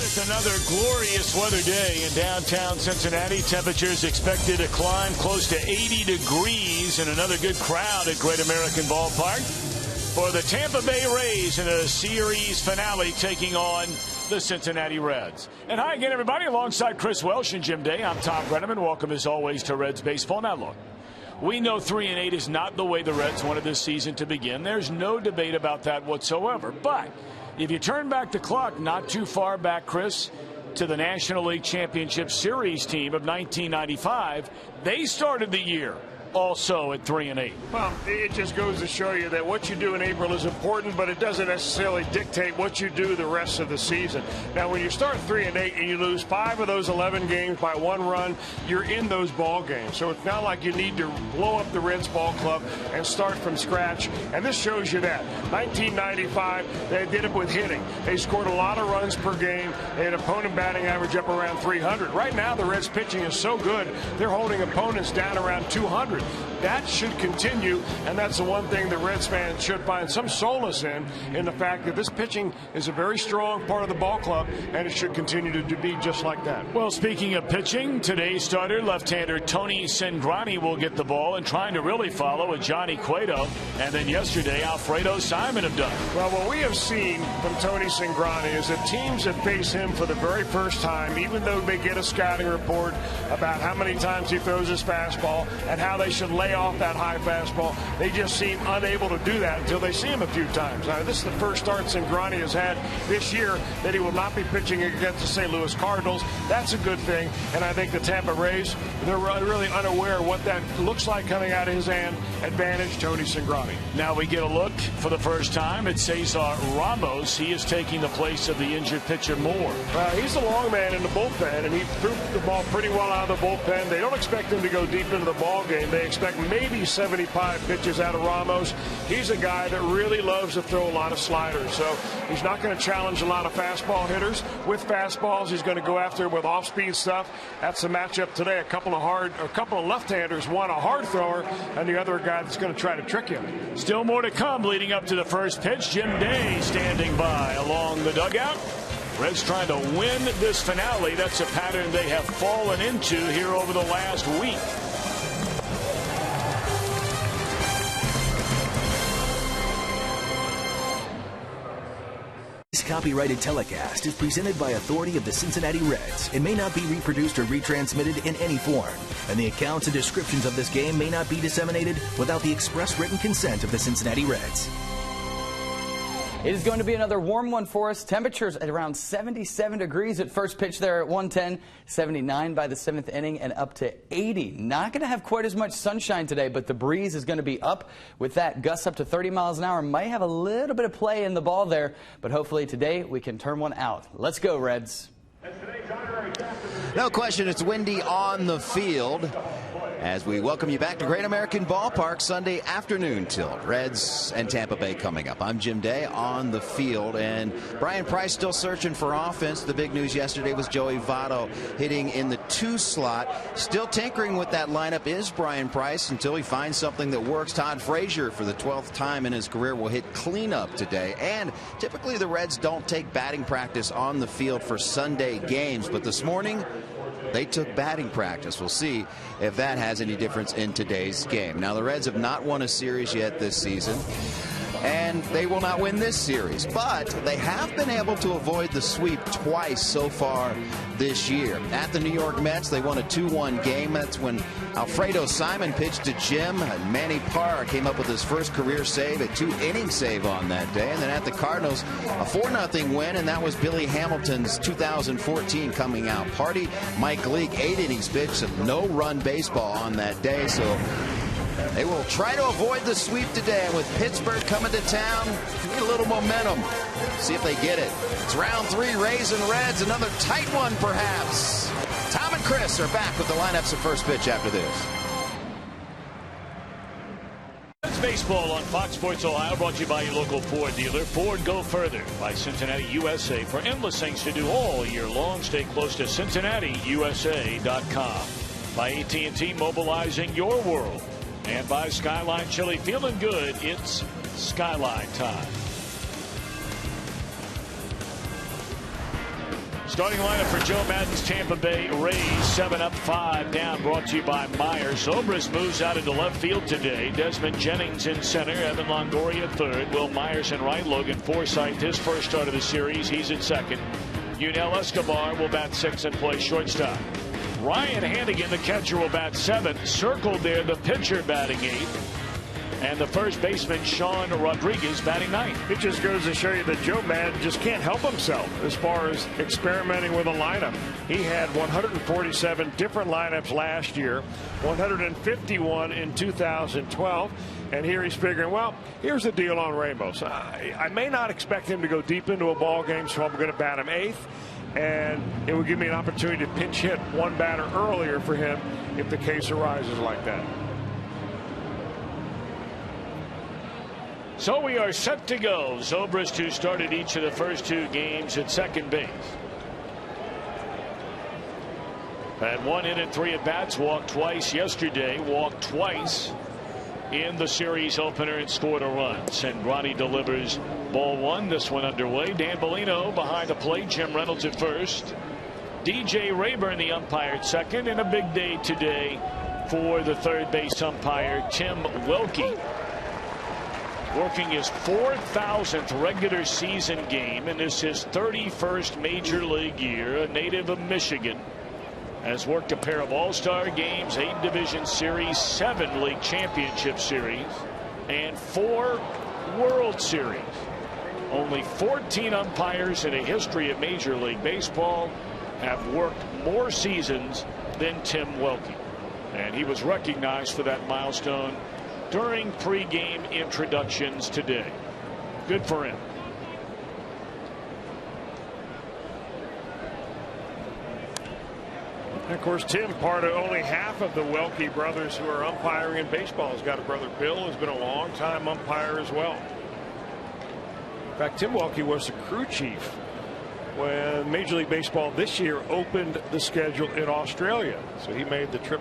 It's another glorious weather day in downtown Cincinnati. Temperatures expected to climb close to 80 degrees and another good crowd at Great American Ballpark for the Tampa Bay Rays in a series finale taking on the Cincinnati Reds. And hi again, everybody. Alongside Chris Welsh and Jim Day, I'm Tom Brenneman. Welcome as always to Reds Baseball. Now look, we know 3-8 is not the way the Reds wanted this season to begin. There's no debate about that whatsoever. But if you turn back the clock not too far back, Chris, to the National League Championship Series team of 1995, they started the year also at 3-8. Well, it just goes to show you that what you do in April is important, but it doesn't necessarily dictate what you do the rest of the season. Now, when you start 3-8 and you lose 5 of those 11 games by 1 run, you're in those ball games. So it's not like you need to blow up the Reds ball club and start from scratch. And this shows you that. 1995, they did it with hitting. They scored a lot of runs per game. They had opponent batting average up around 300. Right now, the Reds pitching is so good, they're holding opponents down around 200. That should continue, and that's the one thing the Reds fans should find some solace in the fact that this pitching is a very strong part of the ball club, and it should continue to be just like that. Well, speaking of pitching, today's starter, left-hander Tony Cingrani, will get the ball and trying to really follow with Johnny Cueto, and then yesterday Alfredo Simon have done it. Well, what we have seen from Tony Cingrani is that teams that face him for the very first time, even though they get a scouting report about how many times he throws his fastball and how they should lay off that high fastball, they just seem unable to do that until they see him a few times. Now, this is the first start Cingrani has had this year that he will not be pitching against the St. Louis Cardinals. That's a good thing, and I think the Tampa Rays, they're really unaware of what that looks like coming out of his hand. Advantage, Tony Cingrani. Now we get a look for the first time at Cesar Ramos. He is taking the place of the injured pitcher Moore. Well, he's the long man in the bullpen, and he threw the ball pretty well out of the bullpen. They don't expect him to go deep into the ball game. They expect maybe 75 pitches out of Ramos. He's a guy that really loves to throw a lot of sliders, so he's not going to challenge a lot of fastball hitters. With fastballs, he's going to go after with off-speed stuff. That's the matchup today. A couple of left-handers, one a hard thrower, and the other guy that's going to try to trick him. Still more to come leading up to the first pitch. Jim Day standing by along the dugout. Reds trying to win this finale. That's a pattern they have fallen into here over the last week. This copyrighted telecast is presented by authority of the Cincinnati Reds and may not be reproduced or retransmitted in any form. And the accounts and descriptions of this game may not be disseminated without the express written consent of the Cincinnati Reds. It is going to be another warm one for us. Temperatures at around 77 degrees at first pitch there at 110, 79 by the 7th inning, and up to 80. Not going to have quite as much sunshine today, but the breeze is going to be up with that. Gusts up to 30 miles an hour. Might have a little bit of play in the ball there, but hopefully today we can turn one out. Let's go, Reds. No question, it's windy on the field as we welcome you back to Great American Ballpark Sunday afternoon tilt. Reds and Tampa Bay coming up. I'm Jim Day on the field, and Brian Price still searching for offense. The big news yesterday was Joey Votto hitting in the 2 slot. Still tinkering with that lineup is Brian Price until he finds something that works. Todd Frazier, for the 12th time in his career, will hit cleanup today. And typically the Reds don't take batting practice on the field for Sunday games, but this morning they took batting practice. We'll see if that has any difference in today's game. Now, the Reds have not won a series yet this season, and they will not win this series, but they have been able to avoid the sweep twice so far this year. At the New York Mets, they won a 2-1 game. That's when Alfredo Simon pitched to Jim, and Manny Parch came up with his first career save, a 2-inning save on that day. And then at the Cardinals, a 4-0 win, and that was Billy Hamilton's 2014 coming out party. Mike Leake, 8 innings pitched, and no-run baseball on that day, so they will try to avoid the sweep today. And with Pittsburgh coming to town, need a little momentum. See if they get it. It's round 3, Rays and Reds. Another tight one, perhaps. Tom and Chris are back with the lineups at first pitch after this. Reds baseball on Fox Sports Ohio, brought to you by your local Ford dealer. Ford, go further by Cincinnati USA. For endless things to do all year long, stay close to CincinnatiUSA.com. By AT&T, mobilizing your world. And by Skyline Chili, feeling good, it's Skyline time. Starting lineup for Joe Madden's Tampa Bay Rays, 7 up, 5 down, brought to you by Meyer. Zobrist moves out into left field today. Desmond Jennings in center, Evan Longoria third, Will Myers in right, Logan Forsythe, his first start of the series, he's at second. Yunel Escobar will bat 6 and play shortstop. Ryan Hannigan, the catcher, will bat 7th. Circled there, the pitcher batting 8th. And the first baseman, Sean Rodriguez, batting 9th. It just goes to show you that Joe Madden just can't help himself as far as experimenting with a lineup. He had 147 different lineups last year, 151 in 2012. And here he's figuring, well, here's the deal on Ramos. I may not expect him to go deep into a ball game, so I'm going to bat him 8th. And it would give me an opportunity to pinch hit one batter earlier for him if the case arises like that. So we are set to go. Zobrist, who started each of the first 2 games at second base. Had 1 hit and 3 at bats, walked twice yesterday, walked twice in the series opener and scored a run. Cingrani delivers ball 1. This one underway. Dan Bellino behind the plate. Jim Reynolds at first. DJ Rayburn, the umpire, at second. And a big day today for the third base umpire, Tim Welke. Working his 4,000th regular season game, and this is his 31st major league year. A native of Michigan, has worked a pair of all-star games, 8 division series, 7 league championship series, and 4 World Series. Only 14 umpires in a history of Major League Baseball have worked more seasons than Tim Welke, and he was recognized for that milestone during pregame introductions today. Good for him. And of course, Tim, part of only half of the Welke brothers who are umpiring in baseball. He's got a brother, Bill, who's been a long-time umpire as well. In fact, Tim Welke was the crew chief when Major League Baseball this year opened the schedule in Australia. So he made the trip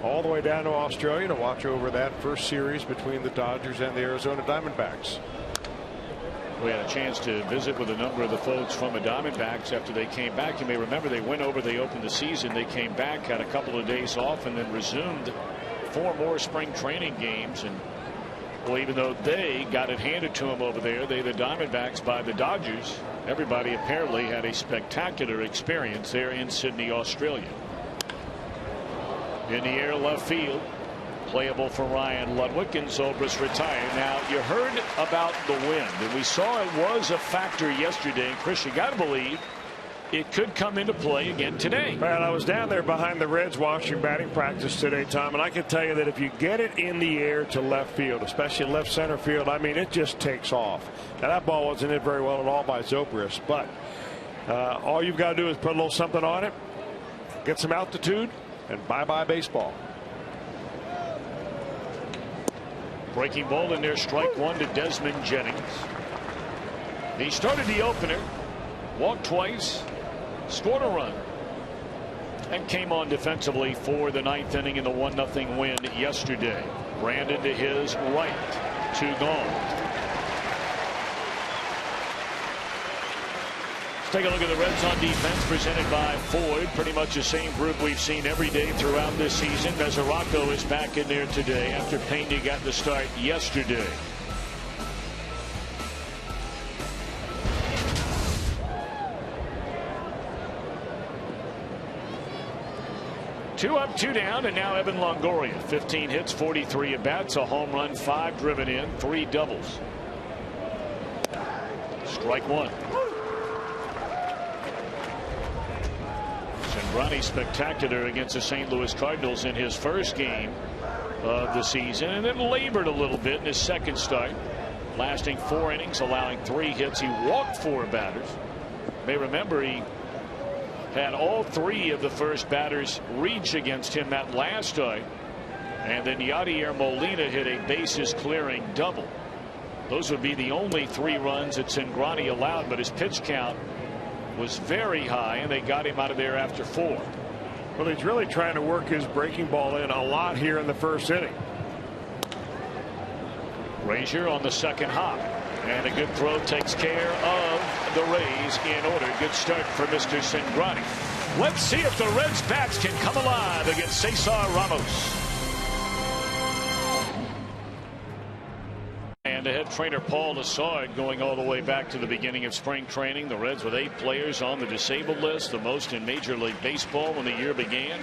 all the way down to Australia to watch over that first series between the Dodgers and the Arizona Diamondbacks. We had a chance to visit with a number of the folks from the Diamondbacks after they came back. You may remember they went over, they opened the season, they came back, had a couple of days off, and then resumed 4 more spring training games. And well, even though they got it handed to them over there, the Diamondbacks by the Dodgers, everybody apparently had a spectacular experience there in Sydney, Australia. In the air, left field, playable for Ryan Ludwig, and Zobrist retired. Now, you heard about the wind, and we saw it was a factor yesterday. And Chris, you got to believe it could come into play again today. Well, I was down there behind the Reds watching batting practice today, Tom, and I can tell you that if you get it in the air to left field, especially left center field, I mean, it just takes off. Now, that ball wasn't hit very well at all by Zobrist, but all you've got to do is put a little something on it, get some altitude, and bye-bye baseball. Breaking ball in there, strike 1 to Desmond Jennings. He started the opener, walked twice, scored a run, and came on defensively for the 9th inning in the 1-0 win yesterday. Brandon to his right, 2 gone. Take a look at the Reds on defense, presented by Ford. Pretty much the same group we've seen every day throughout this season. Mesoraco is back in there today after Pena got the start yesterday. Two up, 2 down, and now Evan Longoria. 15 hits, 43 at bats, a home run, 5 driven in, 3 doubles. Strike 1. Cingrani spectacular against the St. Louis Cardinals in his first game of the season, and then labored a little bit in his second start, lasting 4 innings, allowing 3 hits. He walked 4 batters. You may remember he had all 3 of the first batters reach against him that last start, and then Yadier Molina hit a bases clearing double. Those would be the only 3 runs that Cingrani allowed, but his pitch count was very high, and they got him out of there after 4. Well, he's really trying to work his breaking ball in a lot here in the first inning. Frazier on the second hop, and a good throw takes care of and the Rays in order. Good start for Mr. Cingrani. Let's see if the Reds bats can come alive against Cesar Ramos. And the head trainer Paul Lassard going all the way back to the beginning of spring training. The Reds with 8 players on the disabled list, the most in Major League Baseball when the year began.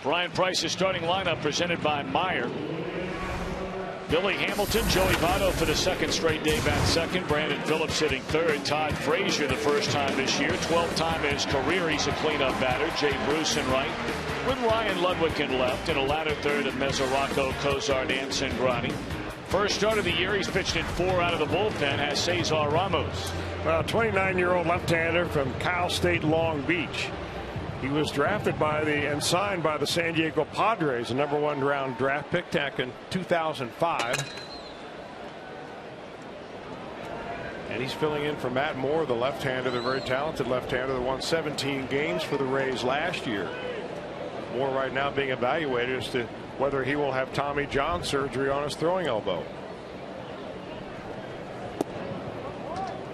Brian Price's starting lineup presented by Meyer. Billy Hamilton, Joey Votto for the second straight day bat second. Brandon Phillips hitting third. Todd Frazier the first time this year. 12th time in his career he's a cleanup batter. Jay Bruce in right with Ryan Ludwig in left. And a ladder third of Mesoraco, Cozart, and Cingrani. First start of the year, he's pitched in 4 out of the bullpen, has Cesar Ramos. Well, 29-year-old left-hander from Cal State Long Beach. He was drafted by and signed by the San Diego Padres, a #1 round draft pick back in 2005. And he's filling in for Matt Moore, the left-hander, the very talented left-hander that won 17 games for the Rays last year. Moore right now being evaluated as to whether he will have Tommy John surgery on his throwing elbow.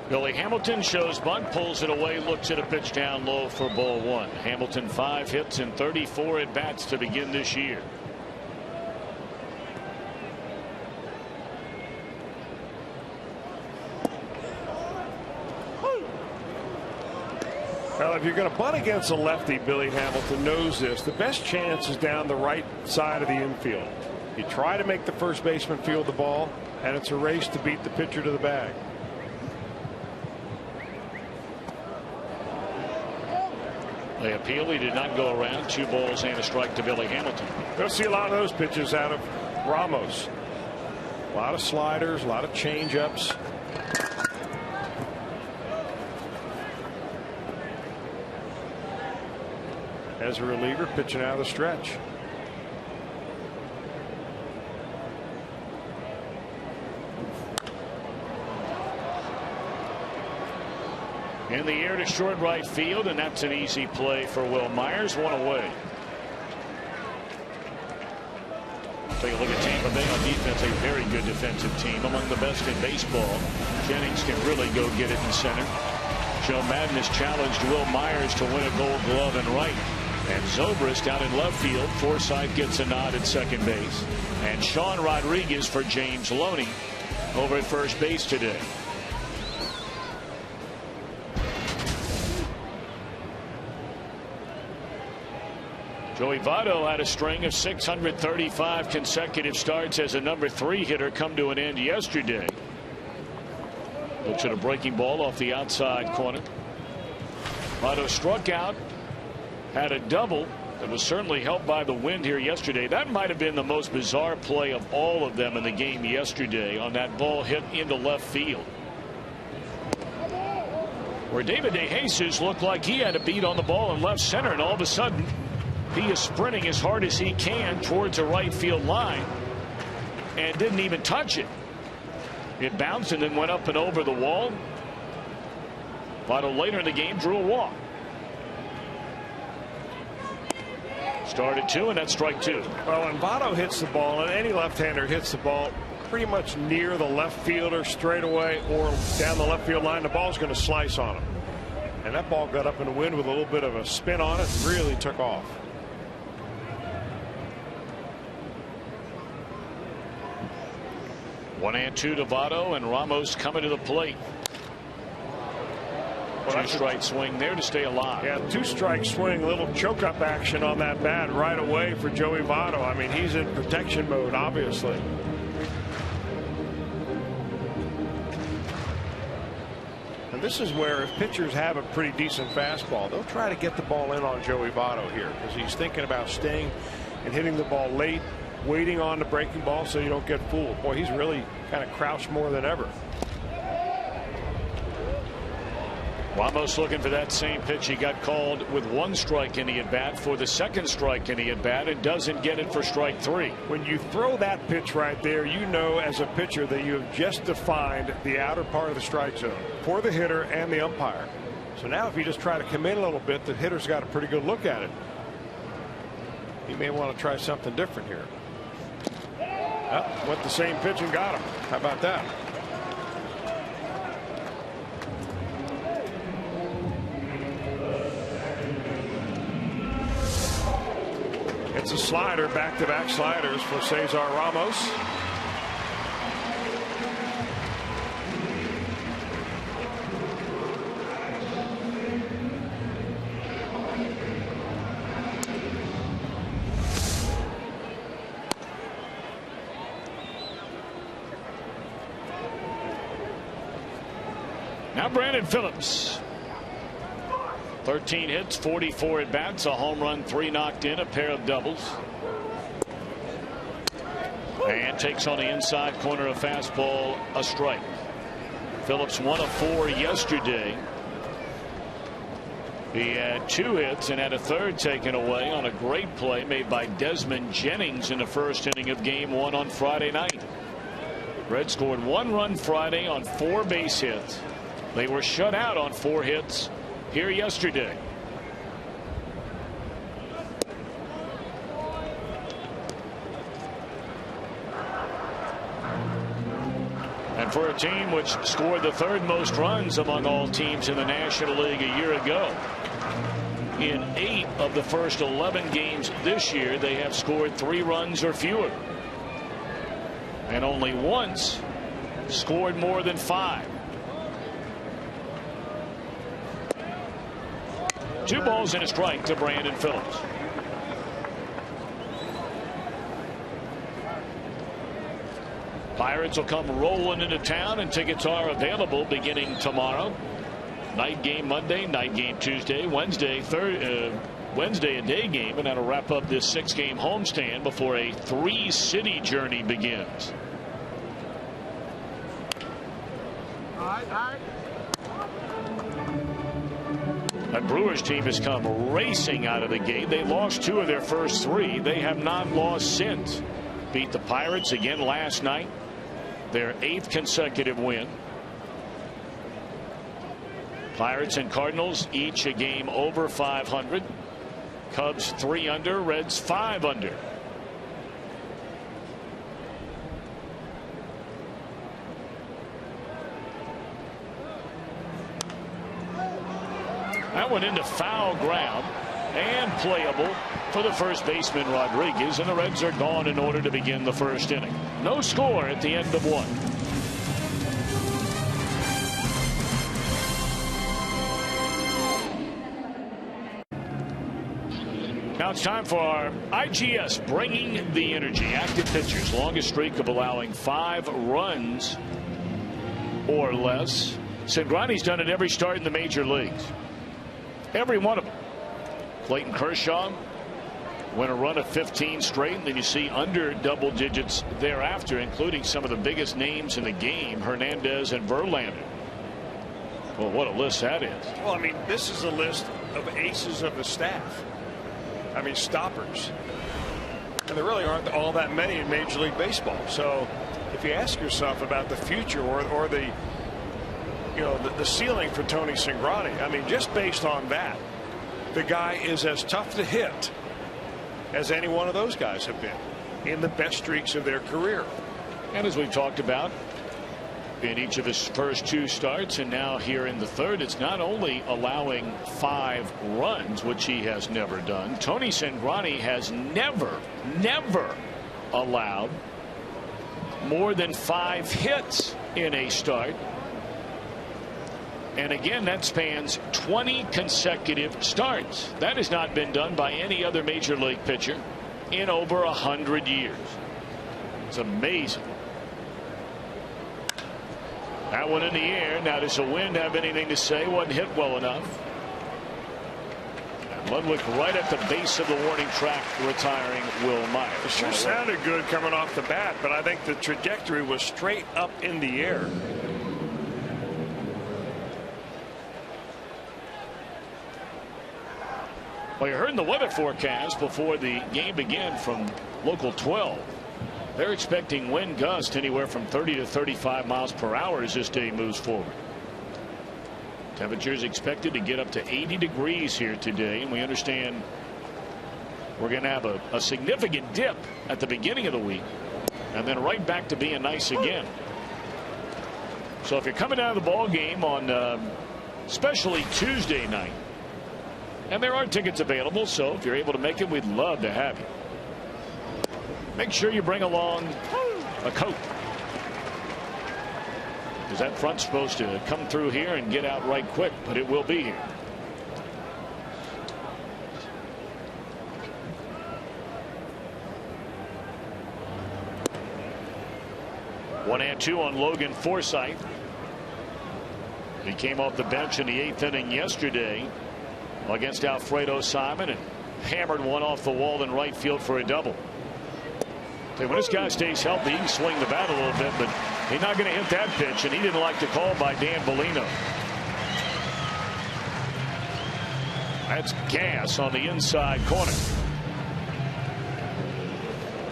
Billy Hamilton shows bunt, pulls it away, looks at a pitch down low for ball 1. Hamilton 5 hits and 34 at bats to begin this year. Well, if you're going to bunt against a lefty, Billy Hamilton knows this. The best chance is down the right side of the infield. You try to make the first baseman field the ball, and it's a race to beat the pitcher to the bag. They appeal. He did not go around. 2 balls and a strike to Billy Hamilton. We'll see a lot of those pitches out of Ramos. A lot of sliders, a lot of change-ups. As a reliever, pitching out of the stretch. In the air to short right field, and that's an easy play for Will Myers. 1 away. Take a look at Tampa Bay on defense. A very good defensive team, among the best in baseball. Jennings can really go get it in center. Joe Madden has challenged Will Myers to win a Gold Glove in right. And Zobrist down in left field. Forsythe gets a nod at second base. And Sean Rodriguez for James Loney over at first base today. Joey Votto had a string of 635 consecutive starts as a #3 hitter come to an end yesterday. Looks at a breaking ball off the outside corner. Votto struck out, had a double that was certainly helped by the wind here yesterday. That might have been the most bizarre play of all of them in the game yesterday on that ball hit into left field, where David DeJesus looked like he had a beat on the ball in left center, and all of a sudden he is sprinting as hard as he can towards the right field line and didn't even touch it. It bounced and then went up and over the wall. Votto later in the game drew a walk. Started 2, and that's strike 2. Well, when Votto hits the ball, and any left-hander hits the ball pretty much near the left fielder straight away or down the left field line, the ball's going to slice on him. And that ball got up in the wind with a little bit of a spin on it, really took off. One and 2 to Votto, and Ramos coming to the plate. 2-strike swing there to stay alive. Yeah, 2-strike swing, a little choke-up action on that bat right away for Joey Votto. I mean, he's in protection mode, obviously. And this is where if pitchers have a pretty decent fastball, they'll try to get the ball in on Joey Votto here, because he's thinking about staying and hitting the ball late, waiting on the breaking ball so you don't get fooled. Boy, he's really kind of crouched more than ever. Ramos looking for that same pitch. He got called with 1 strike in the at bat for the 2nd strike in the at bat, and doesn't get it for strike 3. When you throw that pitch right there, you know as a pitcher that you have just defined the outer part of the strike zone for the hitter and the umpire. So now if you just try to come in a little bit, the hitter's got a pretty good look at it. He may want to try something different here. Went the same pitch and got him. How about that? That's a slider, back-to-back sliders for Cesar Ramos. Now Brandon Phillips. 13 hits, 44 at bats, a home run, 3 knocked in, a pair of doubles. And takes on the inside corner, a fastball, a strike. Phillips 1 of 4 yesterday. He had 2 hits and had a third taken away on a great play made by Desmond Jennings in the first inning of Game 1 on Friday night. Reds scored 1 run Friday on 4 base hits. They were shut out on 4 hits here yesterday. And for a team which scored the 3rd most runs among all teams in the National League a year ago, in 8 of the first 11 games this year, they have scored 3 runs or fewer. And only once scored more than 5. 2 balls and a strike to Brandon Phillips. Pirates will come rolling into town, and tickets are available beginning tomorrow. Night game Monday, night game Tuesday, Wednesday a day game, and that'll wrap up this 6-game homestand before a 3-city journey begins. All right. That Brewers team has come racing out of the gate. They lost 2 of their first 3. They have not lost since. Beat the Pirates again last night. Their 8th consecutive win. Pirates and Cardinals each a game over 500. Cubs 3 under, Reds 5 under. That went into foul ground and playable for the first baseman Rodriguez, and the Reds are gone in order to begin the first inning. No score at the end of 1. Now it's time for our IGS Bringing the Energy. Active pitchers, longest streak of allowing 5 runs or less. Cingrani's done it every start in the major leagues. Every one of them. Clayton Kershaw went a run of 15 straight, and then you see under double digits thereafter, including some of the biggest names in the game, Hernandez and Verlander. Well, what a list that is. Well, I mean, this is a list of aces of the staff. I mean, stoppers. And there really aren't all that many in Major League Baseball. So if you ask yourself about the future or the the ceiling for Tony Cingrani, I mean, just based on that, the guy is as tough to hit as any one of those guys have been in the best streaks of their career. And as we've talked about in each of his first 2 starts, and now here in the 3rd, it's not only allowing 5 runs, which he has never done. Tony Cingrani has never allowed more than 5 hits in a start. And again, that spans 20 consecutive starts. That has not been done by any other major league pitcher in over 100 years. It's amazing. That one in the air. Now, does the wind have anything to say? Wasn't hit well enough. And Ludwig right at the base of the warning track, retiring Will Myers. It sure sounded good coming off the bat, but I think the trajectory was straight up in the air. Well, you heard in the weather forecast before the game began from Local 12. They're expecting wind gusts anywhere from 30 to 35 miles per hour as this day moves forward. Temperatures expected to get up to 80 degrees here today, and we understand we're going to have a significant dip at the beginning of the week and then right back to being nice again. So if you're coming out of the ball game on especially Tuesday night, and there are tickets available, so if you're able to make it, we'd love to have you. make sure you bring along a coat, because that front's supposed to come through here and get out right quick, but it will be here. One and two on Logan Forsythe. He came off the bench in the 8th inning yesterday against Alfredo Simon and hammered one off the wall in right field for a double. When this guy stays healthy, he can swing the bat a little bit, but he's not going to hit that pitch, and he didn't like the call by Dan Bellino. That's gas on the inside corner.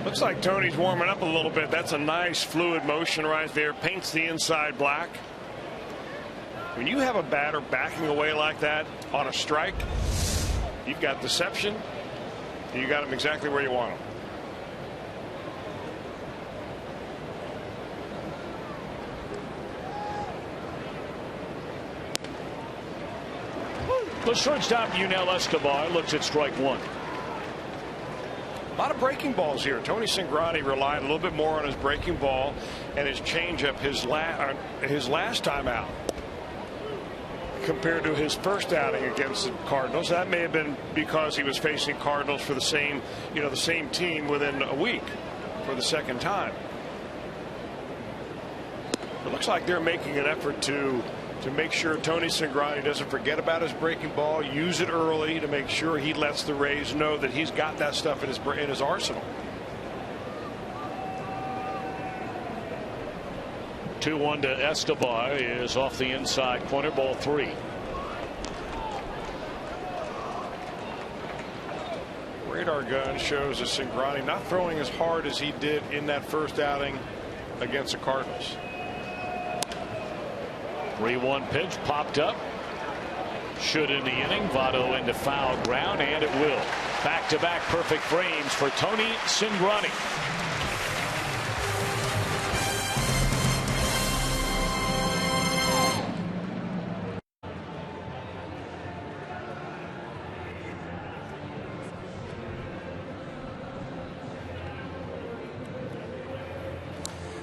Looks like Tony's warming up a little bit. That's a nice fluid motion right there. Paints the inside black. When you have a batter backing away like that on a strike, you've got deception. You got him exactly where you want him. The shortstop, Yunel Escobar, looks at strike one. A lot of breaking balls here. Tony Cingrani relied a little bit more on his breaking ball and his changeup his last time out compared to his first outing against the Cardinals. That may have been because he was facing Cardinals for the same team within a week for the second time. It looks like they're making an effort to make sure Tony Cingrani doesn't forget about his breaking ball, use it early to make sure he lets the Rays know that he's got that stuff in his arsenal. 2-1 to Escobar is off the inside corner, ball 3. Radar gun shows that Cingrani not throwing as hard as he did in that first outing against the Cardinals. 3-1 pitch popped up. Should in the inning. Votto into foul ground, and it will. Back-to-back perfect frames for Tony Cingrani.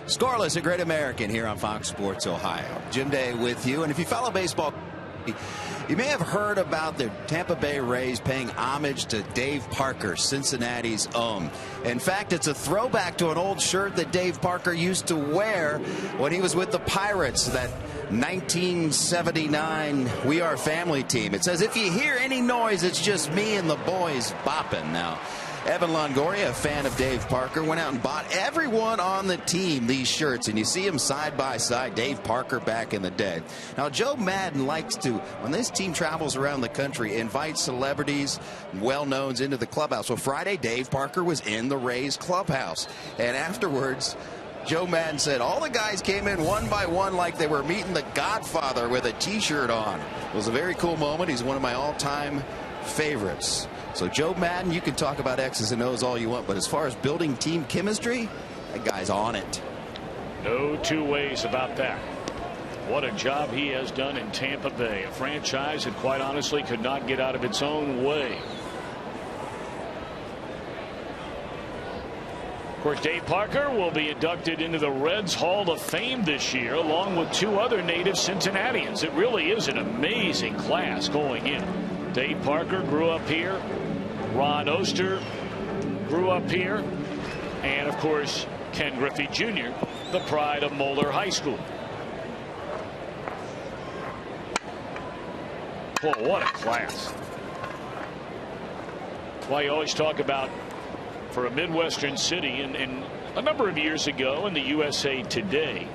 Scoreless, a Great American here on Fox Sports Ohio. Jim Day with you. And if you follow baseball, you may have heard about the Tampa Bay Rays paying homage to Dave Parker, Cincinnati's own. In fact, it's a throwback to an old shirt that Dave Parker used to wear when he was with the Pirates, that 1979 We Are Family team. It says, if you hear any noise, it's just me and the boys bopping. Now, Evan Longoria, a fan of Dave Parker, went out and bought everyone on the team these shirts, and you see them side by side, Dave Parker back in the day. Now, Joe Madden likes to, when this team travels around the country, invite celebrities, well-knowns into the clubhouse. So Friday, Dave Parker was in the Rays clubhouse, and afterwards, Joe Madden said all the guys came in one by one like they were meeting the Godfather with a T-shirt on. It was a very cool moment. He's one of my all-time favorites. So Joe Madden, you can talk about X's and O's all you want, but as far as building team chemistry, that guy's on it. No two ways about that. What a job he has done in Tampa Bay, a franchise that quite honestly could not get out of its own way. Of course, Dave Parker will be inducted into the Reds Hall of Fame this year, along with 2 other native Cincinnatians. It really is an amazing class going in. Dave Parker grew up here. Ron Oster grew up here. And, of course, Ken Griffey Jr., the pride of Moeller High School. Boy, what a class. Well, you always talk about, for a Midwestern city, and a number of years ago in the USA Today,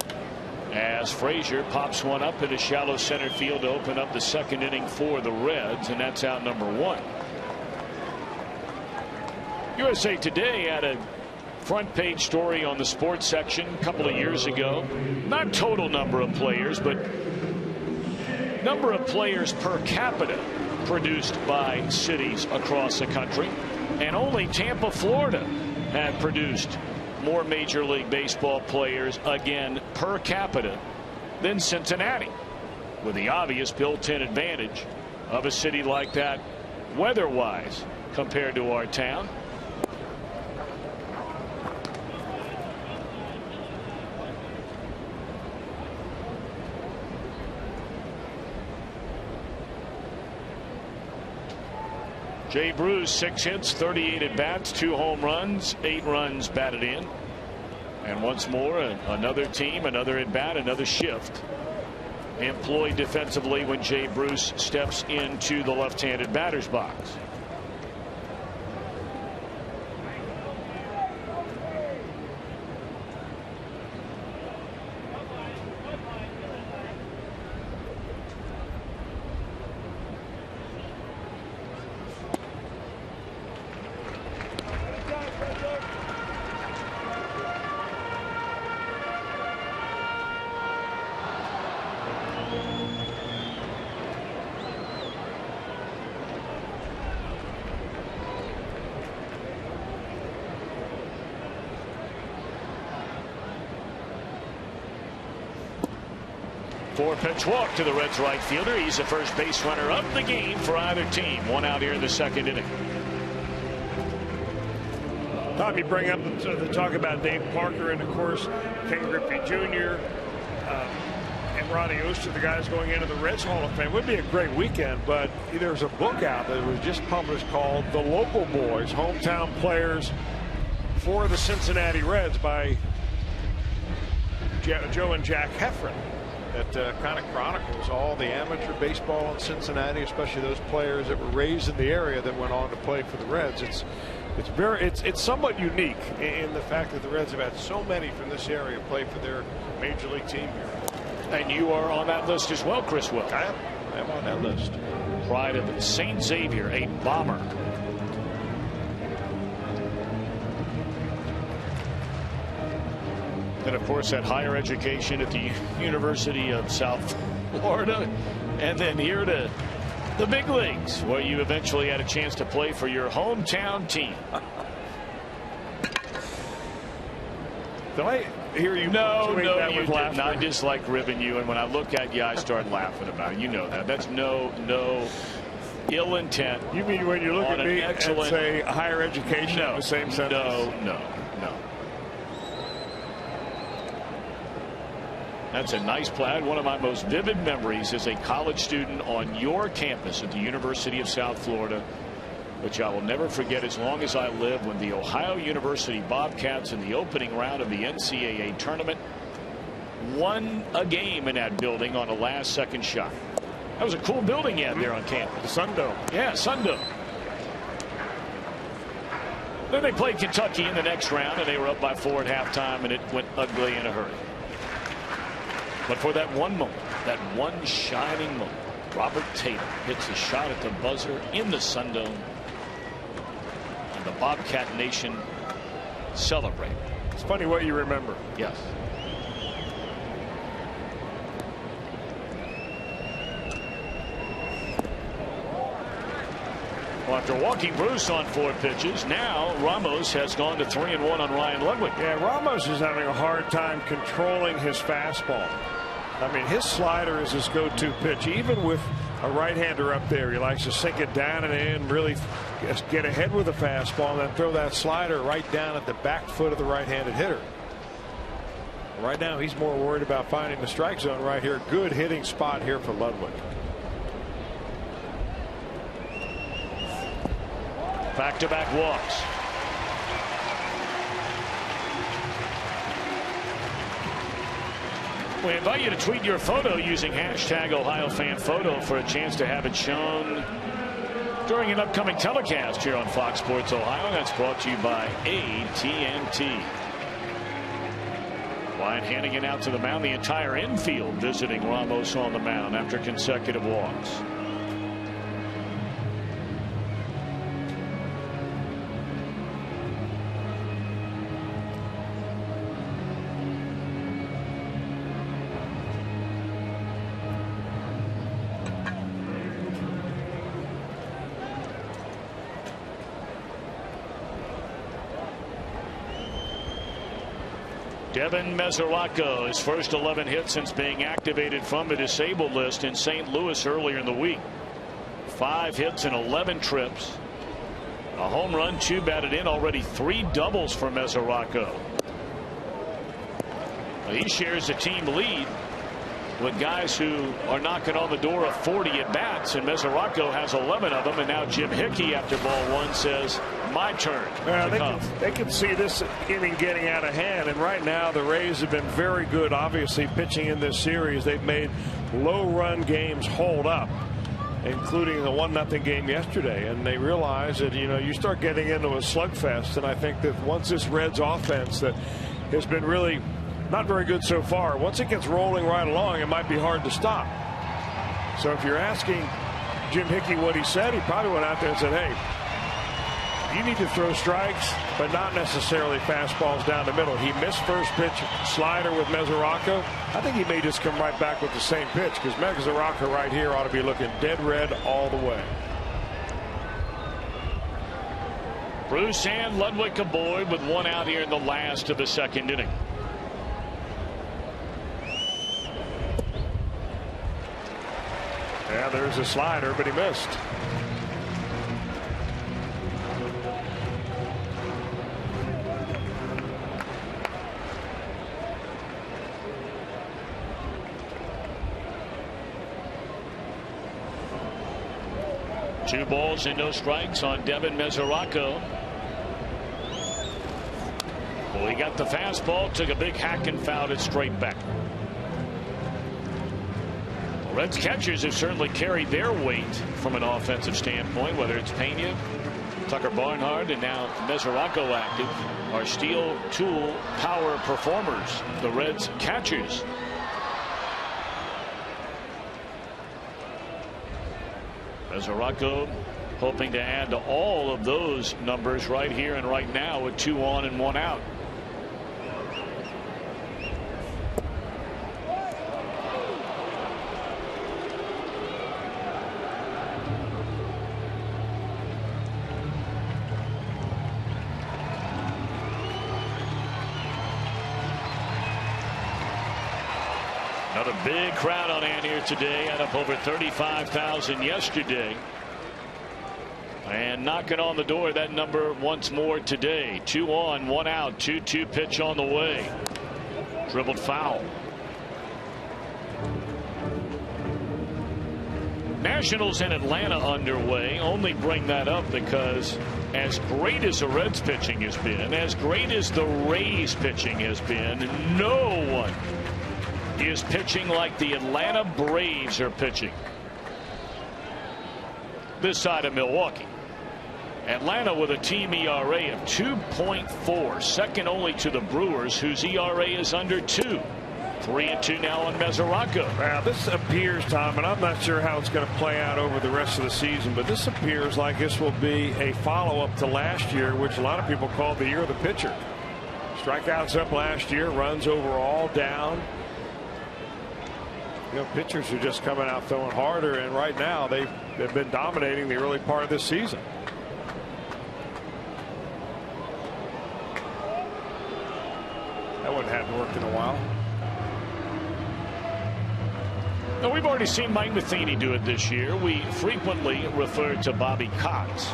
as Frazier pops one up in a shallow center field to open up the second inning for the Reds, and that's out number 1. USA Today had a front page story on the sports section a couple of years ago. Not total number of players, but number of players per capita produced by cities across the country. And only Tampa, Florida had produced more Major League Baseball players, again, per capita than Cincinnati, with the obvious built-in advantage of a city like that weather-wise compared to our town. Jay Bruce, 6 hits, 38 at bats, 2 home runs, 8 runs batted in. And once more, another team, another at bat, another shift employed defensively when Jay Bruce steps into the left-handed batter's box. Four-pitch walk to the Reds right fielder. He's the first base runner of the game for either team. 1 out here in the 2nd inning. Tom, you bring up the talk about Dave Parker and, of course, Ken Griffey Jr. And Ronnie Oster, the guys going into the Reds Hall of Fame. It would be a great weekend, but there's a book out that was just published called The Local Boys, Hometown Players for the Cincinnati Reds by Joe and Jack Heffron. That kind of chronicles all the amateur baseball in Cincinnati, especially those players that were raised in the area that went on to play for the Reds. It's somewhat unique in the fact that the Reds have had so many from this area play for their major league team here. And you are on that list as well, Chris Wilk. I am on that list. Pride of St. Xavier, a bomber. And of course, that higher education at the University of South Florida, and then here to the big leagues, where you eventually had a chance to play for your hometown team. Did I hear you? No, you didn't. I just like ribbing you, and when I look at you, I start laughing about it. You know that. That's no ill intent. You mean when you look at me and say higher education in the same sentence? No. That's a nice play. One of my most vivid memories as a college student on your campus at the University of South Florida, which I will never forget as long as I live, when the Ohio University Bobcats in the opening round of the NCAA tournament won a game in that building on a last-second shot. That was a cool building you had there on campus. The Sundome. Yeah, Sundome. Then they played Kentucky in the next round, and they were up by 4 at halftime, and it went ugly in a hurry. But for that one moment, that one shining moment, Robert Tatum hits a shot at the buzzer in the Sundome, and the Bobcat Nation celebrate. It's funny what you remember. Yes. Well, after walking Bruce on 4 pitches, now Ramos has gone to 3-1 on Ryan Ludwig. Yeah, Ramos is having a hard time controlling his fastball. I mean, his slider is his go-to pitch, even with a right-hander up there. He likes to sink it down and in, really get ahead with the fastball, and then throw that slider right down at the back foot of the right-handed hitter. Right now, he's more worried about finding the strike zone right here. Good hitting spot here for Ludwig. Back-to-back walks. We invite you to tweet your photo using hashtag OhioFanPhoto for a chance to have it shown during an upcoming telecast here on Fox Sports Ohio. That's brought to you by AT&T. Wyatt Hannigan out to the mound. The entire infield visiting Ramos on the mound after consecutive walks. Devin Mesoraco, his first 11 hits since being activated from the disabled list in St. Louis earlier in the week. 5 hits and 11 trips. A home run, 2 batted in, already 3 doubles for Mesoraco. He shares the team lead with guys who are knocking on the door of 40 at bats, and Mesoraco has 11 of them, and now Jim Hickey after ball one says, my turn to come. They can see this inning getting out of hand, and right now the Rays have been very good, obviously, pitching in this series. They've made low-run games hold up, including the 1-0 game yesterday, and they realize that, you know, you start getting into a slugfest, and I think that once this Reds offense that has been really not very good so far, once it gets rolling right along, it might be hard to stop. So if you're asking Jim Hickey what he said, he probably went out there and said, hey, you need to throw strikes, but not necessarily fastballs down the middle. He missed first pitch slider with Mesoraco. I think he may just come right back with the same pitch, because Mesoraco right here ought to be looking dead red all the way. Bruce and Ludwig aboard with one out here in the last of the second inning. Yeah, there's a slider, but he missed. Two balls and no strikes on Devin Mesoraco. Well, he got the fastball, took a big hack and fouled it straight back. Reds catchers have certainly carried their weight from an offensive standpoint, whether it's Pena, Tucker Barnhart, and now Mesoraco active, are steel tool power performers, the Reds catchers. Mesoraco hoping to add to all of those numbers right here and right now with 2 on and 1 out. Another big crowd on hand here today, at up over 35,000 yesterday. And knocking on the door, that number once more today. 2 on, 1 out, 2-2 pitch on the way. Dribbled foul. Nationals in Atlanta underway. Only bring that up because as great as the Reds pitching has been, as great as the Rays pitching has been, no one is pitching like the Atlanta Braves are pitching this side of Milwaukee. Atlanta with a team ERA of 2.4, second only to the Brewers, whose ERA is under 2. 3-2 now on Mesoraco. Now this appears, Tom, and I'm not sure how it's going to play out over the rest of the season, but this appears like this will be a follow-up to last year, which a lot of people called the year of the pitcher. Strikeouts up last year, runs overall down. You know, pitchers are just coming out throwing harder, and right now they've been dominating the early part of this season. That one hadn't worked in a while. Now, we've already seen Mike Matheny do it this year. We frequently refer to Bobby Cox,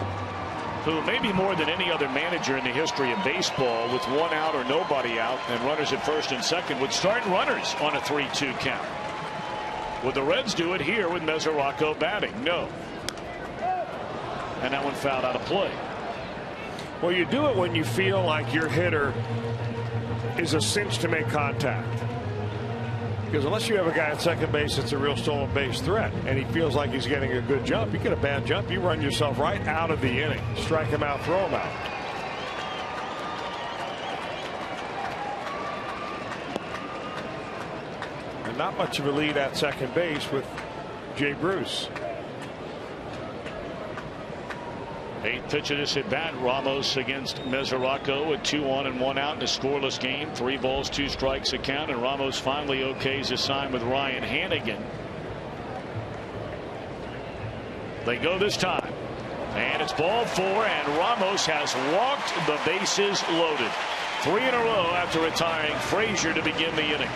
who maybe more than any other manager in the history of baseball, with 1 out or nobody out and runners at first and second, would start runners on a 3-2 count. Would the Reds do it here with Mesoraco batting? No. And that one fouled out of play. Well, you do it when you feel like your hitter is a cinch to make contact. Because unless you have a guy at second base that's a real stolen base threat, and he feels like he's getting a good jump, you get a bad jump, you run yourself right out of the inning. Strike him out, throw him out. Not much of a lead at second base with Jay Bruce. 8th pitch of this at bat, Ramos against Mesoraco with 2 on and 1 out in a scoreless game. 3 balls, 2 strikes a count, and Ramos finally okays a sign with Ryan Hannigan. They go this time, and it's ball 4, and Ramos has walked the bases loaded. 3 in a row after retiring Frazier to begin the inning.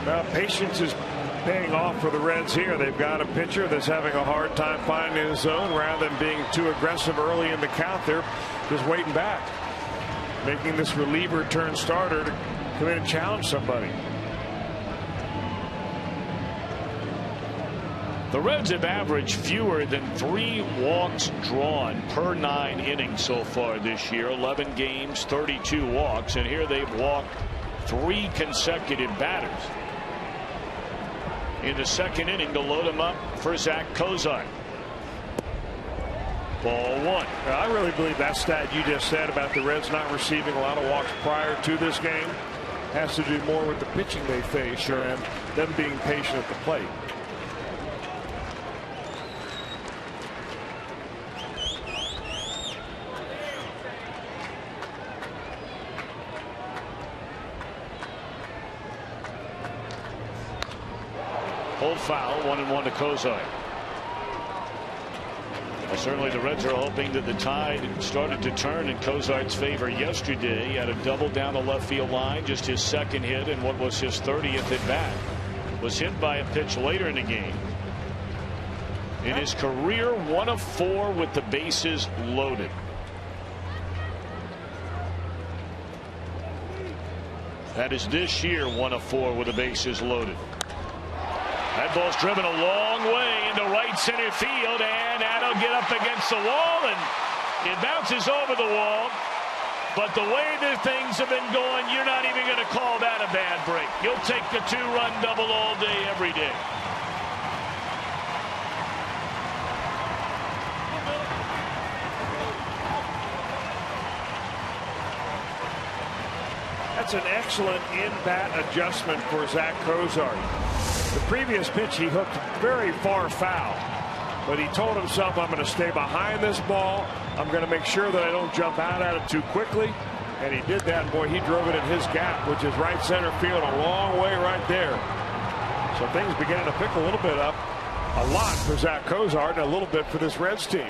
Well, patience is paying off for the Reds here. They've got a pitcher that's having a hard time finding his zone. Rather than being too aggressive early in the count, they're just waiting back, making this reliever turn starter to come in and challenge somebody. The Reds have averaged fewer than 3 walks drawn per 9 innings so far this year. 11 games, 32 walks, and here they've walked 3 consecutive batters. In the second inning to load him up for Zach Cozart. Ball 1. Now, I really believe that stat you just said about the Reds not receiving a lot of walks prior to this game has to do more with the pitching they face and them being patient at the plate. Hold foul, 1-1 to Cozart. Well, certainly the Reds are hoping that the tide started to turn in Cozart's favor yesterday. He had a double down the left field line, just his second hit and what was his 30th at bat. Was hit by a pitch later in the game. In his career, 1 of 4 with the bases loaded. That is this year, 1 of 4 with the bases loaded. That ball's driven a long way into right center field, and that'll get up against the wall, and it bounces over the wall. But the way the things have been going, you're not even going to call that a bad break. You'll take the 2-run double all day, every day. That's an excellent in-bat adjustment for Zach Cozart. The previous pitch he hooked very far foul, but he told himself, I'm going to stay behind this ball. I'm going to make sure that I don't jump out at it too quickly. And he did that, and boy, he drove it in his gap, which is right center field, a long way right there. So things beginning to pick a little bit up. A lot for Zach Cozart and a little bit for this Reds team.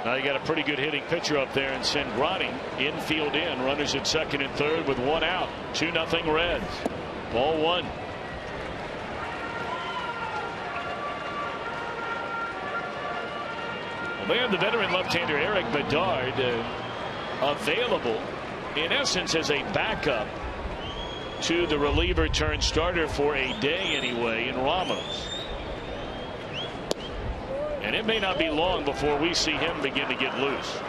Now you got a pretty good hitting pitcher up there in Cingrani. Infield in, runners at second and third with 1 out. 2-0 Reds. Ball 1. Well, they have the veteran left-hander Eric Bedard available, in essence, as a backup to the reliever turned starter for a day anyway in Ramos. And it may not be long before we see him begin to get loose.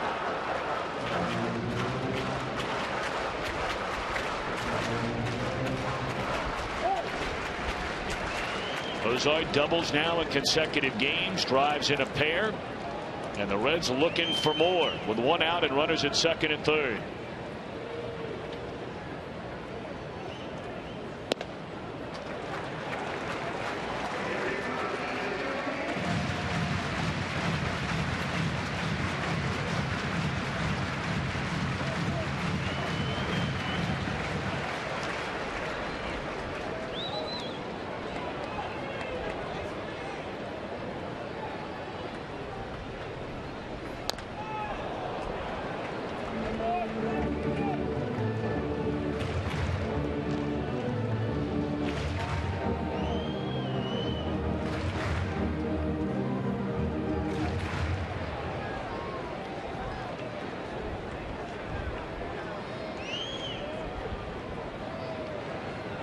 Cozart doubles now in consecutive games, drives in a pair, and the Reds looking for more with 1 out and runners at second and third.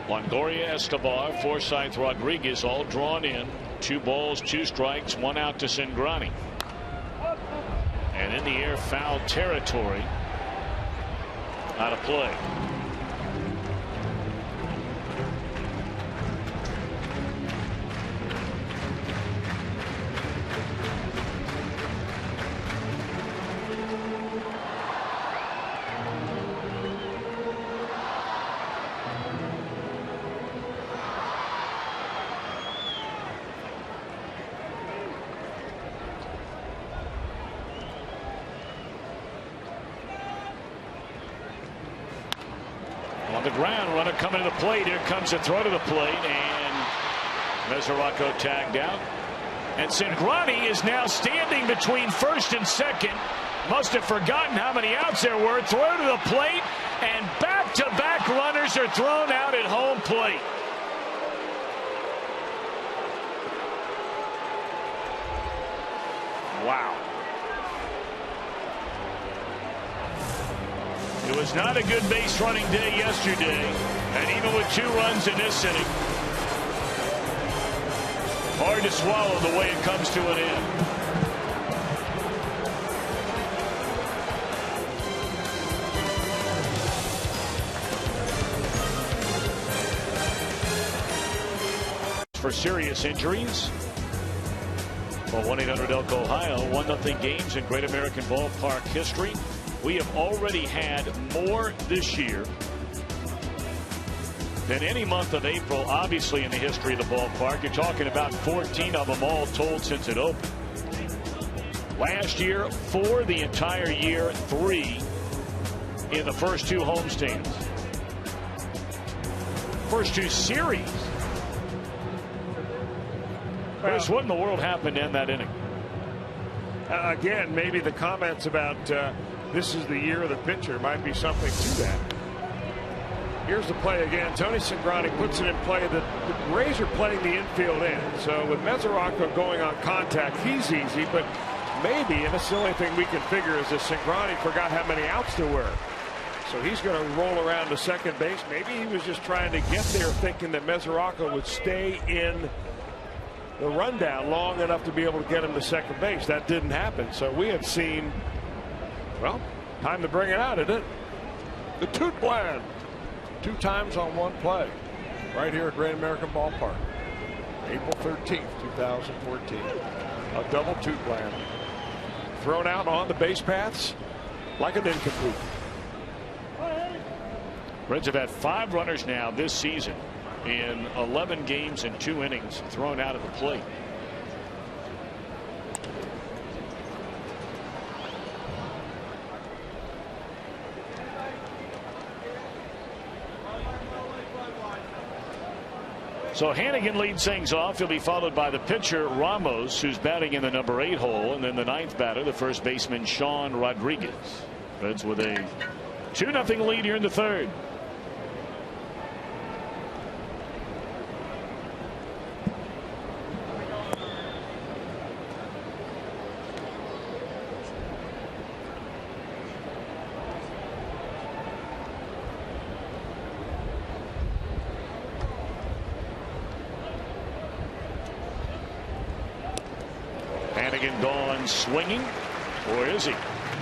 Longoria, Escobar, Forsythe, Rodriguez all drawn in. 2 balls, 2 strikes, 1 out to Cingrani. And in the air, foul territory. Out of play. On the ground, runner coming to the plate. Here comes a throw to the plate, and Mesoraco tagged out. And Cingrani is now standing between first and second. Must have forgotten how many outs there were. Throw to the plate, and back-to-back runners are thrown out at home plate. Wow. It was not a good base running day yesterday, and even with 2 runs in this inning, hard to swallow the way it comes to an end. For serious injuries. Well, 1-800-ELK-OHIO, 1-0 games in Great American Ballpark history. We have already had more this year than any month of April, obviously, in the history of the ballpark. You're talking about 14 of them all told since it opened. Last year, 4 the entire year, 3 in the first 2 homestands. First 2 series. Chris, what in the world happened in that inning? Again, maybe the comments about this is the year of the pitcher might be something to that. Here's the play again. Tony Cingrani puts it in play. The Rays are playing the infield in. So with Mesoraco going on contact, he's easy. But maybe, and that's the only thing we can figure, is that Cingrani forgot how many outs there were. So he's going to roll around to second base. Maybe he was just trying to get there thinking that Mesoraco would stay in the rundown long enough to be able to get him to second base. That didn't happen. So we had seen, well, time to bring it out, isn't it? The toot bland. 2 times on 1 play right here at Great American Ballpark. April 13th, 2014. A double toot bland. Thrown out on the base paths like an incomplete. Reds have had 5 runners now this season in 11 games and 2 innings thrown out at the plate. So Hannigan leads things off. He'll be followed by the pitcher Ramos, who's batting in the number 8 hole, and then the 9th batter, the first baseman Sean Rodriguez. Reds with a 2-0 lead here in the 3rd. Hannigan gone swinging, or is he?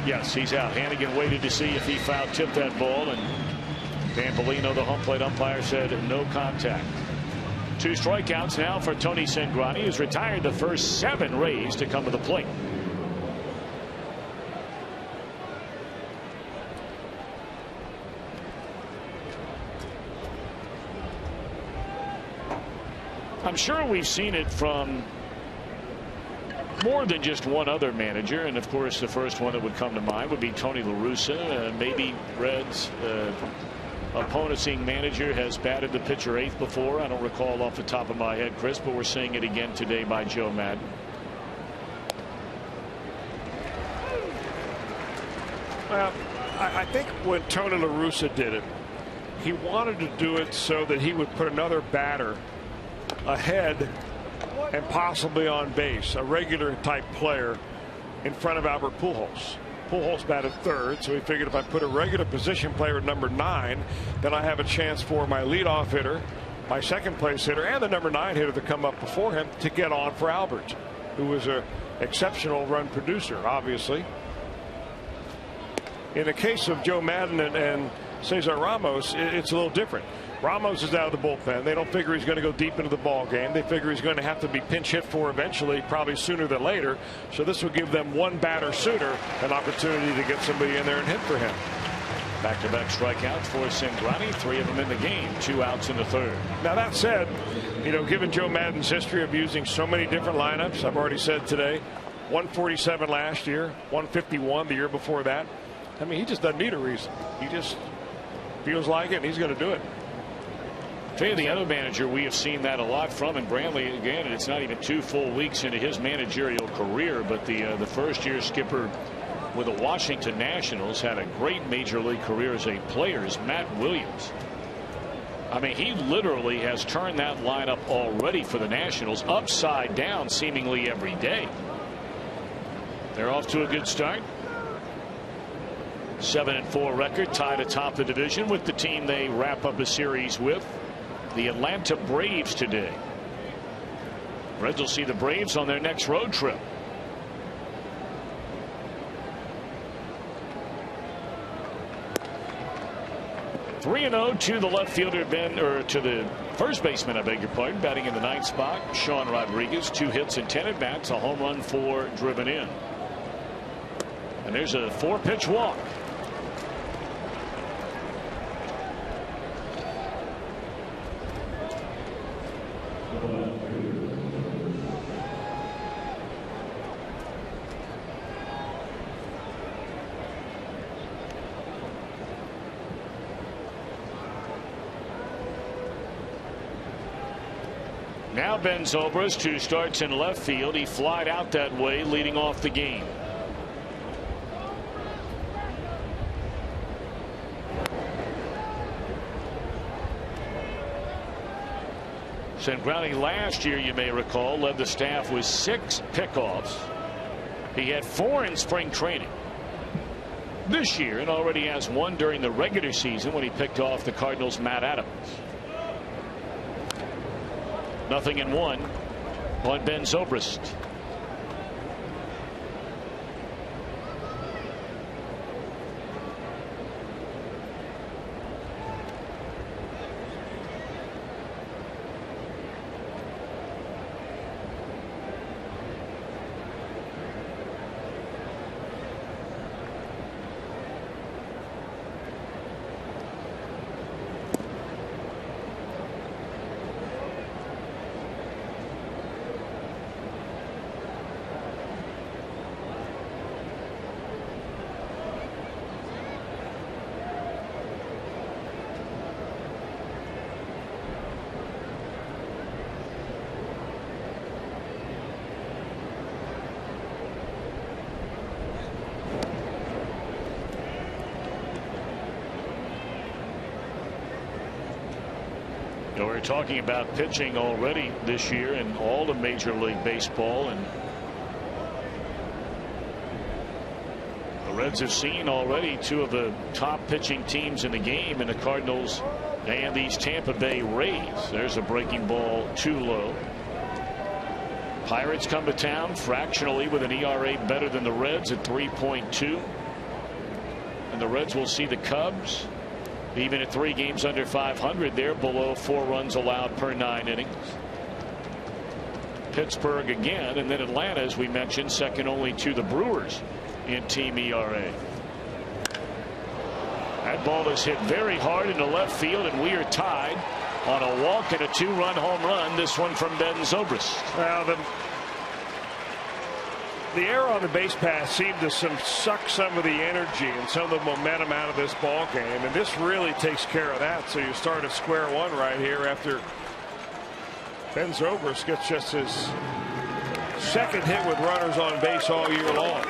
Yes, he's out. Hannigan waited to see if he foul tipped that ball, and Tampolino, the home plate umpire, said no contact. 2 strikeouts now for Tony Cingrani, who's retired the first 7 Rays to come to the plate. I'm sure we've seen it from more than just one other manager, and of course the first one that would come to mind would be Tony La Russa. Maybe Reds opponent-seeing manager has batted the pitcher 8th before. I don't recall off the top of my head, Chris, but we're seeing it again today by Joe Maddon. Well, I think when Tony La Russa did it, he wanted to do it so that he would put another batter ahead and possibly on base, a regular type player in front of Albert Pujols. Pujols batted 3rd, so he figured if I put a regular position player at number 9, then I have a chance for my leadoff hitter, my second place hitter, and the number 9 hitter to come up before him to get on for Albert, who was an exceptional run producer, obviously. In the case of Joe Maddon and Cesar Ramos, it's a little different. Ramos is out of the bullpen. They don't figure he's going to go deep into the ball game. They figure he's going to have to be pinch hit for eventually, probably sooner than later. So this will give them 1 batter sooner an opportunity to get somebody in there and hit for him. Back-to-back strikeouts for Cingrani, 3 of them in the game, 2 outs in the 3rd. Now that said, you know, given Joe Maddon's history of using so many different lineups, I've already said today, 147 last year, 151 the year before that. I mean, he just doesn't need a reason. He just feels like it, and he's going to do it. Tell you the other manager we have seen that a lot from, and Brantley again, and it's not even 2 full weeks into his managerial career, but the first-year skipper with the Washington Nationals had a great major league career as a player, is Matt Williams. I mean, he literally has turned that lineup already for the Nationals upside down seemingly every day. They're off to a good start. 7-4 record, tied atop the division with the team they wrap up a series with, the Atlanta Braves, today. Reds will see the Braves on their next road trip. (3-0) to the left fielder, to the first baseman, I beg your pardon, batting in the ninth spot, Sean Rodriguez. 2 hits and 10 at-bats, a home run, 4 driven in. And there's a 4-pitch walk. Now Ben Zobrist, who starts in left field. He flied out that way, leading off the game. Cingrani last year, you may recall, led the staff with 6 pickoffs. He had 4 in spring training this year and already has 1 during the regular season when he picked off the Cardinals' Matt Adams. 0-1 on Ben Zobrist. We're talking about pitching already this year in all of Major League Baseball, and the Reds have seen already 2 of the top pitching teams in the game in the Cardinals and these Tampa Bay Rays. There's a breaking ball too low. Pirates come to town fractionally with an ERA better than the Reds at 3.2, and the Reds will see the Cubs. Even at 3 games under 500, they're below 4 runs allowed per 9 innings. Pittsburgh again, and then Atlanta, as we mentioned, second only to the Brewers in team ERA. That ball is hit very hard into left field, and we are tied on a walk and a 2-run home run. This one from Ben Zobrist. Well, the error on the base pass seemed to suck some of the energy and some of the momentum out of this ball game, and this really takes care of that. So you start at square one right here after Ben Zobrist gets just his 2nd hit with runners on base all year long.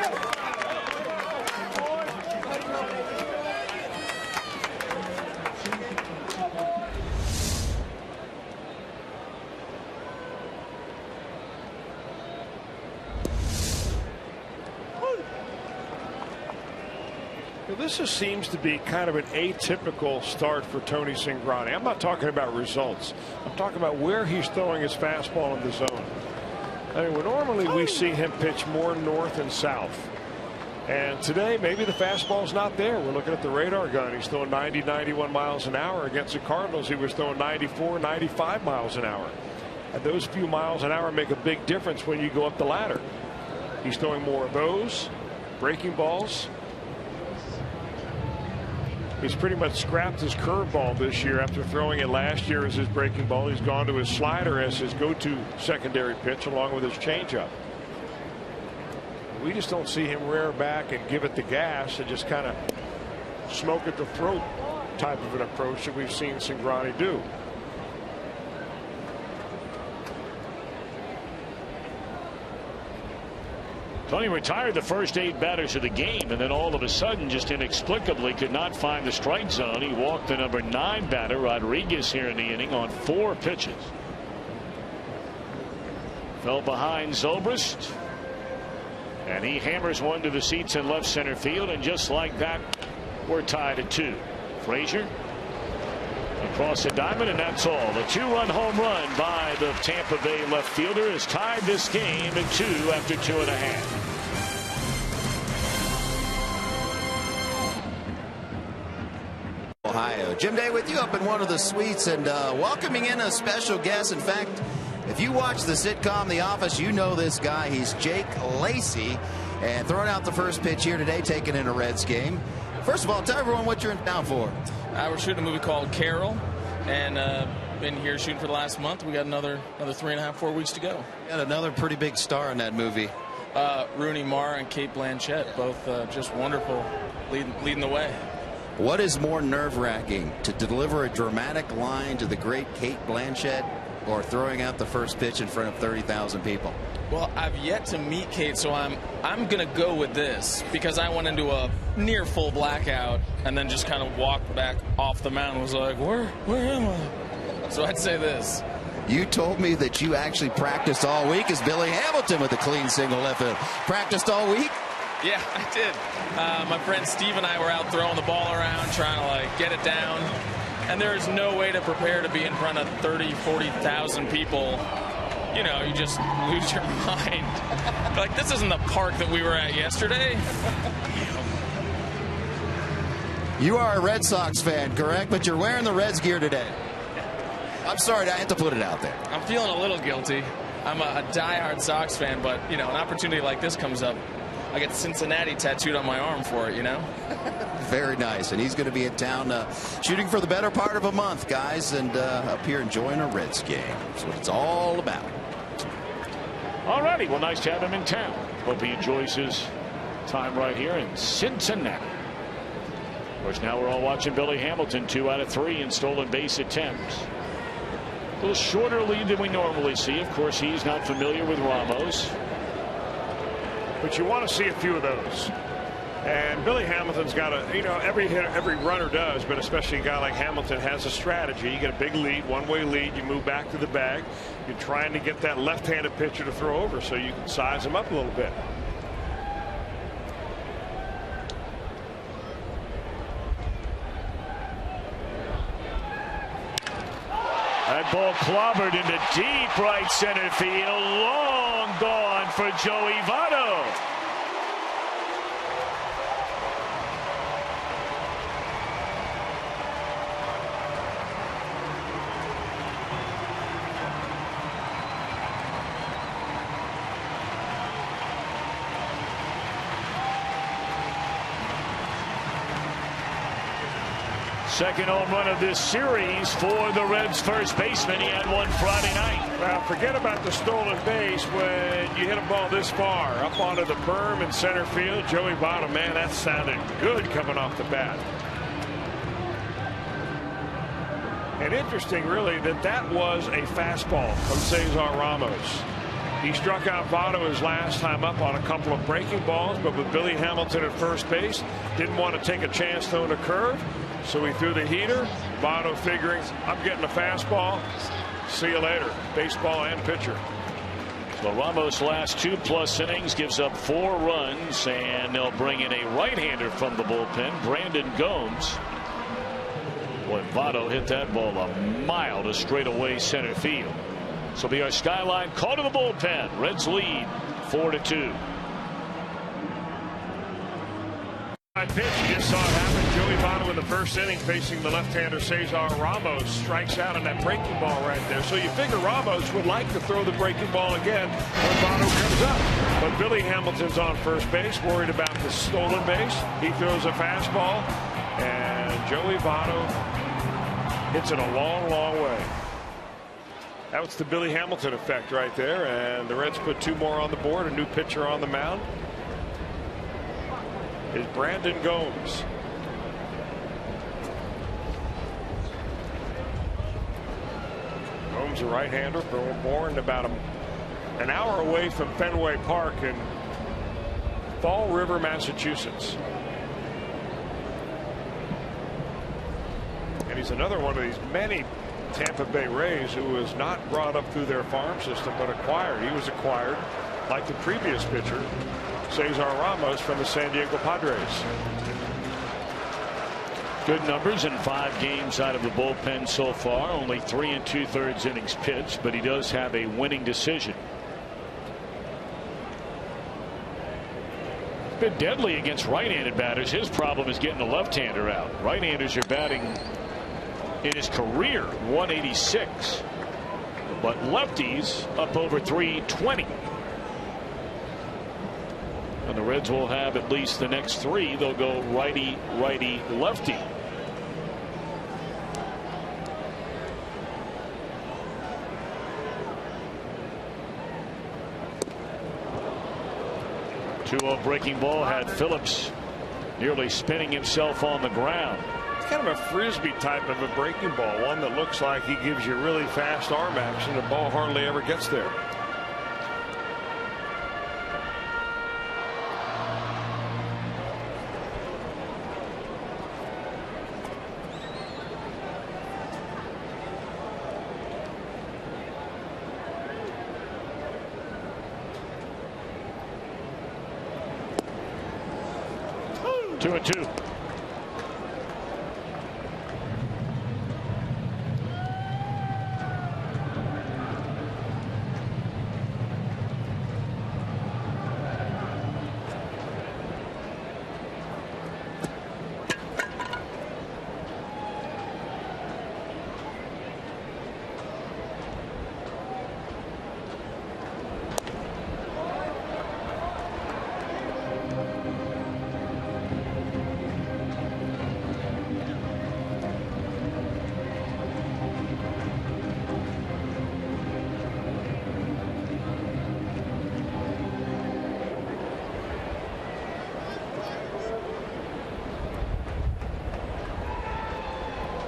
This just seems to be kind of an atypical start for Tony Cingrani. I'm not talking about results. I'm talking about where he's throwing his fastball in the zone. I mean, normally we see him pitch more north and south. And today, maybe the fastball's not there. We're looking at the radar gun. He's throwing 90, 91 miles an hour. Against the Cardinals, he was throwing 94, 95 miles an hour. And those few miles an hour make a big difference when you go up the ladder. He's throwing more of those breaking balls. He's pretty much scrapped his curveball this year after throwing it last year as his breaking ball. He's gone to his slider as his go-to secondary pitch along with his changeup. We just don't see him rear back and give it the gas and just kind of smoke at the throat type of an approach that we've seen Cingrani do. Tony retired the first 8 batters of the game, and then all of a sudden, just inexplicably, could not find the strike zone. He walked the number 9 batter, Rodriguez, here in the inning on 4 pitches. Fell behind Zobrist, and he hammers one to the seats in left center field, and just like that, We're tied at 2. Frazier across the diamond, and that's all. A 2-run home run by the Tampa Bay left fielder has tied this game at 2 after 2.5. Ohio. Jim Day with you up in one of the suites and welcoming in a special guest. In fact, if you watch the sitcom The Office, you know this guy. He's Jake Lacy, and throwing out the first pitch here today, taking in a Reds game. First of all, tell everyone what you're in town for. We're shooting a movie called Carol, and been here shooting for the last month. We got another 3.5, 4 weeks to go. Got another pretty big star in that movie. Rooney Mara and Cate Blanchett, both just wonderful, leading the way. What is more nerve-wracking, to deliver a dramatic line to the great Cate Blanchett or throwing out the first pitch in front of 30,000 people? Well, I've yet to meet Cate, so I'm going to go with this because I went into a near full blackout and then just kind of walked back off the mountain. Was like, where am I? So I'd say this. You told me that you actually practiced all week as Billy Hamilton with a clean single left field. Practiced all week? Yeah, I did. My friend Steve and I were out throwing the ball around, trying to get it down. And there is no way to prepare to be in front of 30, 40,000 people. You know, you just lose your mind. Like, this isn't the park that we were at yesterday. You are a Red Sox fan, correct? But you're wearing the Reds gear today. I'm sorry, I had to put it out there. I'm feeling a little guilty. I'm a diehard Sox fan, but, you know, an opportunity like this comes up. I get Cincinnati tattooed on my arm for it, you know? Very nice. And he's going to be in town shooting for the better part of a month, guys, and up here enjoying a Reds game. That's what it's all about. All righty. Well, nice to have him in town. Hope he enjoys his time right here in Cincinnati. Of course, now we're all watching Billy Hamilton, 2 out of 3 in stolen base attempts. A little shorter lead than we normally see. Of course, he's not familiar with Ramos. But you want to see a few of those. And Billy Hamilton's got a, you know, every runner does, but especially a guy like Hamilton has a strategy. You get a big lead, one-way lead, you move back to the bag. You're trying to get that left-handed pitcher to throw over so you can size him up a little bit. That ball clobbered into deep right center field. Long gone for Joey Votto. Second home run of this series for the Reds first baseman. He had one Friday night. Well, forget about the stolen base. When you hit a ball this far up onto the berm in center field, Joey Votto, man, that sounded good coming off the bat. And interesting, really, that was a fastball from Cesar Ramos. He struck out Votto his last time up on a couple of breaking balls, but with Billy Hamilton at first base, didn't want to take a chance throwing a curve. So he threw the heater. Votto figuring, I'm getting a fastball. See you later. Baseball and pitcher. So Ramos' last 2+ innings gives up 4 runs, and they'll bring in a right-hander from the bullpen, Brandon Gomes. Boy, Votto hit that ball a mile to straightaway center field. So be our skyline call to the bullpen. Reds lead 4-2. Pitch, you just saw it happen. Joey Votto in the first inning facing the left-hander Cesar Ramos strikes out on that breaking ball right there. So you figure Ramos would like to throw the breaking ball again when Votto comes up. But Billy Hamilton's on first base, worried about the stolen base. He throws a fastball, and Joey Votto hits it a long, long way. That was the Billy Hamilton effect right there, and the Reds put 2 more on the board. A new pitcher on the mound is Brandon Gomes. Gomes, a right-hander, born about an hour away from Fenway Park in Fall River, Massachusetts. And he's another one of these many Tampa Bay Rays who was not brought up through their farm system but acquired. He was acquired like the previous pitcher, Cesar Ramos, from the San Diego Padres. good numbers in 5 games out of the bullpen so far. Only 3 2/3 innings pitched, but he does have a winning decision. Been deadly against right-handed batters. His problem is getting the left-hander out. Right-handers are batting in his career 186, but lefties up over 320. And the Reds will have at least the next 3. They'll go righty, righty, lefty. Two-0 breaking ball had Phillips nearly spinning himself on the ground. It's kind of a frisbee type of a breaking ball, one that looks like he gives you really fast arm action. The ball hardly ever gets there. Two and two.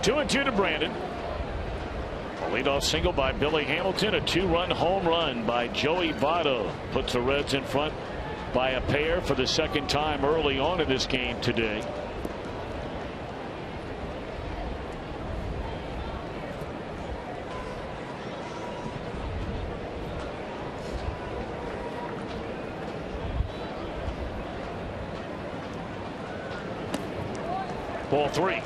Two and two to Brandon. A leadoff single by Billy Hamilton. A 2-run home run by Joey Votto puts the Reds in front by a pair for the second time early on in this game today. Ball 3.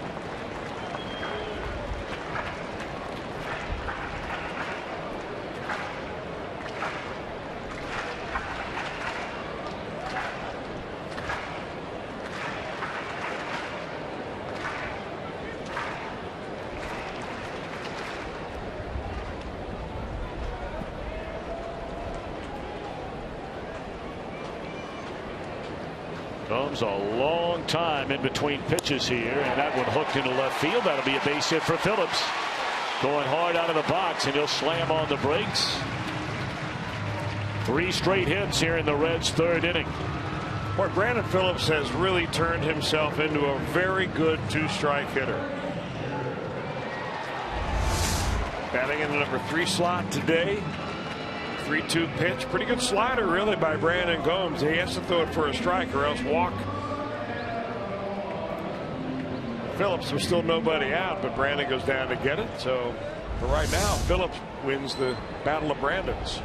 Comes a long time in between pitches here, and that one hooked into left field. That'll be a base hit for Phillips. Going hard out of the box, and he'll slam on the brakes. 3 straight hits here in the Reds' 3rd inning. Boy, Brandon Phillips has really turned himself into a very good 2-strike hitter. Batting in the number 3 slot today. 3-2 pitch. Pretty good slider, really, by Brandon Gomes. He has to throw it for a strike or else walk. Phillips was still nobody out, but Brandon goes down to get it. So for right now, Phillips wins the battle of Brandons.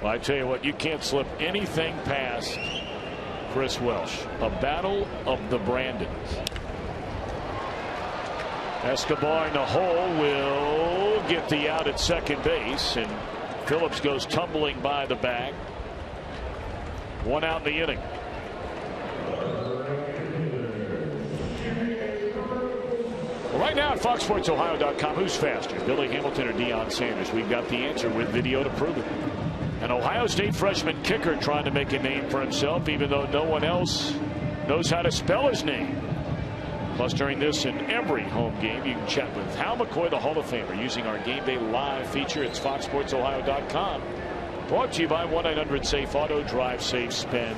Well, I tell you what, you can't slip anything past Chris Welsh. A battle of the Brandons. Escobar in the hole will get the out at second base, and Phillips goes tumbling by the bag. 1 out in the inning. Well, right now at FoxSportsOhio.com, who's faster, Billy Hamilton or Deion Sanders? We've got the answer with video to prove it. An Ohio State freshman kicker trying to make a name for himself, even though no one else knows how to spell his name. Plus, during this and every home game, you can chat with Hal McCoy, the Hall of Famer, using our Game Day Live feature at FoxSportsOhio.com. Brought to you by 1-800-SAFE-AUTO. Drive safe, spend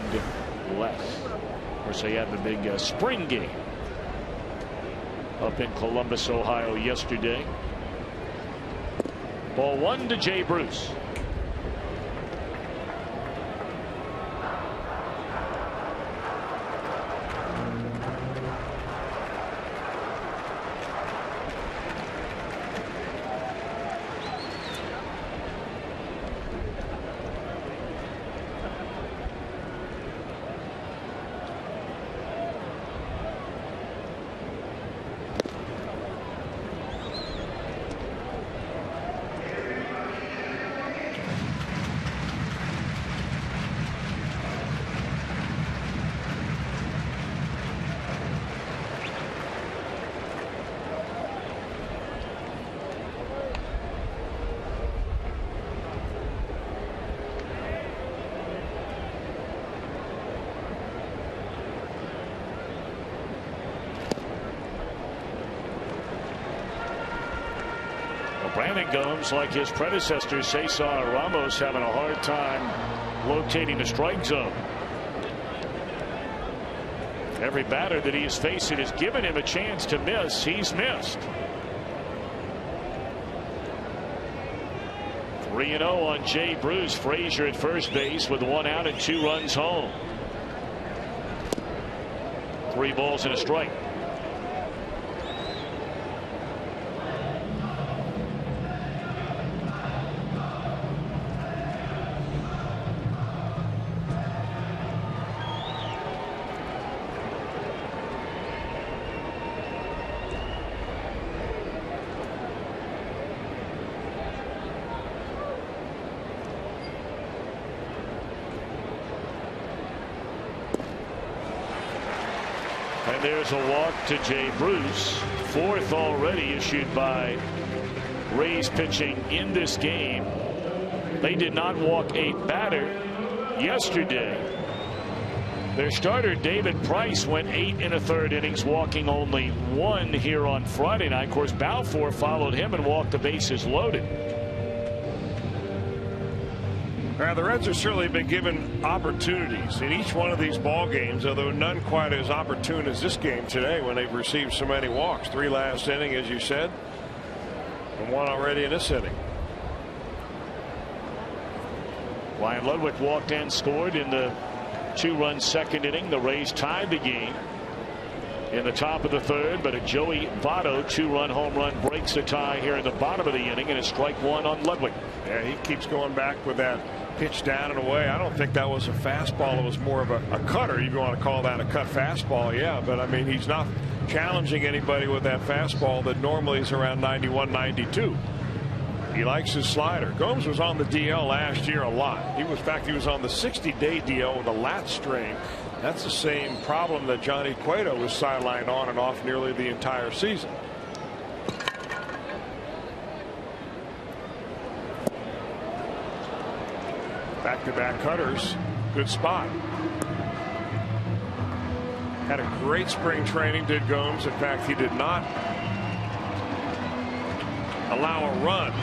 less. Of course, they had the big spring game up in Columbus, Ohio yesterday. Ball 1 to Jay Bruce. Well, Brandon Gomes, like his predecessor Cesar Ramos, having a hard time locating the strike zone. Every batter that he is facing has given him a chance to miss. He's missed. 3-0 on Jay Bruce. Frazier at first base with 1 out and 2 runs home. 3 balls and a strike. And there's a walk to Jay Bruce. 4th already issued by Rays pitching in this game. They did not walk a batter yesterday. Their starter David Price went 8 1/3 innings, walking only 1 here on Friday night. Of course, Balfour followed him and walked the bases loaded. Now, the Reds have certainly been given opportunities in each one of these ball games, although none quite as opportune as this game today when they've received so many walks. 3 last inning, as you said, and 1 already in this inning. Ryan Ludwig walked and scored in the 2-run second inning. The Rays tied the game in the top of the 3rd, but a Joey Votto 2-run home run breaks the tie here in the bottom of the inning, and it's strike 1 on Ludwig. Yeah, he keeps going back with that pitch down and away. I don't think that was a fastball. It was more of a cutter. If you want to call that a cut fastball, yeah. But I mean, he's not challenging anybody with that fastball that normally is around 91, 92. He likes his slider. Gomes was on the DL last year a lot. In fact, he was on the 60-day DL with a lat strain. That's the same problem that Johnny Cueto was sidelined on and off nearly the entire season. Back-to-back cutters. Good spot. Had a great spring training, did Gomes. In fact, he did not allow a run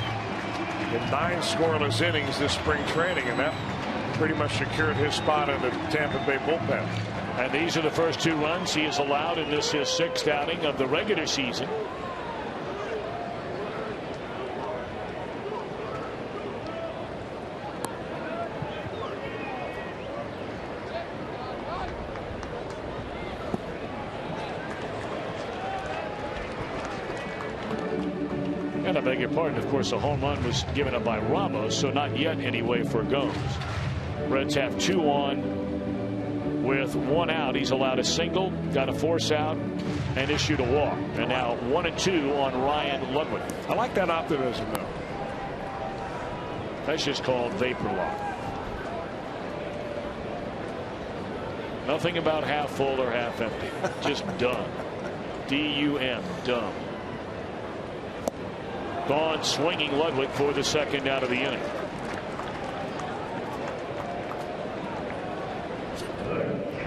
in 9 scoreless innings this spring training, and that pretty much secured his spot in the Tampa Bay bullpen. And these are the first 2 runs he has allowed in this his 6th outing of the regular season. And I beg your pardon, of course, a home run was given up by Ramos, so not yet anyway for Gomes. Reds have 2 on with 1 out. He's allowed a single, got a force out, and issued a walk. And now 1 and 2 on Ryan Ludwig. I like that optimism, though. That's just called vapor lock. Nothing about half full or half empty. Just done. D-U-M, done. Gone swinging Ludwig for the 2nd out of the inning.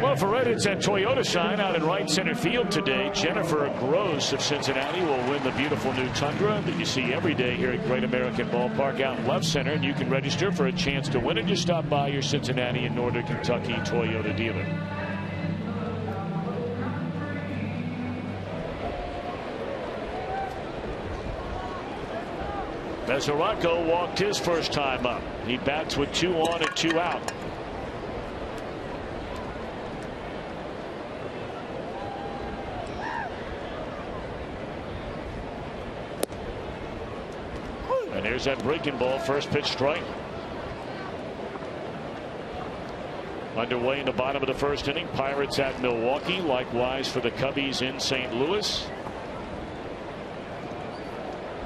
Well, for Red, it's at Toyota sign out in right center field today. Jennifer Gross of Cincinnati will win the beautiful new Tundra that you see every day here at Great American Ballpark out in left center. And you can register for a chance to win it. Just stop by your Cincinnati and Northern Kentucky Toyota dealer. Mesoraco walked his first time up. He bats with 2 on and 2 out. And there's that breaking ball. First pitch strike. Underway in the bottom of the 1st inning. Pirates at Milwaukee. Likewise for the Cubbies in St. Louis.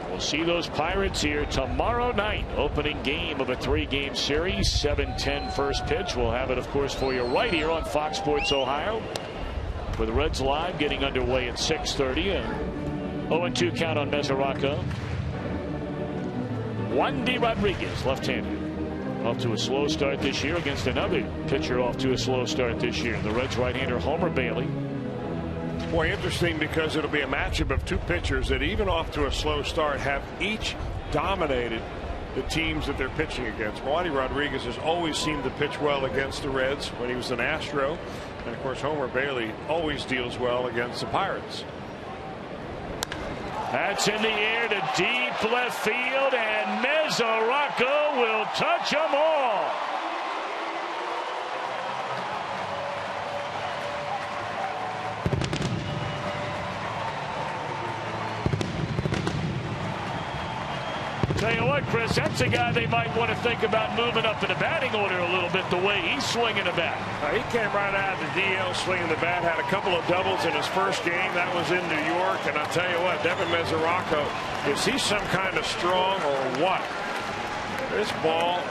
We'll see those Pirates here tomorrow night. Opening game of a 3-game series. 7:10 first pitch. We'll have it, of course, for you right here on Fox Sports Ohio. With the Reds live getting underway at 6:30. A 0-2 count on Mesoraco. Wandy Rodriguez, left-handed, off to a slow start this year against another pitcher off to a slow start this year. The Reds right-hander Homer Bailey. Boy, interesting, because it'll be a matchup of 2 pitchers that, even off to a slow start, have each dominated the teams that they're pitching against. Juan Rodriguez has always seemed to pitch well against the Reds when he was an Astro. And of course, Homer Bailey always deals well against the Pirates. That's in the air to deep left field, and Mesoraco will touch them all. Tell you what, Chris, that's a guy they might want to think about moving up in the batting order a little bit, the way he's swinging the bat. He came right out of the DL swinging the bat, had a couple of doubles in his first game. That was in New York, and I'll tell you what, Devin Mesoraco, is he some kind of strong or what? This ball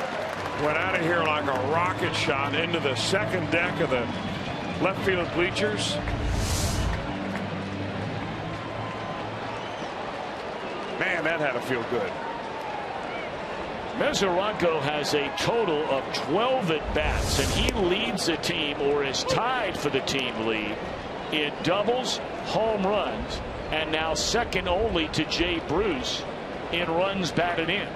went out of here like a rocket shot into the second deck of the left field bleachers. Man, that had to feel good. Mesoraco has a total of 12 at-bats, and he leads the team, or is tied for the team lead, in doubles, home runs, and now second only to Jay Bruce in runs batted in.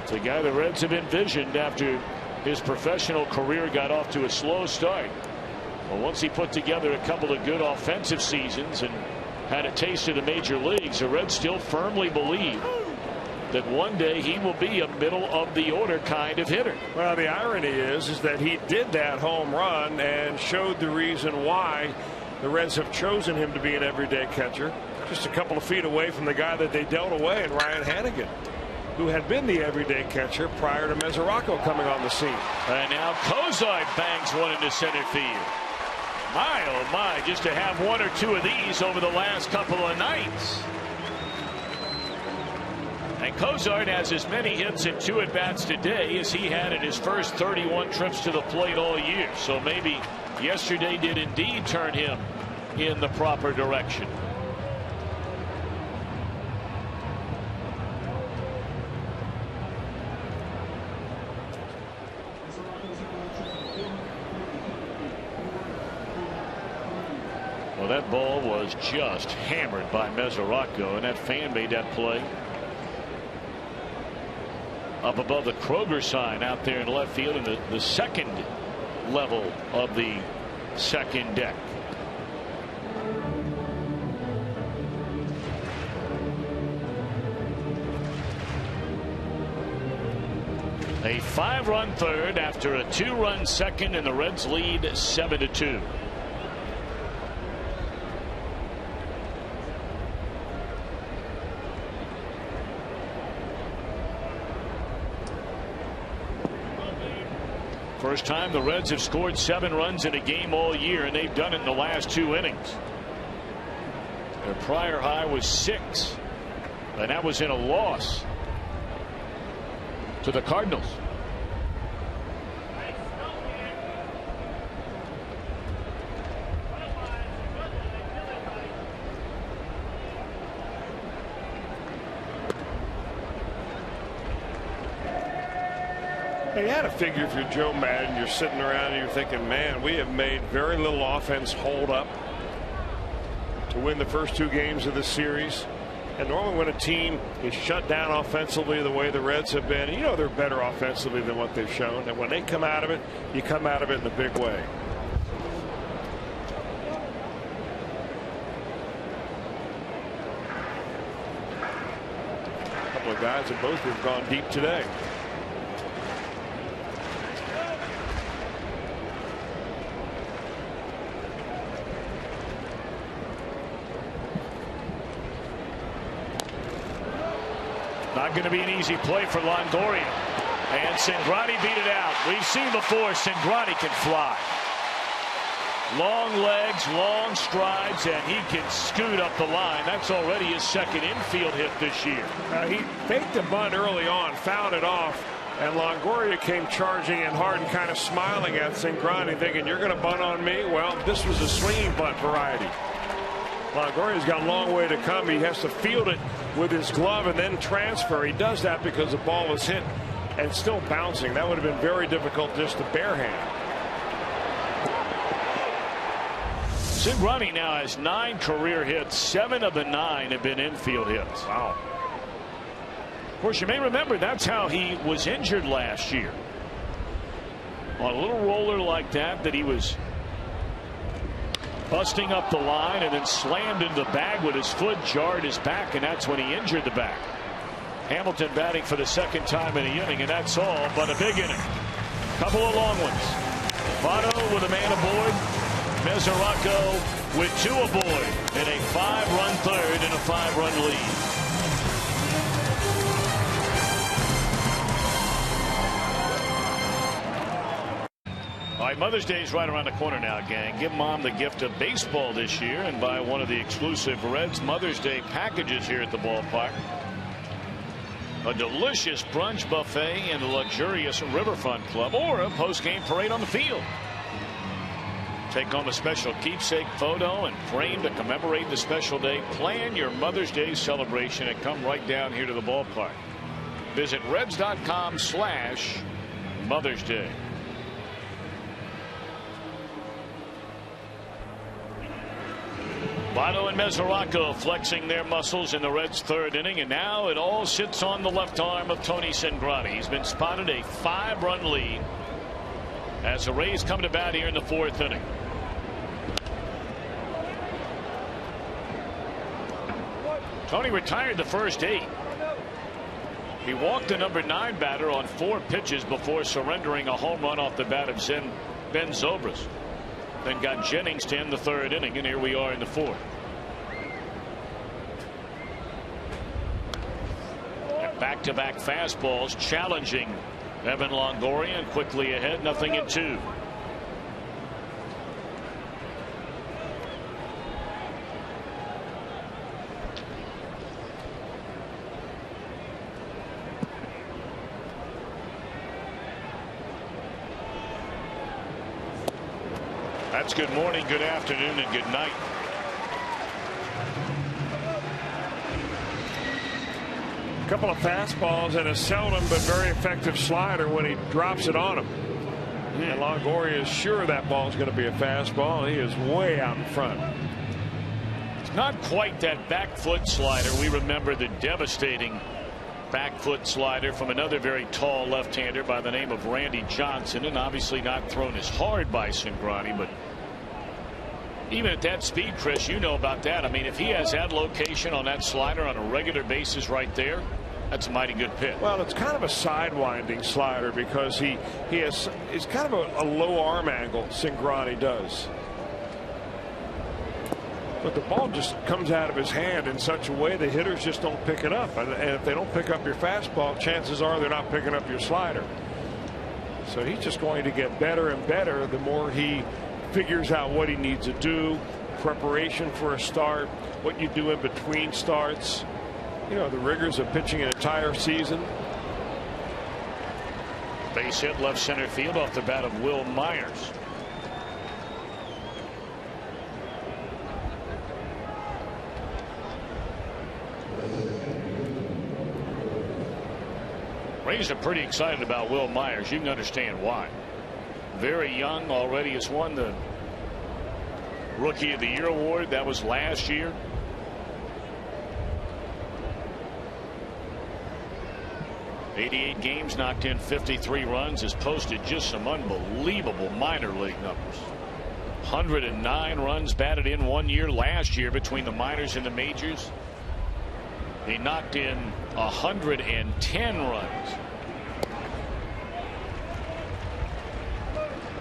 It's a guy the Reds have envisioned after his professional career got off to a slow start. Well, once he put together a couple of good offensive seasons and had a taste of the major leagues, the Reds still firmly believe that one day he will be a middle of the order kind of hitter. Well, the irony is that he did that home run and showed the reason why the Reds have chosen him to be an everyday catcher, just a couple of feet away from the guy that they dealt away in Ryan Hannigan, who had been the everyday catcher prior to Mesoraco coming on the scene. And now Cozart bangs one into center field. My, oh my, just to have one or two of these over the last couple of nights. And Cozart has as many hits and 2 at-bats today as he had in his first 31 trips to the plate all year. So maybe yesterday did indeed turn him in the proper direction. Well, that ball was just hammered by Mesoraco, and that fan made that play up above the Kroger sign out there in left field in the second level of the second deck. A 5-run third after a 2-run second, and the Reds lead 7-2. First time the Reds have scored 7 runs in a game all year, and they've done it in the last 2 innings. Their prior high was 6, and that was in a loss to the Cardinals. You had to figure if you're Joe Madden, you're sitting around and you're thinking, man, we have made very little offense hold up to win the first 2 games of the series. And normally when a team is shut down offensively the way the Reds have been, you know they're better offensively than what they've shown. And when they come out of it, you come out of it in a big way. A couple of guys that both have gone deep today. Not going to be an easy play for Longoria. And Cingrani beat it out. We've seen before Cingrani can fly. Long legs, long strides, and he can scoot up the line. That's already his second infield hit this year. He faked a bunt early on, fouled it off, and Longoria came charging in hard and kind of smiling at Cingrani, thinking, you're going to bunt on me? Well, this was a swinging bunt variety. Longoria's got a long way to come. He has to field it with his glove and then transfer. He does that because the ball was hit and still bouncing. That would have been very difficult just to barehand. Cingrani now has 9 career hits. 7 of the 9 have been infield hits. Wow. Of course, you may remember that's how he was injured last year. On a little roller like that he was busting up the line and then slammed into the bag with his foot, jarred his back, and that's when he injured the back. Hamilton batting for the 2nd time in the inning, and that's all but a big inning. Couple of long ones. Votto with a man aboard. Mesoraco with 2 aboard in a 5-run third and a 5-run lead. All right, Mother's Day is right around the corner now, gang. Give Mom the gift of baseball this year and buy one of the exclusive Reds Mother's Day packages here at the ballpark. A delicious brunch buffet and a luxurious riverfront club, or a post-game parade on the field. Take home a special keepsake photo and frame to commemorate the special day. Plan your Mother's Day celebration and come right down here to the ballpark. Visit Reds.com/Mother's Day. Votto and Mesoraco flexing their muscles in the Reds' 3rd inning, and now it all sits on the left arm of Tony Cingrani. He's been spotted a 5-run lead as the Rays come to bat here in the 4th inning. Tony retired the first 8. He walked the number 9 batter on 4 pitches before surrendering a home run off the bat of Ben Zobrist. Then got Jennings to end the 3rd inning, and here we are in the 4th. And back-to-back fastballs challenging Evan Longoria, and quickly ahead, 0-2. That's good morning, good afternoon, and good night. A couple of fastballs and a seldom but very effective slider when he drops it on him. And Longoria is sure that ball is going to be a fastball. He is way out in front. It's not quite that back foot slider. We remember the devastating back foot slider from another very tall left-hander by the name of Randy Johnson, and obviously not thrown as hard by Cingrani, but even at that speed, Chris, you know about that. I mean, if he has that location on that slider on a regular basis right there, that's a mighty good pitch. Well, it's kind of a sidewinding slider because he's kind of a low arm angle. Cingrani does, but the ball just comes out of his hand in such a way the hitters just don't pick it up, and if they don't pick up your fastball, chances are they're not picking up your slider. So he's just going to get better and better the more he figures out what he needs to do, preparation for a start, what you do in between starts, you know, the rigors of pitching an entire season. Base hit left center field off the bat of Will Myers. Rays are pretty excited about Will Myers. You can understand why. Very young, already has won the Rookie of the Year award. That was last year. '88 games, knocked in 53 runs, has posted just some unbelievable minor league numbers. 109 runs batted in 1 year last year between the minors and the majors. He knocked in 110 runs.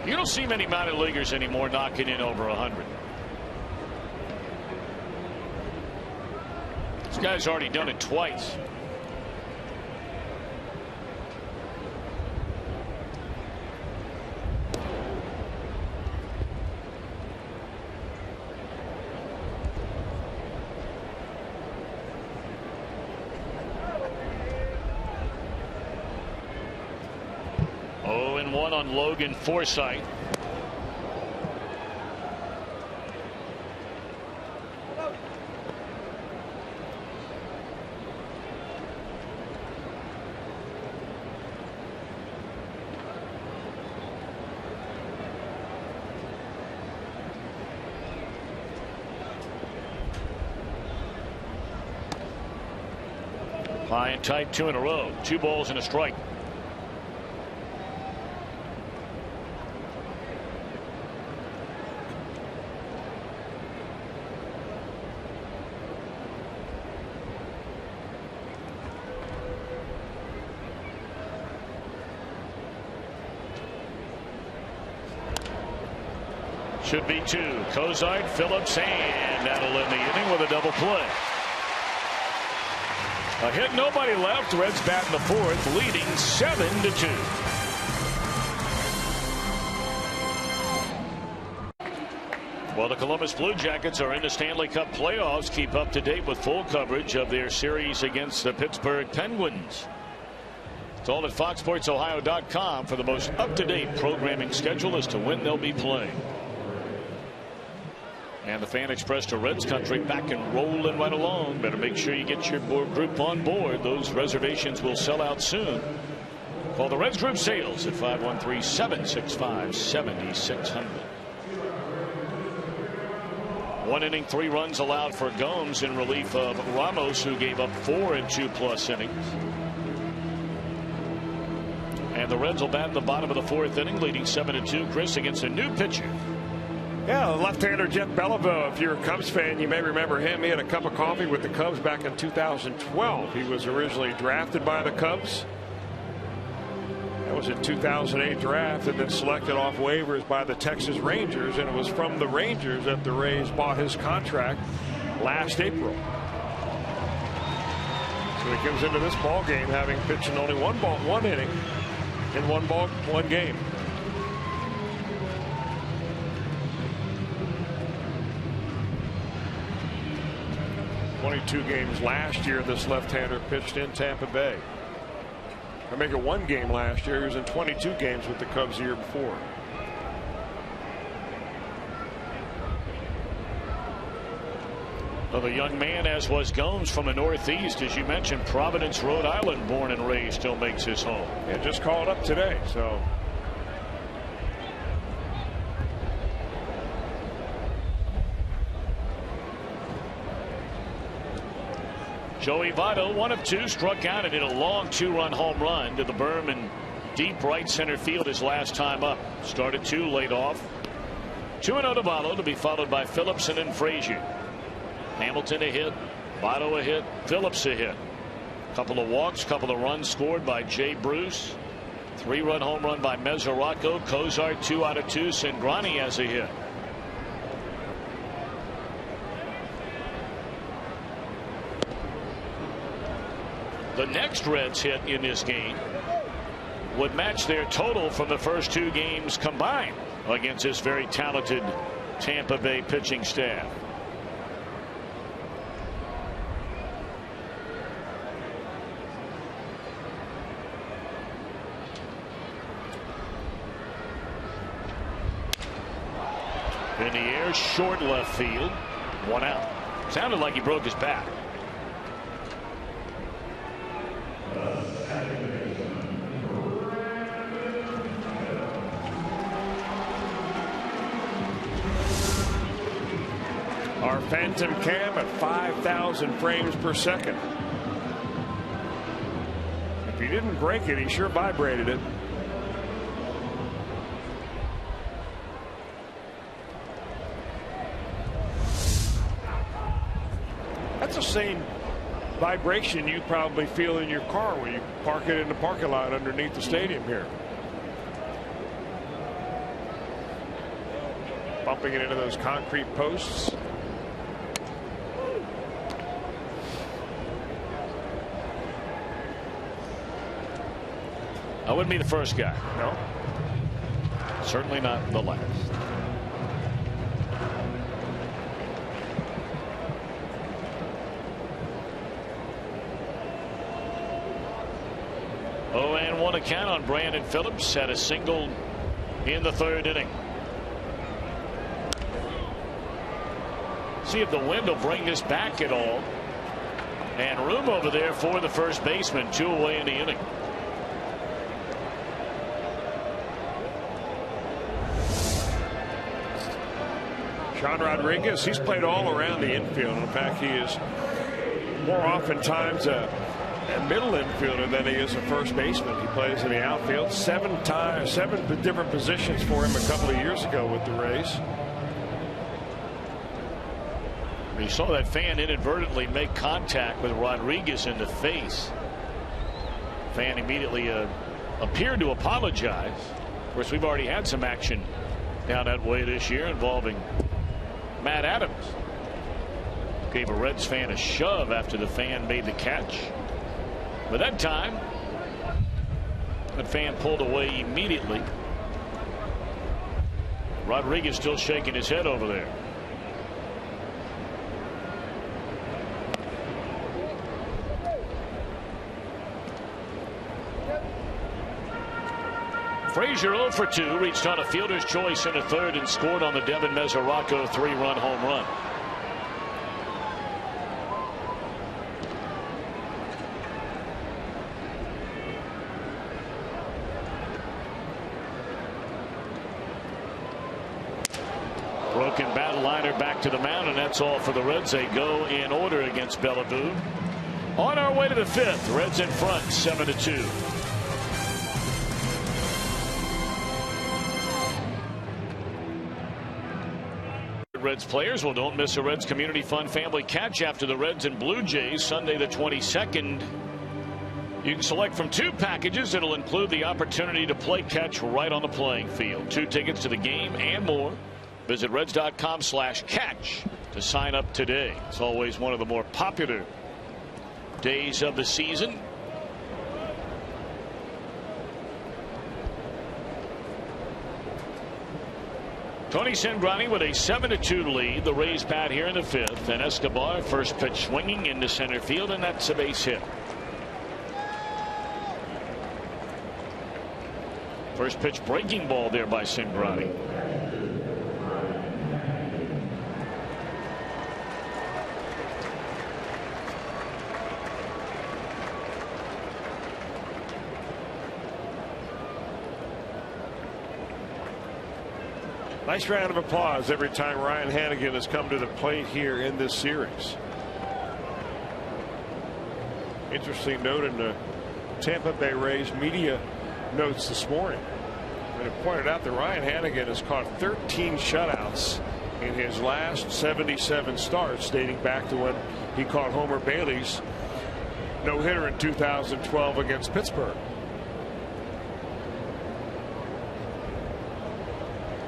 You don't see many minor leaguers anymore knocking in over 100. This guy's already done it twice. On Logan Forsythe. High and tight, 2 in a row. 2 balls and a strike. Should be 2. Cozart, Phillips, and that'll end the inning with a double play. A hit, nobody left. Reds bat in the 4th, leading 7-2. Well, the Columbus Blue Jackets are in the Stanley Cup playoffs. Keep up to date with full coverage of their series against the Pittsburgh Penguins. It's all at FoxSportsOhio.com for the most up-to-date programming schedule as to when they'll be playing. And the Fan Express to Reds Country back and rolling right along. Better make sure you get your group on board. Those reservations will sell out soon. Call the Reds Group Sales at 513-765-7600. 1 inning, 3 runs allowed for Gomes in relief of Ramos, who gave up 4 in 2+ innings. And the Reds will bat in the bottom of the 4th inning, leading 7-2. Chris, against a new pitcher. Yeah, left-hander Jeff Beliveau. If you're a Cubs fan, you may remember him. He had a cup of coffee with the Cubs back in 2012. He was originally drafted by the Cubs. That was a 2008 draft, and then selected off waivers by the Texas Rangers. And it was from the Rangers that the Rays bought his contract last April. So he comes into this ball game having pitched in only one inning in one game. 22 games last year this left-hander pitched in Tampa Bay. I make it 1 game last year. He was in 22 games with the Cubs the year before. Well, the young man, as was Gomes, from the Northeast, as you mentioned, Providence, Rhode Island, born and raised, still makes his home. Yeah, just called up today. So. Joey Votto, 1 of 2, struck out and hit a long 2-run home run to the berm in deep right center field his last time up. Started 2, laid off. 2-0 to Votto, to be followed by Phillips and then Frazier. Hamilton a hit, Votto a hit, Phillips a hit. Couple of walks, couple of runs scored by Jay Bruce. 3-run home run by Mesoraco. Cozart 2 out of 2. Cingrani has a hit. The next Reds hit in this game would match their total from the first 2 games combined against this very talented Tampa Bay pitching staff. In the air, short left field, 1 out. Sounded like he broke his back. Our Phantom Cam at 5,000 frames per second. If he didn't break it, he sure vibrated it. That's the same vibration you probably feel in your car when you park it in the parking lot underneath the stadium here. Bumping it into those concrete posts. I wouldn't be the first guy. No. Certainly not the last. Oh, and 1 account on Brandon Phillips. Had a single in the 3rd inning. See if the wind will bring this back at all. And room over there for the first baseman. 2 away in the inning. Sean Rodriguez, he's played all around the infield. In fact, he is more oftentimes a middle infielder than he is a first baseman. He plays in the outfield 7 different positions for him a couple of years ago with the Rays. We saw that fan inadvertently make contact with Rodriguez in the face. Fan immediately appeared to apologize. Of course, we've already had some action down that way this year involving Matt Adams. Gave a Reds fan a shove after the fan made the catch. But that time, the fan pulled away immediately. Rodriguez still shaking his head over there. Frazier 0 for 2, reached on a fielder's choice in the third and scored on the Devin Mesoraco 3-run home run. Broken battle liner back to the mound, and that's all for the Reds. They go in order against Bellevue. On our way to the fifth, Reds in front 7-2. Reds players, well, don't miss a Reds Community Fund family catch after the Reds and Blue Jays Sunday the 22nd. You can select from 2 packages that'll include the opportunity to play catch right on the playing field. 2 tickets to the game and more. Visit reds.com/catch to sign up today. It's always one of the more popular days of the season. Tony Cingrani with a 7-2 lead. The Rays bat here in the fifth, and Escobar first pitch swinging into center field, and that's a base hit. First pitch breaking ball there by Cingrani. Nice round of applause every time Ryan Hanigan has come to the plate here in this series. Interesting note in the Tampa Bay Rays media notes this morning. And it pointed out that Ryan Hanigan has caught 13 shutouts in his last 77 starts, dating back to when he caught Homer Bailey's no-hitter in 2012 against Pittsburgh.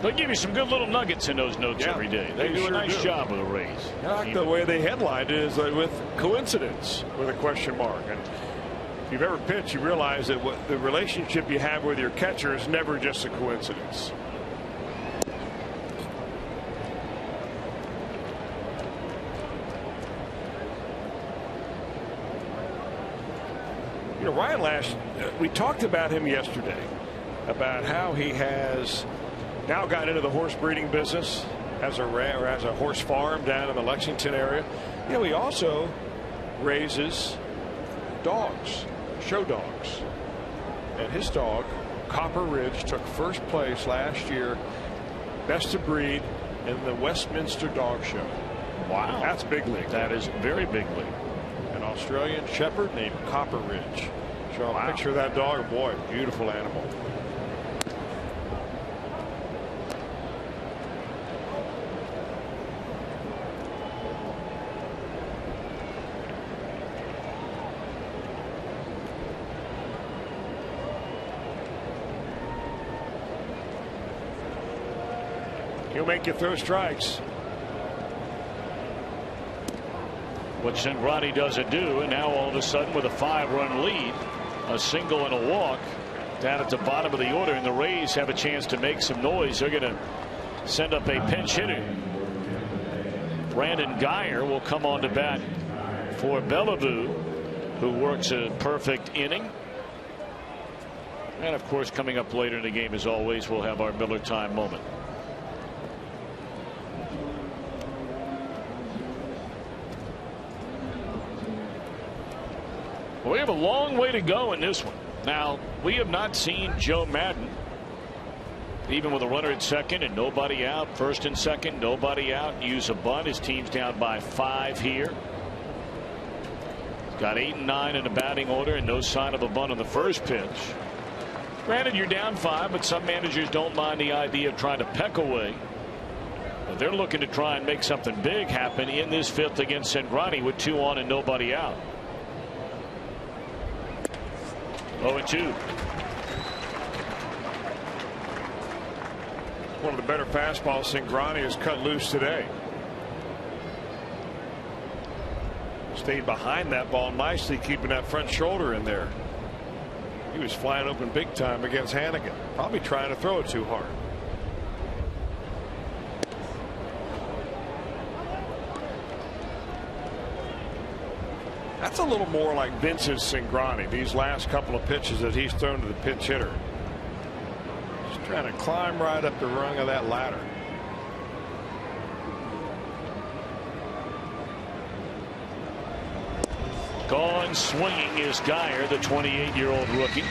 They'll give you some good little nuggets in those notes every day. They do a nice job with the Rays. I like the way they headlined it is with coincidence with a question mark. And if you've ever pitched, you realize that the relationship you have with your catcher is never just a coincidence. You know, Ryan we talked about him yesterday, about how he has now got into the horse breeding business as a horse farm down in the Lexington area. You know, he also raises dogs, show dogs. And his dog, Copper Ridge, took first place last year, best of breed, in the Westminster Dog Show. Wow. That's big league. That is very big league. An Australian shepherd named Copper Ridge. Show a picture of that dog. Boy, beautiful animal. He'll make you throw strikes. What Cingrani doesn't do, and now all of a sudden with a 5-run lead, a single and a walk down at the bottom of the order, and the Rays have a chance to make some noise. They're going to send up a pinch hitter. Brandon Geyer will come on to bat for Bellevue, who works a perfect inning. And of course, coming up later in the game, as always, we'll have our Miller time moment. We have a long way to go in this one. Now, we have not seen Joe Madden, even with a runner at second and nobody out, first and second, nobody out, use a bunt. His team's down by 5 here. Got 8 and 9 in the batting order and no sign of a bunt on the first pitch. Granted, you're down 5, but some managers don't mind the idea of trying to peck away. But they're looking to try and make something big happen in this 5th against Cingrani with 2 on and nobody out. 0-2. One of the better fastballs Cingrani has cut loose today. Stayed behind that ball nicely, keeping that front shoulder in there. He was flying open big time against Hannigan. Probably trying to throw it too hard. That's a little more like Vince's Cingrani. These last couple of pitches that he's thrown to the pinch hitter. Just trying to climb right up the rung of that ladder. Gone swinging is Geyer, the 28-year-old rookie.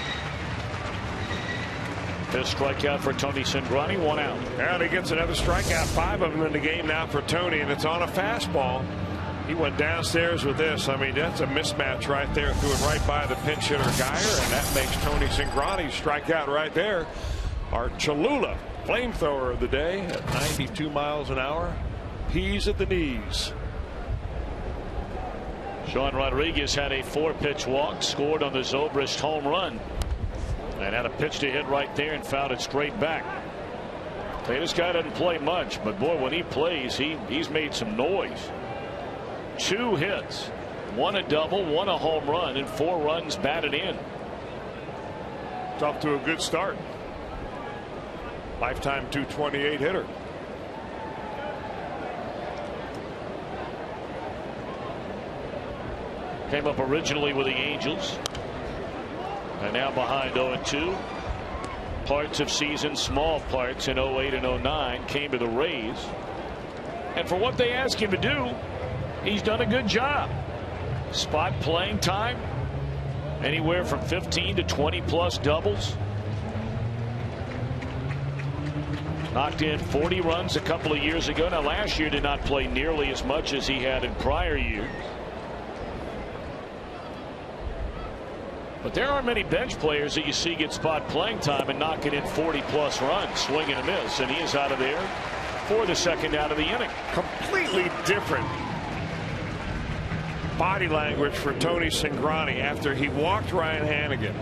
5th strikeout for Tony Cingrani, 1 out. And he gets another strikeout, 5 of them in the game now for Tony, and it's on a fastball. He went downstairs with this. I mean, that's a mismatch right there. Threw it right by the pinch hitter Geyer, and that makes Tony Cingrani strike out right there. Our Cholula flamethrower of the day at 92 miles an hour. Peas at the knees. Sean Rodriguez had a 4-pitch walk, scored on the Zobrist home run, and had a pitch to hit right there and fouled it straight back. Hey, this guy doesn't play much, but boy, when he plays, he's made some noise. 2 hits, 1 a double, 1 a home run, and 4 runs batted in. It's off to a good start. Lifetime 228 hitter. Came up originally with the Angels, and now behind 0-2. Parts of season, small parts in 08 and 09, came to the Rays, and for what they asked him to do, he's done a good job. Spot playing time, anywhere from 15 to 20 plus doubles. Knocked in 40 runs a couple of years ago. Now last year did not play nearly as much as he had in prior years. But there aren't many bench players that you see get spot playing time and knocking in 40 plus runs, swing and a miss, and he is out of there for the 2nd out of the inning. Completely different body language for Tony Cingrani after he walked Ryan Hannigan.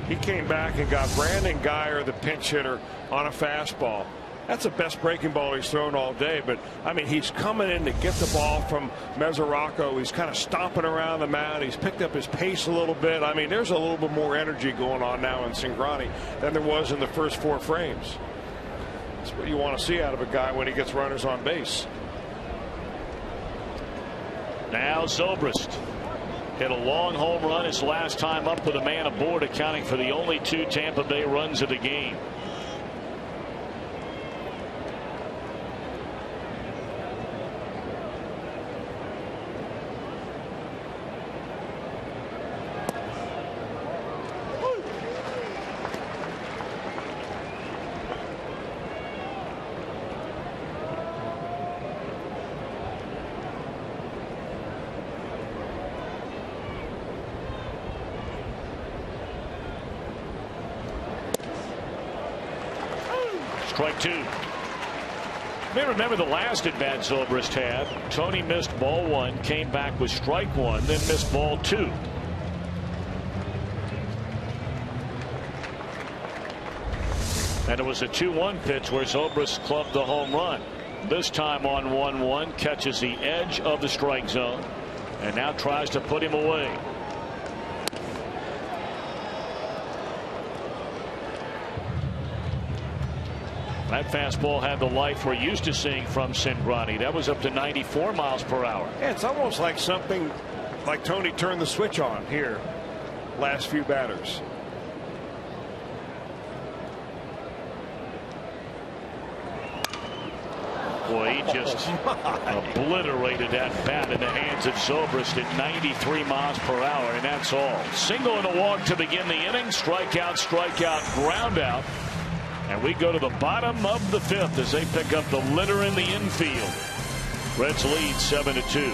He came back and got Brandon Geyer, the pinch hitter, on a fastball. That's the best breaking ball he's thrown all day. But I mean, he's coming in to get the ball from Mesoraco. He's kind of stomping around the mound. He's picked up his pace a little bit. I mean, there's a little bit more energy going on now in Cingrani than there was in the first 4 frames. That's what you want to see out of a guy when he gets runners on base. Now Zobrist hit a long home run his last time up with a man aboard, accounting for the only 2 Tampa Bay runs of the game. Strike 2. You may remember the last at bat Zobrist had. Tony missed ball 1, came back with strike 1, then missed ball 2. And it was a 2-1 pitch where Zobrist clubbed the home run. This time on 1-1, catches the edge of the strike zone and now tries to put him away. That fastball had the life we're used to seeing from Cingrani. That was up to 94 miles per hour. Yeah, it's almost like something like Tony turned the switch on here last few batters. Boy, he just obliterated that bat in the hands of Zobrist at 93 miles per hour, and that's all. Single and a walk to begin the inning. Strikeout, ground out. And we go to the bottom of the 5th as they pick up the litter in the infield. Reds lead 7-2.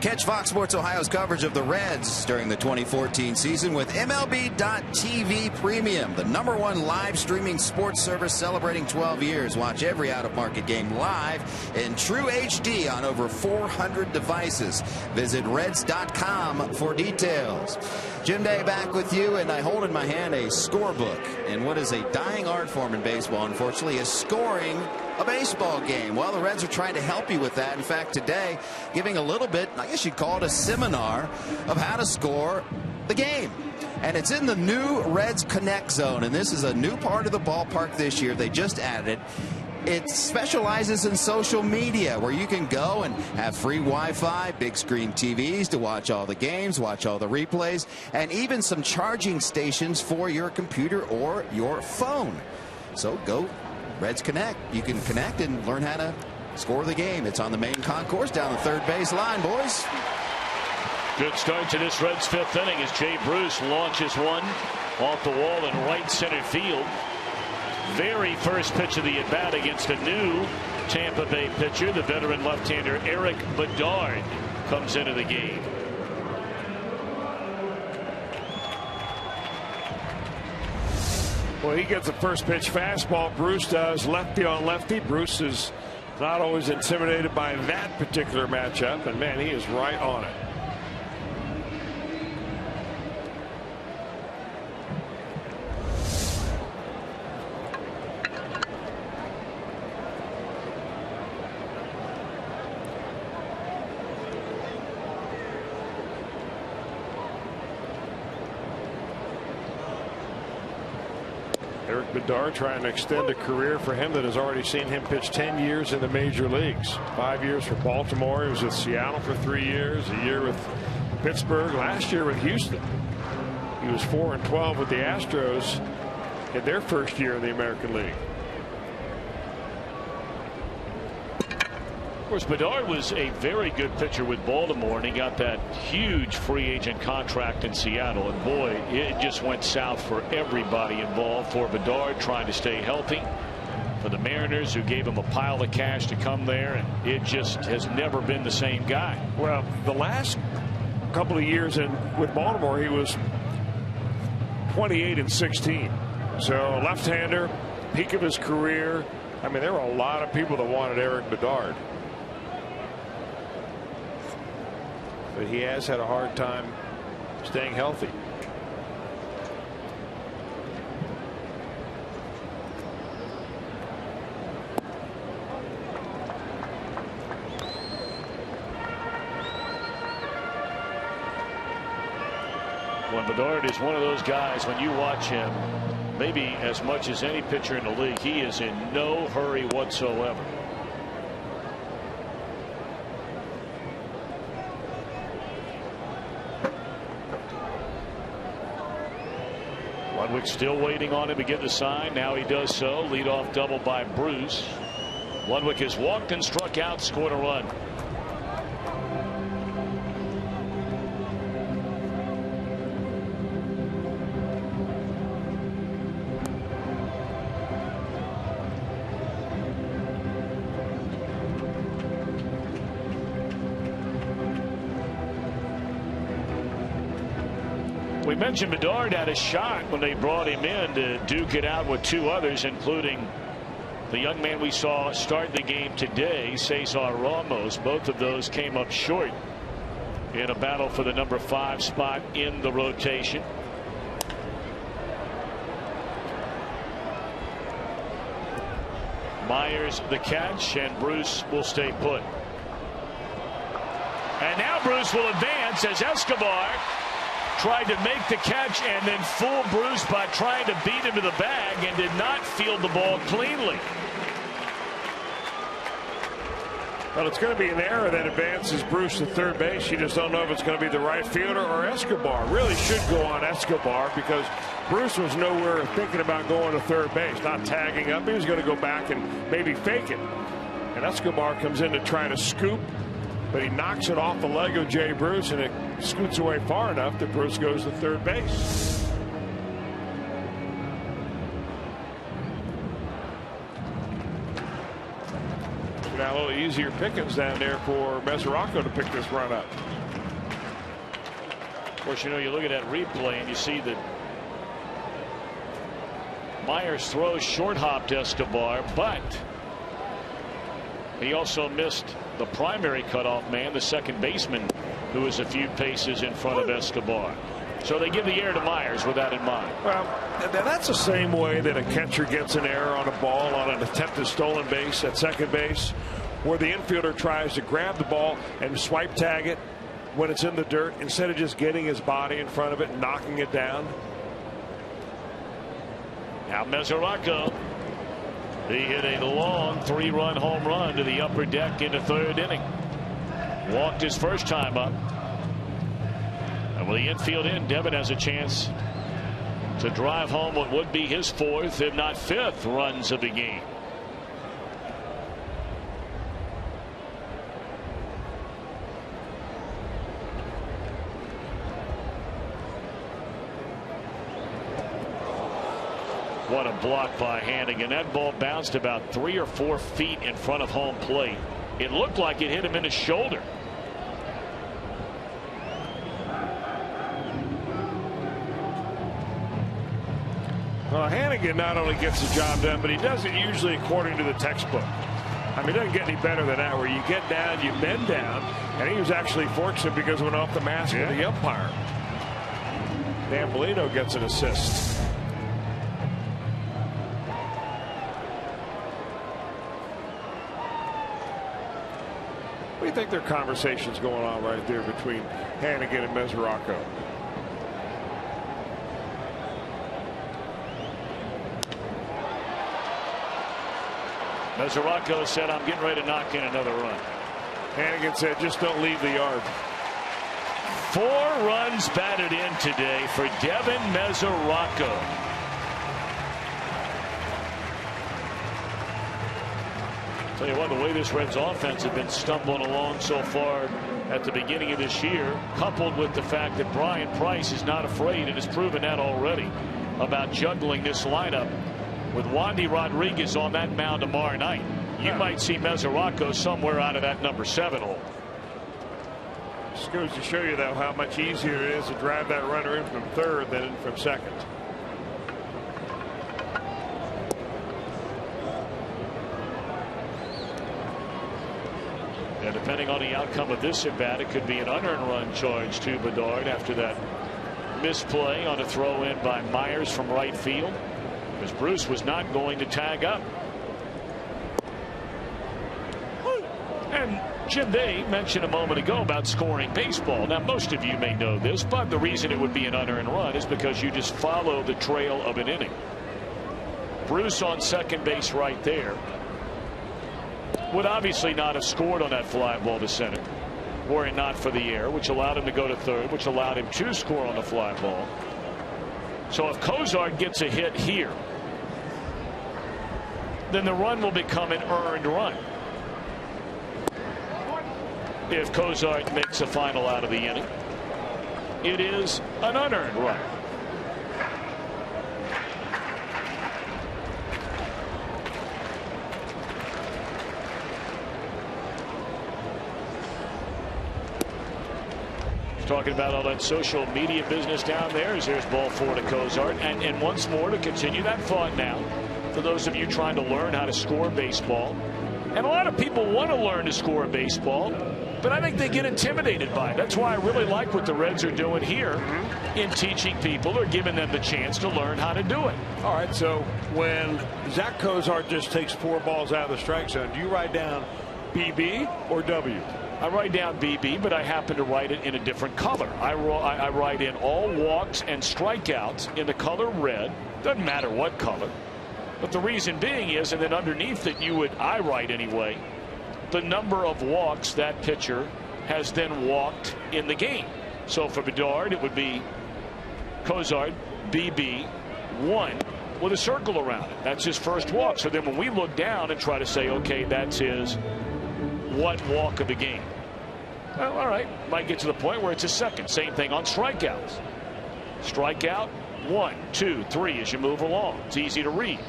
Catch Fox Sports Ohio's coverage of the Reds during the 2014 season with MLB.TV Premium, the #1 live streaming sports service celebrating 12 years. Watch every out-of-market game live in true HD on over 400 devices. Visit Reds.com for details. Jim Day back with you, and I hold in my hand a scorebook. And what is a dying art form in baseball, unfortunately, is scoring a baseball game. Well, the Reds are trying to help you with that. In fact, today, giving a little bit, I guess you'd call it a seminar of how to score the game. And it's in the new Reds Connect Zone, and this is a new part of the ballpark this year. They just added it. It specializes in social media, where you can go and have free Wi-Fi, big screen TVs to watch all the games, watch all the replays, and even some charging stations for your computer or your phone. So go Reds Connect. You can connect and learn how to score the game. It's on the main concourse down the third base line, boys. Good start to this Reds 5th inning as Jay Bruce launches one off the wall in right center field. Very first pitch of the at-bat against a new Tampa Bay pitcher. The veteran left-hander Eric Bedard comes into the game. Well, he gets a first pitch fastball. Bruce does. Lefty on lefty. Bruce is not always intimidated by that particular matchup, and man, he is right on it. Eric Bedard trying to extend a career for him that has already seen him pitch 10 years in the major leagues. 5 years for Baltimore. He was with Seattle for 3 years. A year with Pittsburgh. Last year with Houston. He was 4-12 with the Astros in their first year in the American League. Of course, Bedard was a very good pitcher with Baltimore, and he got that huge free agent contract in Seattle. And boy, it just went south for everybody involved. For Bedard, trying to stay healthy. For the Mariners, who gave him a pile of cash to come there, and it just has never been the same guy. Well, the last couple of years with Baltimore, he was 28-16. So left-hander, peak of his career. I mean, there were a lot of people that wanted Eric Bedard. But he has had a hard time staying healthy. When Bedard is one of those guys, when you watch him, maybe as much as any pitcher in the league, he is in no hurry whatsoever. Ludwig still waiting on him to get the sign. Now he does so. Leadoff double by Bruce. Ludwig has walked and struck out, scored a run. We mentioned Bedard had a shot when they brought him in to duke it out with two others, including the young man we saw start the game today, Cesar Ramos. Both of those came up short in a battle for the number 5 spot in the rotation. Myers the catch, and Bruce will stay put. And now Bruce will advance as Escobar tried to make the catch and then fool Bruce by trying to beat him to the bag and did not field the ball cleanly. Well, it's going to be an error that advances Bruce to third base. You just don't know if it's going to be the right fielder or Escobar. Really should go on Escobar because Bruce was nowhere thinking about going to third base, not tagging up. He was going to go back and maybe fake it. And Escobar comes in to try to scoop, but he knocks it off the leg of Jay Bruce, and it scoots away far enough that Bruce goes to third base. Now a little easier pickings down there for Mesoraco to pick this run up. Of course, you know, you look at that replay and you see that Myers throws short hop to Escobar, but he also missed the primary cutoff man, the second baseman, who is a few paces in front of Escobar. So they give the air to Myers with that in mind. Well, that's the same way that a catcher gets an error on a ball on an attempted stolen base at second base, where the infielder tries to grab the ball and swipe tag it when it's in the dirt instead of just getting his body in front of it and knocking it down. Now Mesoraco, he hit a long 3-run home run to the upper deck in the third inning. Walked his first time up. And with the infield in, Devin has a chance to drive home what would be his fourth, if not fifth, runs of the game. What a block by Hannigan. That ball bounced about 3 or 4 feet in front of home plate. It looked like it hit him in the shoulder. Well, Hannigan not only gets the job done, but he does it usually according to the textbook. I mean, it doesn't get any better than that, where you get down, you bend down, and he was actually fortunate because it went off the mask of the umpire. Dan Bellino gets an assist. What do you think their conversation's going on right there between Hannigan and Mesoraco? Mesoraco said, "I'm getting ready to knock in another run." Hannigan said, "Just don't leave the yard." 4 runs batted in today for Devin Mesoraco. Tell you what, the way this Reds offense has been stumbling along so far at the beginning of this year, coupled with the fact that Brian Price is not afraid and has proven that already about juggling this lineup with Wandy Rodriguez on that mound tomorrow night. You might see Mesoraco somewhere out of that number 7 hole. Just goes to show you, though, how much easier it is to drive that runner in from third than in from second. And depending on the outcome of this at bat, it could be an unearned run charge to Bedard after that misplay on a throw in by Myers from right field, because Bruce was not going to tag up. And Jim Day mentioned a moment ago about scoring baseball. Now, most of you may know this, but the reason it would be an unearned run is because you just follow the trail of an inning. Bruce on second base right there would obviously not have scored on that fly ball to center were it not for the error, which allowed him to go to third, which allowed him to score on the fly ball. So if Cozart gets a hit here, then the run will become an earned run. If Cozart makes a final out of the inning, it is an unearned run. Talking about all that social media business down there as there's ball 4 to Cozart. And once more, to continue that thought now, for those of you trying to learn how to score baseball. And a lot of people want to learn to score baseball, but I think they get intimidated by it. That's why I really like what the Reds are doing here in teaching people or giving them the chance to learn how to do it. All right, so when Zach Cozart just takes 4 balls out of the strike zone, do you write down BB or W? I write down BB, but I happen to write it in a different color. I write in all walks and strikeouts in the color red. Doesn't matter what color. But the reason being is, and then underneath it, I write anyway, the number of walks that pitcher has then walked in the game. So for Bedard, it would be Cozart, BB, 1 with a circle around it. That's his first walk. So then when we look down and try to say, okay, that's his what walk of the game? Well, all right, might get to the point where it's a second. Same thing on strikeouts. Strikeout 1, 2, 3 as you move along. It's easy to read.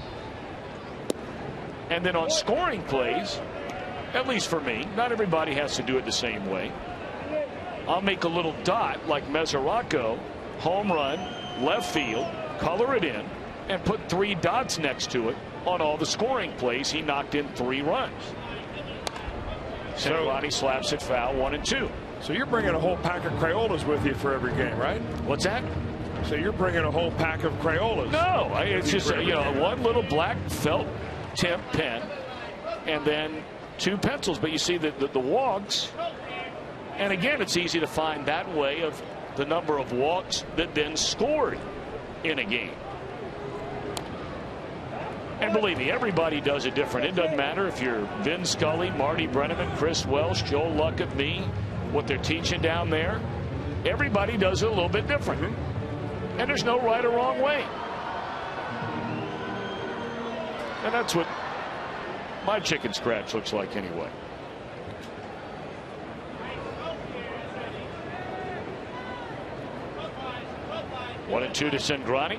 And then on scoring plays, at least for me. Not everybody has to do it the same way. I'll make a little dot like Mesoraco, home run, left field, color it in, and put 3 dots next to it on all the scoring plays. He knocked in 3 runs. Cingrani slaps it foul, 1 and 2. So you're bringing a whole pack of Crayolas with you for every game, right? What's that? So you're bringing a whole pack of Crayolas. No, it's just one little black felt tip pen, and then 2 pencils. But you see the walks, and again, it's easy to find that way of the number of walks that then scored in a game. And believe me, everybody does it different. It doesn't matter if you're Vin Scully, Marty Brenneman, Chris Welsh, Joe Luckett, me, what they're teaching down there. Everybody does it a little bit different. And there's no right or wrong way. And that's what my chicken scratch looks like anyway. One and 2 to Cingrani.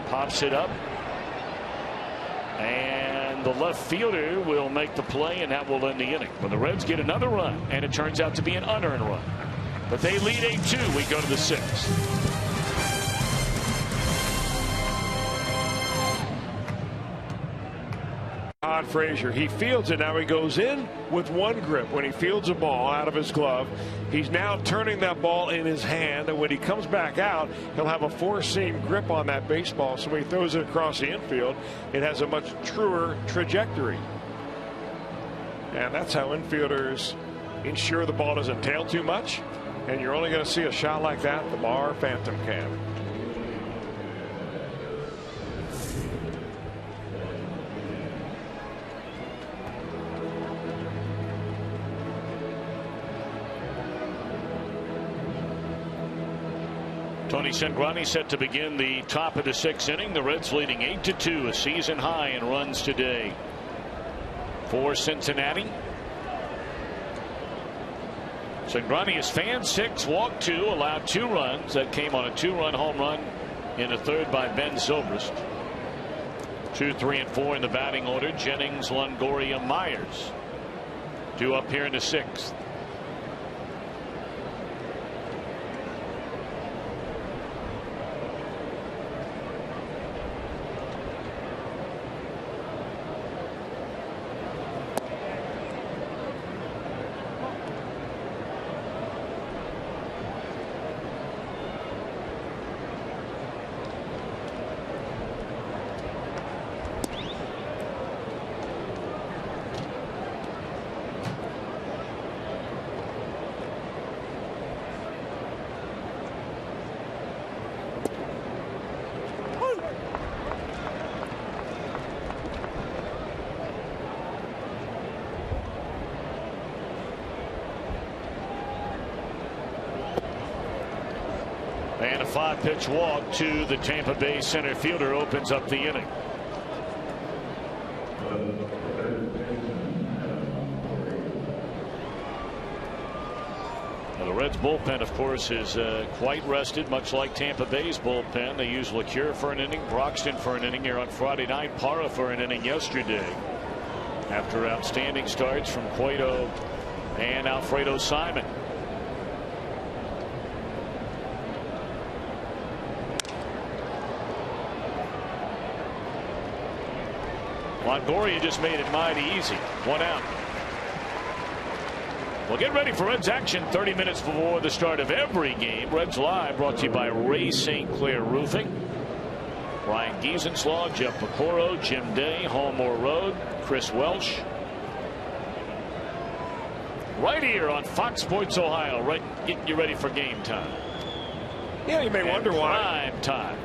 Pops it up. And the left fielder will make the play, and that will end the inning. When the Reds get another run, and it turns out to be an unearned run. But they lead 8-2. We go to the 6th. Frazier, he fields it. Now he goes in with 1 grip. When he fields a ball out of his glove, he's now turning that ball in his hand, and when he comes back out, he'll have a 4-seam grip on that baseball. So when he throws it across the infield, it has a much truer trajectory. And that's how infielders ensure the ball doesn't tail too much. And you're only going to see a shot like that the Bar Phantom can. Tony Cingrani set to begin the top of the 6th inning. The Reds leading 8-2, a season high in runs today for Cincinnati. Cingrani is fan 6, walked 2, allowed 2 runs. That came on a 2-run home run in the 3rd by Ben Zobrist. 2, 3, and 4 in the batting order. Jennings, Longoria, Myers. 2 up here in the 6th. And a 5-pitch walk to the Tampa Bay center fielder opens up the inning. Well, the Reds bullpen, of course, is quite rested, much like Tampa Bay's bullpen. They used LeCure for an inning, Broxton for an inning here on Friday night, Parra for an inning yesterday. After outstanding starts from Cueto and Alfredo Simon. Longoria just made it mighty easy. 1 out. Well, get ready for Reds action 30 minutes before the start of every game. Reds Live brought to you by Ray St. Clair Roofing. Ryan Giesenslaw, Jeff Pecoro, Jim Day, Homer Road, Chris Welsh. Right here on Fox Sports Ohio, right getting you ready for game time. Yeah, you may wonder why. Prime time.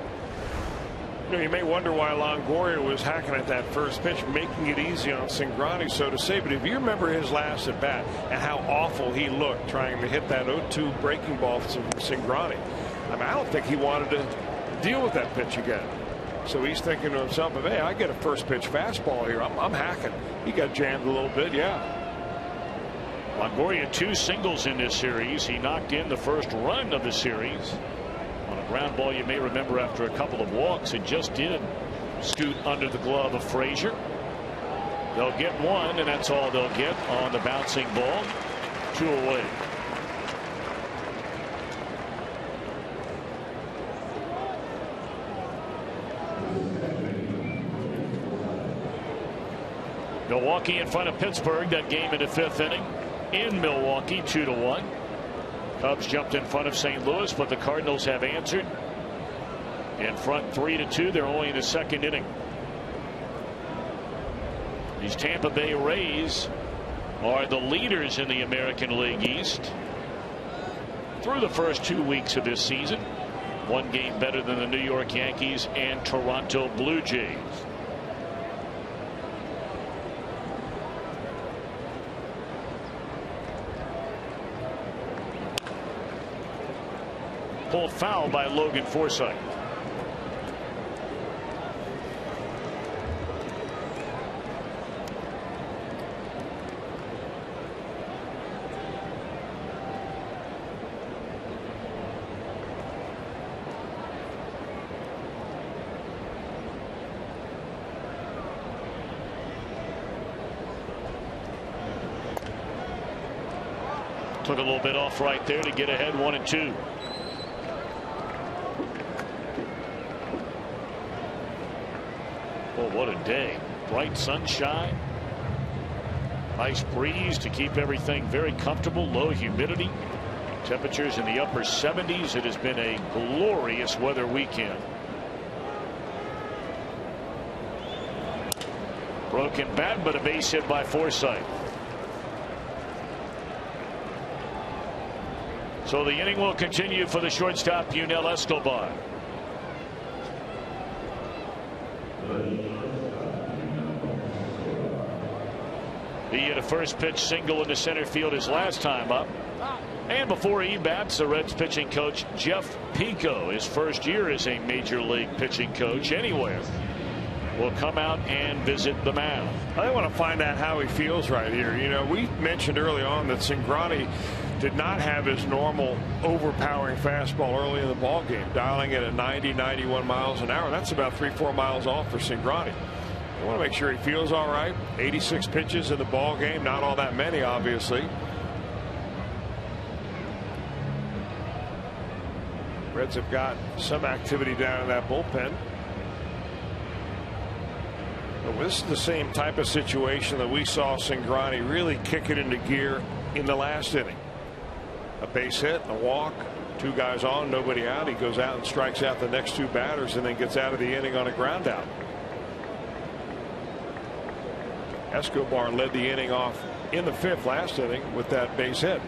You may wonder why Longoria was hacking at that first pitch, making it easy on Cingrani, so to say. But if you remember his last at bat and how awful he looked trying to hit that 0-2 breaking ball from Cingrani, I mean, I don't think he wanted to deal with that pitch again. So he's thinking to himself, hey, I get a first pitch fastball here. I'm hacking. He got jammed a little bit, yeah. Longoria 2 singles in this series. He knocked in the first run of the series. On a ground ball, you may remember after a couple of walks, it just did scoot under the glove of Frazier. They'll get one, and that's all they'll get on the bouncing ball. 2 away. Milwaukee in front of Pittsburgh. That game in the 5th inning in Milwaukee, 2-1. Cubs jumped in front of St. Louis, but the Cardinals have answered. In front 3-2. They're only in the 2nd inning. These Tampa Bay Rays are the leaders in the American League East through the first 2 weeks of this season. 1 game better than the New York Yankees and Toronto Blue Jays. Pulled foul by Logan Forsythe. Took a little bit off right there to get ahead 1-2. Oh, what a day. Bright sunshine. Nice breeze to keep everything very comfortable. Low humidity. Temperatures in the upper 70s. It has been a glorious weather weekend. Broken bat, but a base hit by Forsythe. So the inning will continue for the shortstop, Yunel Escobar. He hit a first pitch single into center field his last time up. And before he bats, the Reds pitching coach Jeff Pico, his first year as a major league pitching coach anywhere, will come out and visit the mound. I want to find out how he feels right here. You know, we mentioned early on that Cingrani did not have his normal overpowering fastball early in the ball game, dialing it at 90-91 miles an hour. That's about 3-4 miles off for Cingrani. You want to make sure he feels all right. 86 pitches in the ball game, not all that many, obviously. Reds have got some activity down in that bullpen. But this is the same type of situation that we saw Cingrani really kick it into gear in the last inning. A base hit, a walk, 2 guys on, nobody out. He goes out and strikes out the next 2 batters and then gets out of the inning on a ground out. Escobar led the inning off in the 5th last inning with that base hit.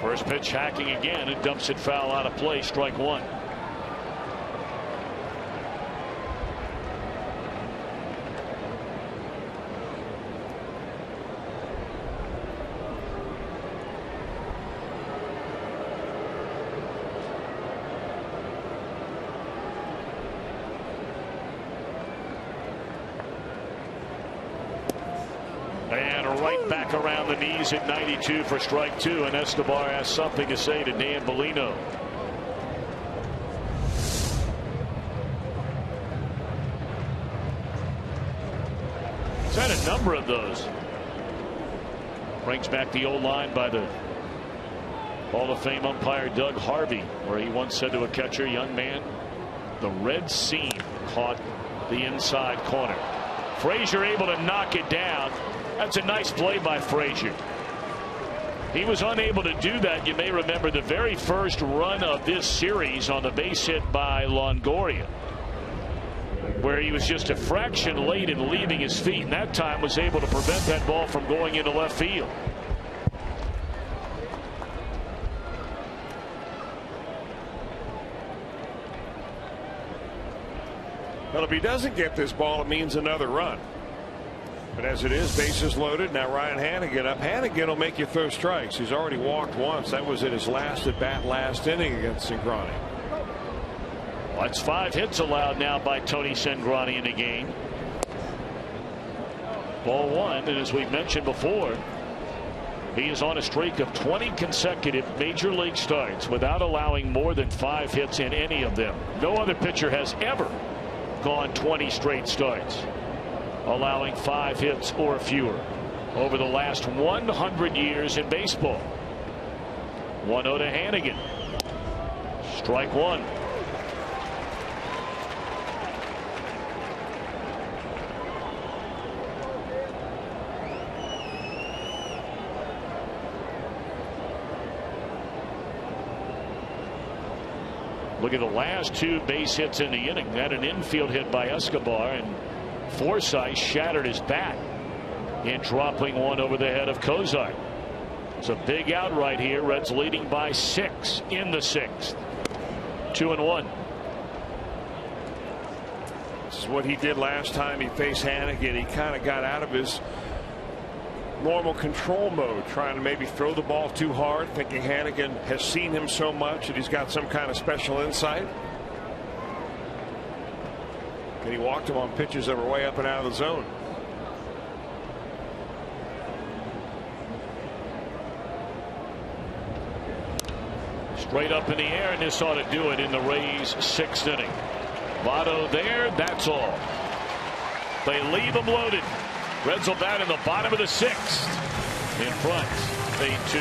First pitch hacking again. It dumps it foul out of play. Strike 1. Back around the knees at 92 for strike 2, and Escobar has something to say to Dan Bellino. He's had a number of those. Brings back the old line by the Hall of Fame umpire Doug Harvey, where he once said to a catcher, "Young man, the red seam caught the inside corner." Frazier able to knock it down. That's a nice play by Frazier. He was unable to do that. You may remember the very first run of this series on the base hit by Longoria, where he was just a fraction late in leaving his feet, and that time was able to prevent that ball from going into left field. Well, if he doesn't get this ball, it means another run. But as it is, bases loaded. Now Ryan Hanigan up. Hanigan will make you throw strikes. He's already walked once. That was in his last at bat last inning against Cingrani. Well, that's 5 hits allowed now by Tony Cingrani in the game. Ball 1, and as we've mentioned before, He is on a streak of 20 consecutive major league starts without allowing more than 5 hits in any of them. No other pitcher has ever gone 20 straight starts allowing 5 hits or fewer over the last 100 years in baseball. 1-0 to Hannigan. Strike one. Look at the last 2 base hits in the inning. That an infield hit by Escobar, and Forsythe shattered his bat in dropping one over the head of Kozar. It's a big out right here. Reds leading by 6 in the 6th. 2-1. This is what he did last time he faced Hannigan. He kind of got out of his normal control mode, trying to maybe throw the ball too hard, thinking Hannigan has seen him so much and he's got some kind of special insight. And he walked him on pitches that were way up and out of the zone. Straight up in the air, and this ought to do it in the Rays' 6th inning. Votto there, that's all. They leave him loaded. Reds will bat in the bottom of the 6th. In front, 8-2.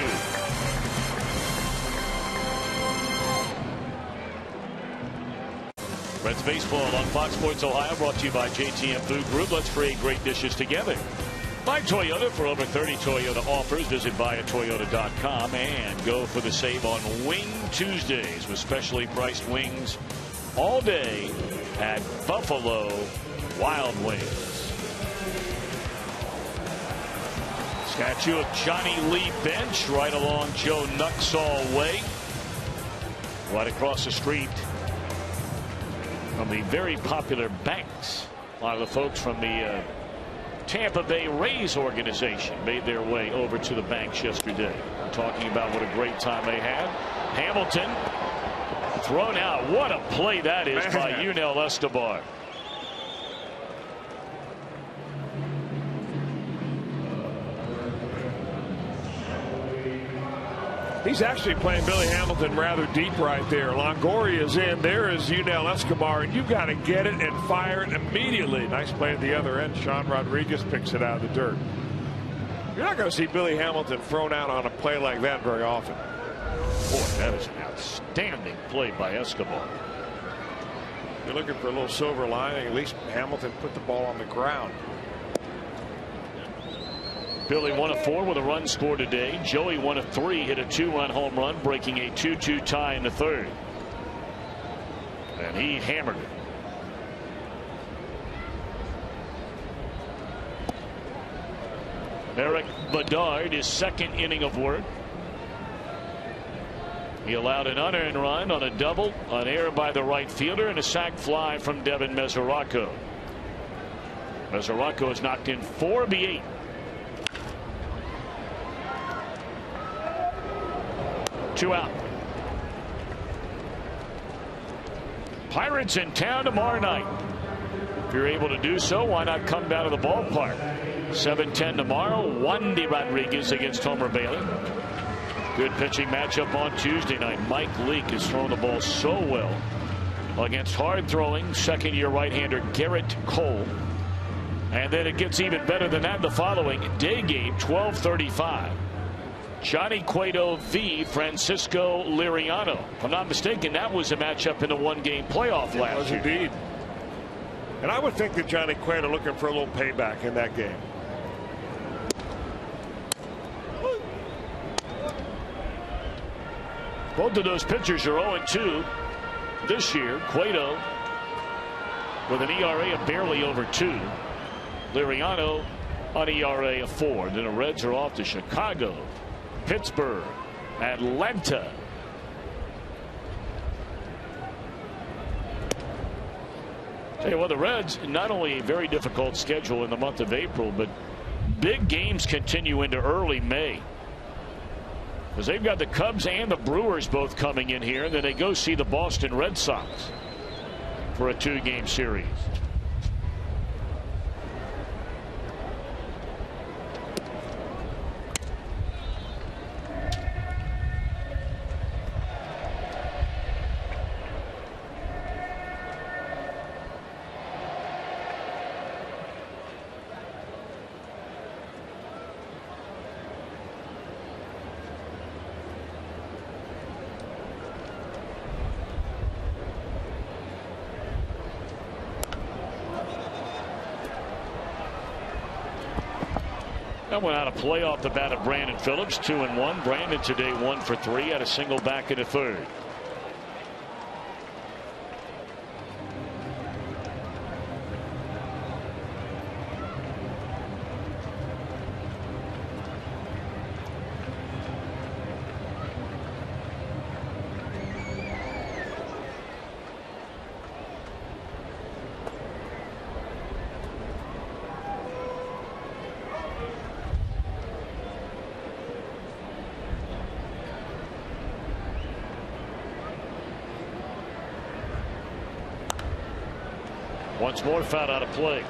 Reds baseball on Fox Sports Ohio, brought to you by JTM Food Group. Let's create great dishes together. By Toyota. For over 30 Toyota offers, visit buyatoyota.com and go for the save on Wing Tuesdays with specially priced wings all day at Buffalo Wild Wings. Statue of Johnny Lee Bench right along Joe Nuxall Way, right across the street from the very popular Banks. A lot of the folks from the Tampa Bay Rays organization made their way over to the Banks yesterday, talking about what a great time they had. Hamilton thrown out. What a play that is by Yunel Escobar. He's actually playing Billy Hamilton rather deep right there. Longoria's in. There is Yunel Escobar, and you've got to get it and fire it immediately. Nice play at the other end. Sean Rodriguez picks it out of the dirt. You're not going to see Billy Hamilton thrown out on a play like that very often. Boy, that is an outstanding play by Escobar. You're looking for a little silver lining. At least Hamilton put the ball on the ground. Billy 1 of 4 with a run scored today. Joey 1 of 3, hit a 2-run home run, breaking a 2-2 tie in the 3rd. And he hammered it. Eric Bedard, his 2nd inning of work. He allowed an unearned run on a double, an error by the right fielder, and a sac fly from Devin Mesoraco. Mesoraco has knocked in 4 of the 8. Two out. Pirates in town tomorrow night. If you're able to do so, why not come down to the ballpark? 7:10 tomorrow. Wandy Rodriguez against Homer Bailey. Good pitching matchup on Tuesday night. Mike Leake has thrown the ball so well against hard-throwing second-year right-hander Garrett Cole. And then it gets even better than that the following day game, 12:35. Johnny Cueto v. Francisco Liriano. If I'm not mistaken, that was a matchup in the one-game playoff last year. Indeed. And I would think that Johnny Cueto looking for a little payback in that game. Both of those pitchers are 0-2 this year. Cueto with an ERA of barely over 2. Liriano on ERA of 4. Then the Reds are off to Chicago, Pittsburgh, Atlanta. Tell you what, the Reds, not only a very difficult schedule in the month of April, but big games continue into early May. Because they've got the Cubs and the Brewers both coming in here, and then they go see the Boston Red Sox for a 2-game series. That went out of play off the bat of Brandon Phillips. 2-1. Brandon today 1 for 3. Had a single back in the third. Once more, foul out of play.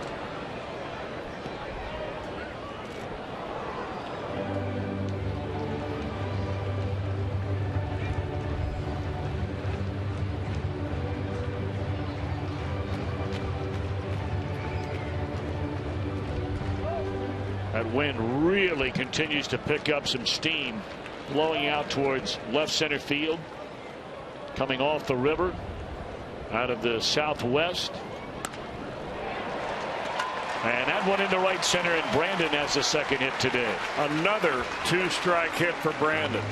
That wind really continues to pick up some steam, blowing out towards left center field, coming off the river out of the southwest. And that one into right center, and Brandon has the second hit today. Another 2-strike hit for Brandon.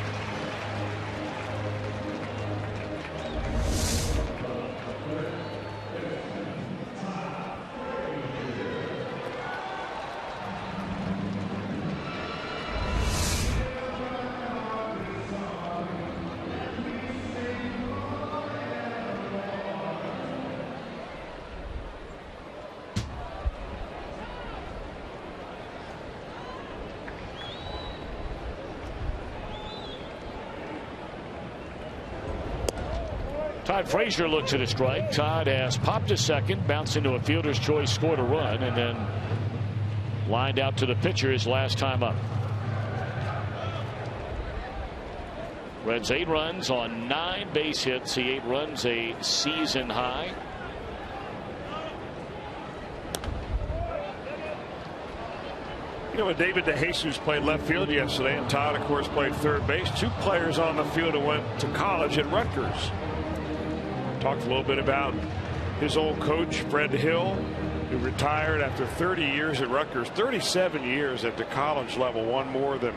Todd Frazier looks at a strike. Todd has popped a second, bounced into a fielder's choice, scored a run, and then lined out to the pitcher his last time up. Reds 8 runs on 9 base hits. The 8 runs a season high. You know, when David DeJesus played left field yesterday, and Todd, of course, played third base, 2 players on the field who went to college at Rutgers. Talked a little bit about his old coach, Fred Hill, who retired after 30 years at Rutgers, 37 years at the college level, won more than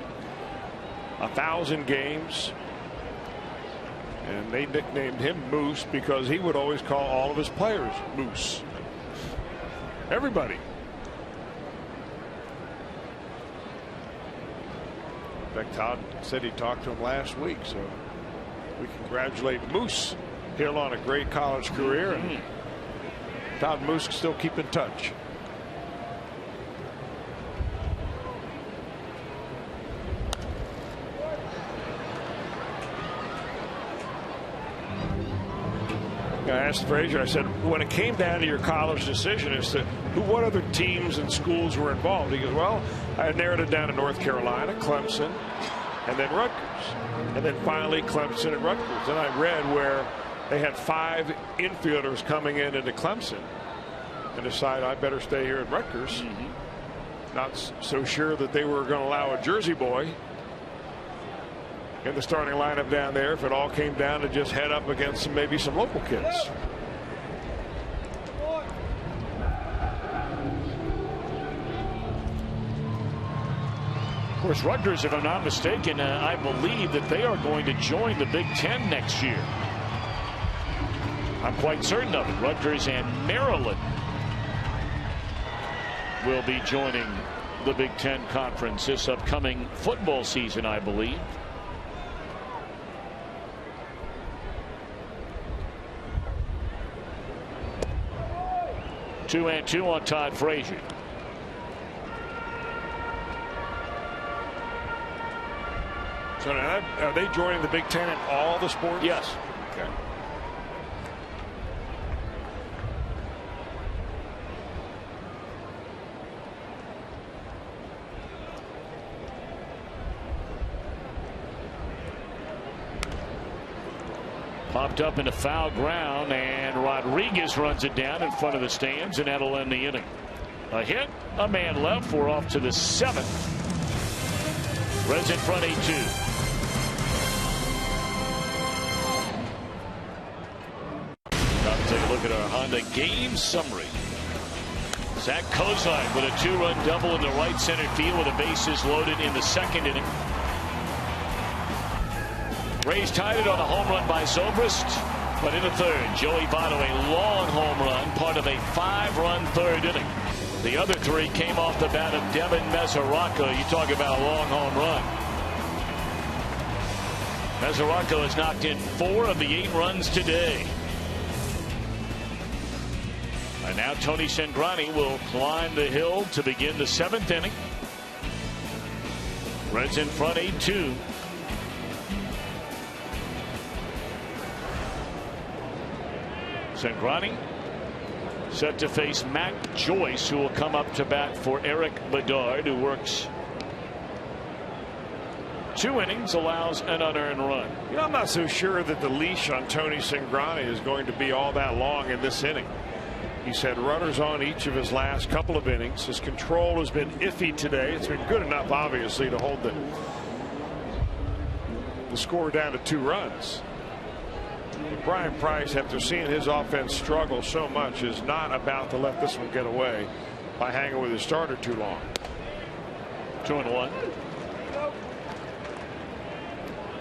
1,000 games. And they nicknamed him Moose because he would always call all of his players Moose. Everybody. In fact, Todd said he talked to him last week, so we congratulate Moose Hill on a great college career, and Todd Moose can still keep in touch. I asked Frazier, I said, when it came down to your college decision as to what other teams and schools were involved, he goes, well, I narrowed it down to North Carolina, Clemson, and then Rutgers, and then finally Clemson and Rutgers. And I read where they had 5 infielders coming into Clemson and decided I better stay here at Rutgers. Not so sure that they were going to allow a Jersey boy in the starting lineup down there if it all came down to just head up against maybe some local kids. Of course, Rutgers, if I'm not mistaken, I believe that they are going to join the Big Ten next year. I'm quite certain of it. Rutgers and Maryland will be joining the Big Ten Conference this upcoming football season, I believe. Two and two on Todd Frazier. So now, are they joining the Big Ten in all the sports? Yes. Okay. Popped up into foul ground, and Rodriguez runs it down in front of the stands, and that'll end the inning. A hit, a man left. We're off to the 7th. Reds in front 8-2. Now take a look at our Honda game summary. Zach Kozart with a 2-run double in the right center field with the bases loaded in the second inning. Rays tied it on a home run by Zobrist, but in the third, Joey Votto, a long home run, part of a 5-run third inning. The other 3 came off the bat of Devin Mesoraco. You talk about a long home run. Mesoraco has knocked in 4 of the 8 runs today. And now Tony Cingrani will climb the hill to begin the 7th inning. Reds in front 8-2. Cingrani set to face Matt Joyce, who will come up to bat for Eric Bedard, who works 2 innings, allows an unearned run. You know, I'm not so sure that the leash on Tony Cingrani is going to be all that long in this inning. He's had runners on each of his last couple of innings. His control has been iffy today. It's been good enough, obviously, to hold the score down to 2 runs. Brian Price, after seeing his offense struggle so much, is not about to let this one get away by hanging with his starter too long. 2-1.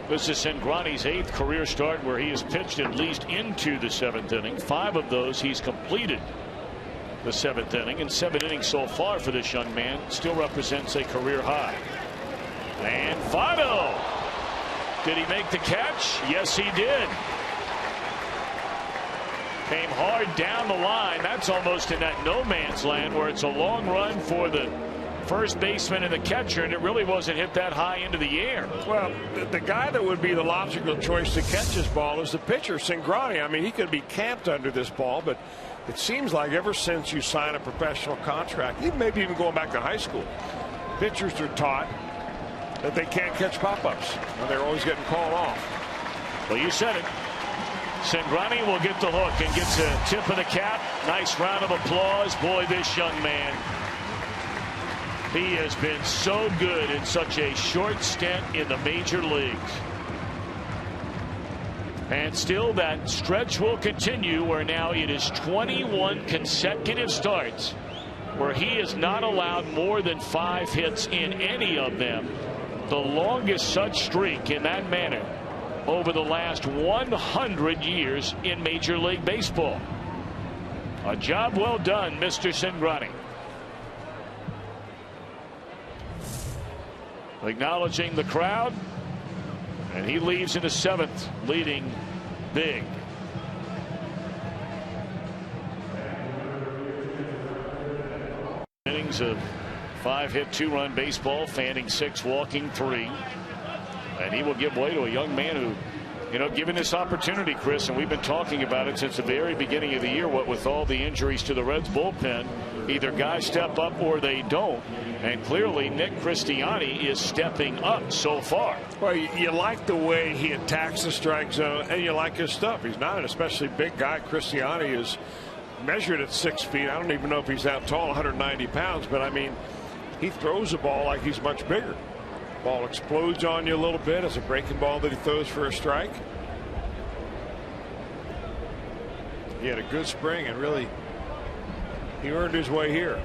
This is Cingrani's 8th career start where he has pitched at least into the 7th inning. 5 of those he's completed the 7th inning, and 7 innings so far for this young man still represents a career high. And Votto, did he make the catch? Yes, he did. Came hard down the line. That's almost in that no man's land where it's a long run for the first baseman and the catcher, and it really wasn't hit that high into the air. Well, the guy that would be the logical choice to catch this ball is the pitcher, Cingrani. I mean, he could be camped under this ball, but it seems like ever since you sign a professional contract, maybe even going back to high school, pitchers are taught that they can't catch pop-ups, and they're always getting called off. Well, you said it. Cingrani will get the hook and gets a tip of the cap. Nice round of applause. Boy, this young man, he has been so good in such a short stint in the major leagues. And still that stretch will continue where now it is 21 consecutive starts where he is not allowed more than 5 hits in any of them. The longest such streak in that manner over the last 100 years in Major League Baseball. A job well done, Mr. Cingrani. Acknowledging the crowd, and he leaves in the 7th, leading big. Innings of 5-hit 2-run baseball, fanning 6, walking 3. And he will give way to a young man who, you know, given this opportunity, Chris, and we've been talking about it since the very beginning of the year, what with all the injuries to the Reds bullpen, either guys step up or they don't. And clearly Nick Christiani is stepping up so far. Well, you like the way he attacks the strike zone, and you like his stuff. He's not an especially big guy. Christiani is measured at 6 feet. I don't even know if he's that tall, 190 pounds, but I mean, he throws the ball like he's much bigger. Ball explodes on you a little bit as a breaking ball that he throws for a strike. He had a good spring, and really he earned his way here.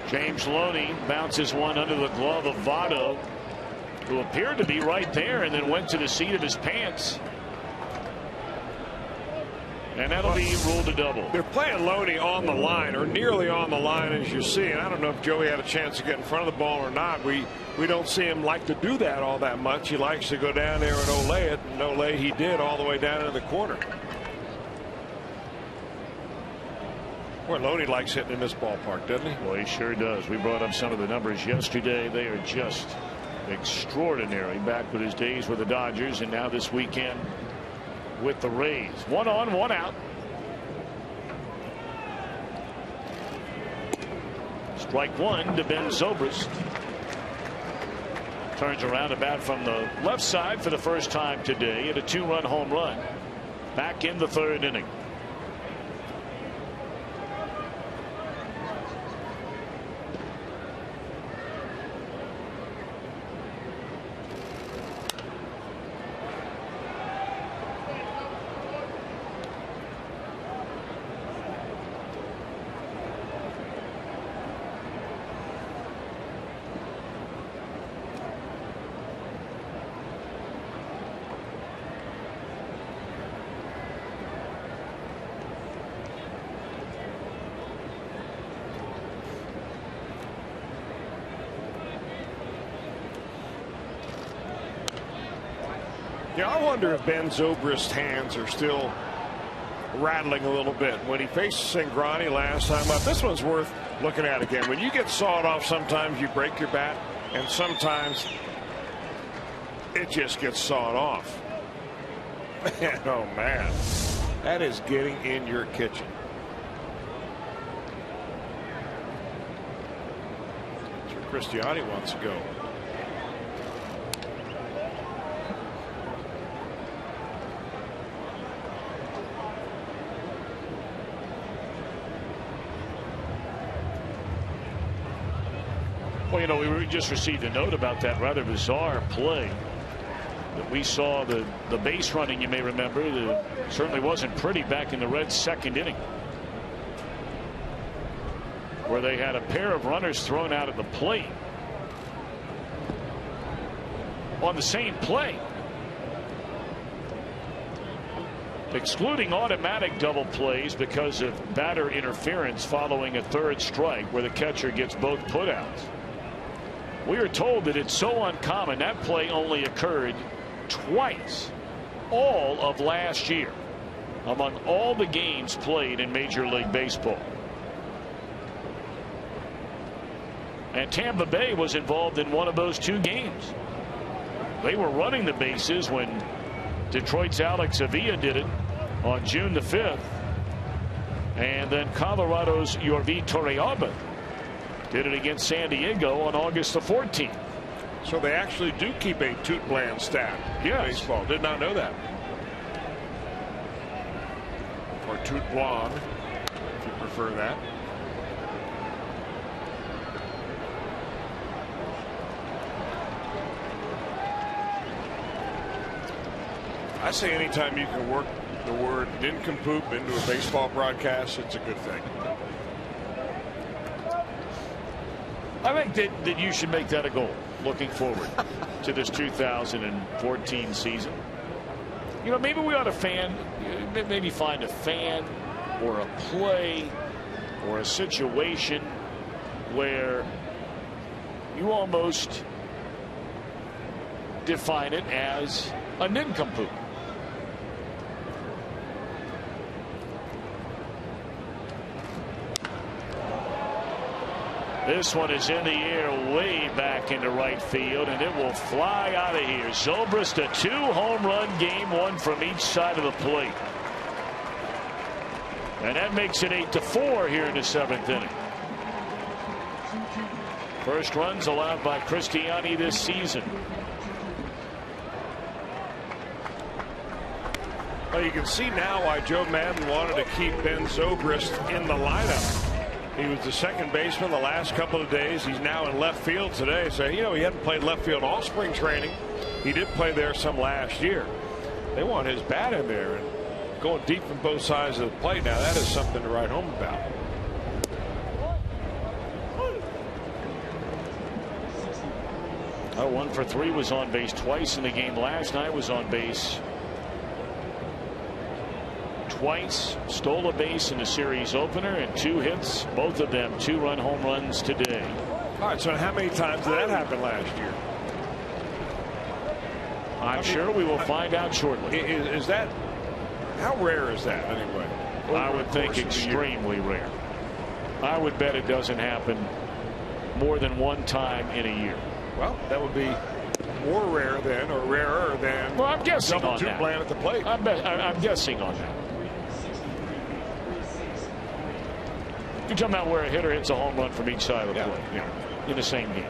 James Loney bounces one under the glove of Votto, who appeared to be right there and then went to the seat of his pants. And that'll be ruled a double. They're playing Loney on the line, or nearly on the line, as you see. And I don't know if Joey had a chance to get in front of the ball or not. We don't see him like to do that all that much. He likes to go down there and Olay it. And Olay he did all the way down into the corner. Boy, Loney likes hitting in this ballpark, doesn't he? Well, he sure does. We brought up some of the numbers yesterday. They are just extraordinary. Back with his days with the Dodgers, and now this weekend with the Rays. 1 on, 1 out. Strike 1 to Ben Zobrist. Turns around to bat from the left side for the first time today at a 2-run home run. Back in the 3rd inning. Yeah, I wonder if Ben Zobrist's hands are still rattling a little bit. When he faced Cingrani last time up, this one's worth looking at again. When you get sawed off, sometimes you break your bat, and sometimes it just gets sawed off. Man, oh man, that is getting in your kitchen. That's where Christiani wants to go. Well, you know, we just received a note about that rather bizarre play that we saw. The base running, you may remember, certainly wasn't pretty back in the Reds' second inning, where they had a pair of runners thrown out at the plate on the same play, excluding automatic double plays because of batter interference following a third strike where the catcher gets both putouts. We are told that it's so uncommon. That play only occurred twice all of last year among all the games played in Major League Baseball. And Tampa Bay was involved in one of those two games. They were running the bases when Detroit's Alex Avila did it on June the 5th. And then Colorado's Yorvi Torrealba did it against San Diego on August the 14th. So they actually do keep a toot bland stat in baseball. Did not know that. Or toot blonde, if you prefer that. I say anytime you can work the word nincompoop into a baseball broadcast, it's a good thing. I think that you should make that a goal looking forward to this 2014 season. You know, maybe we ought to maybe find a fan or a play or a situation where you almost define it as a nincompoop. This one is in the air way back into right field, and it will fly out of here. Zobrist, a 2-home run game, one from each side of the plate. And that makes it 8-4 here in the 7th inning. First runs allowed by Christiani this season. Well, you can see now why Joe Madden wanted to keep Ben Zobrist in the lineup. He was the second baseman the last couple of days. He's now in left field today. So, you know, he hadn't played left field all spring training. He did play there some last year. They want his bat in there and going deep from both sides of the plate. Now, that is something to write home about. Oh, 1 for 3 was on base twice in the game last night. Was on base twice, stole a base in the series opener, and 2 hits, both of them 2-run home runs today. All right, so how many times did that happen last year? I'm sure we will find out shortly. Is that, how rare is that anyway? I would think extremely rare. I would bet it doesn't happen more than one time in a year. Well, that would be more rare than, or rarer than, well, I'm guessing double on toot that. bland at the plate. I'm guessing on that. You're talking about where a hitter hits a home run from each side of the plate. Yeah, in the same game.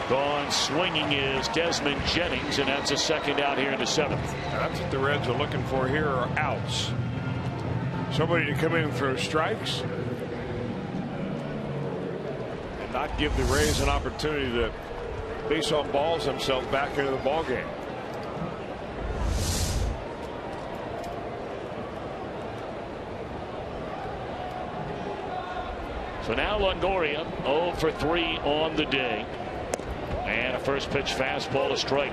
Gone swinging is Desmond Jennings, and that's a second out here in the 7th. That's what the Reds are looking for here, are outs. Somebody to come in and throw strikes and not give the Rays an opportunity to base on balls themselves back into the ball game. So now Longoria 0 for 3 on the day, and a first pitch fastball, a strike.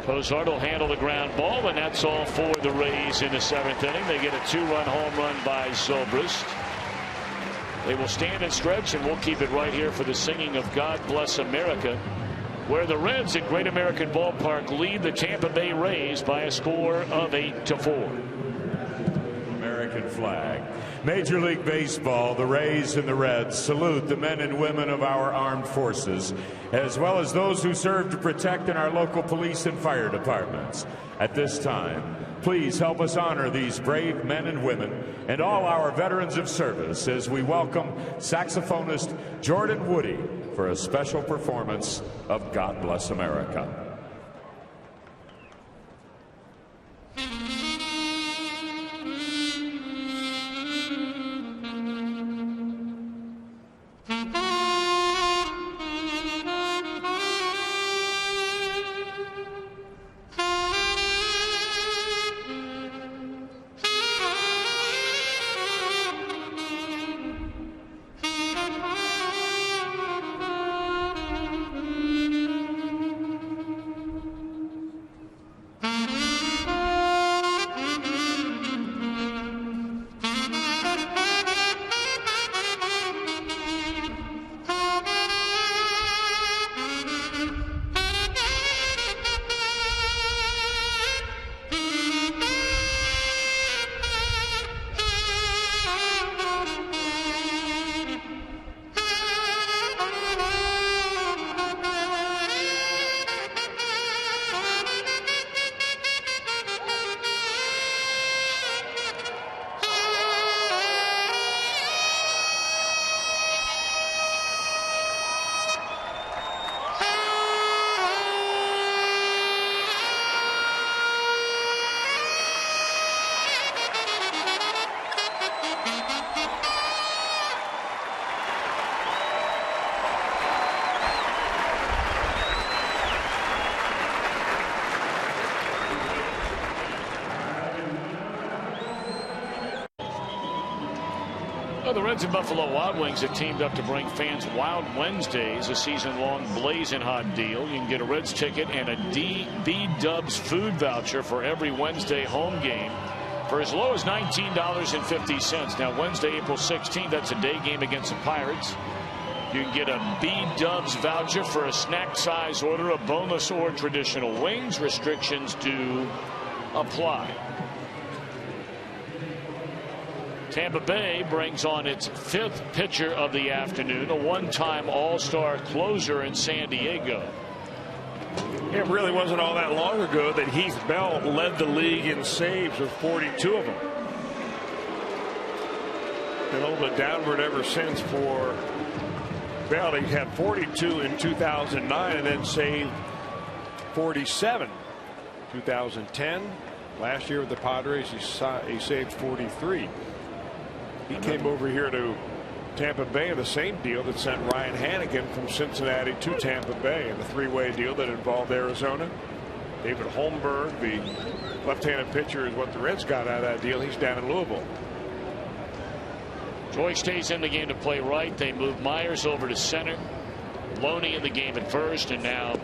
Cozart will handle the ground ball, and that's all for the Rays in the 7th inning. They get a 2-run home run by Zobrist. They will stand and stretch, and we'll keep it right here for the singing of God Bless America, where the Reds at Great American Ballpark lead the Tampa Bay Rays by a score of 8-4. American flag. Major League Baseball, the Rays and the Reds salute the men and women of our armed forces, as well as those who serve to protect in our local police and fire departments. At this time, please help us honor these brave men and women and all our veterans of service as we welcome saxophonist Jordan Woody for a special performance of God Bless America. The Reds and Buffalo Wild Wings have teamed up to bring fans Wild Wednesdays, a season-long blazing hot deal. You can get a Reds ticket and a B-Dubs food voucher for every Wednesday home game for as low as $19.50. Now, Wednesday, April 16th, that's a day game against the Pirates. You can get a B-Dubs voucher for a snack size order of boneless or traditional wings. Restrictions do apply. Tampa Bay brings on its 5th pitcher of the afternoon, a one-time All-Star closer in San Diego. It really wasn't all that long ago that Heath Bell led the league in saves with 42 of them. Been a little bit downward ever since for Bell. He had 42 in 2009 and then saved 47. 2010, last year with the Padres, he saved 43. He came over here to Tampa Bay in the same deal that sent Ryan Hannigan from Cincinnati to Tampa Bay in the three-way deal that involved Arizona. David Holmberg, the left-handed pitcher, is what the Reds got out of that deal. He's down in Louisville. Joy stays in the game to play right. They move Myers over to center. Loney in the game at first, and now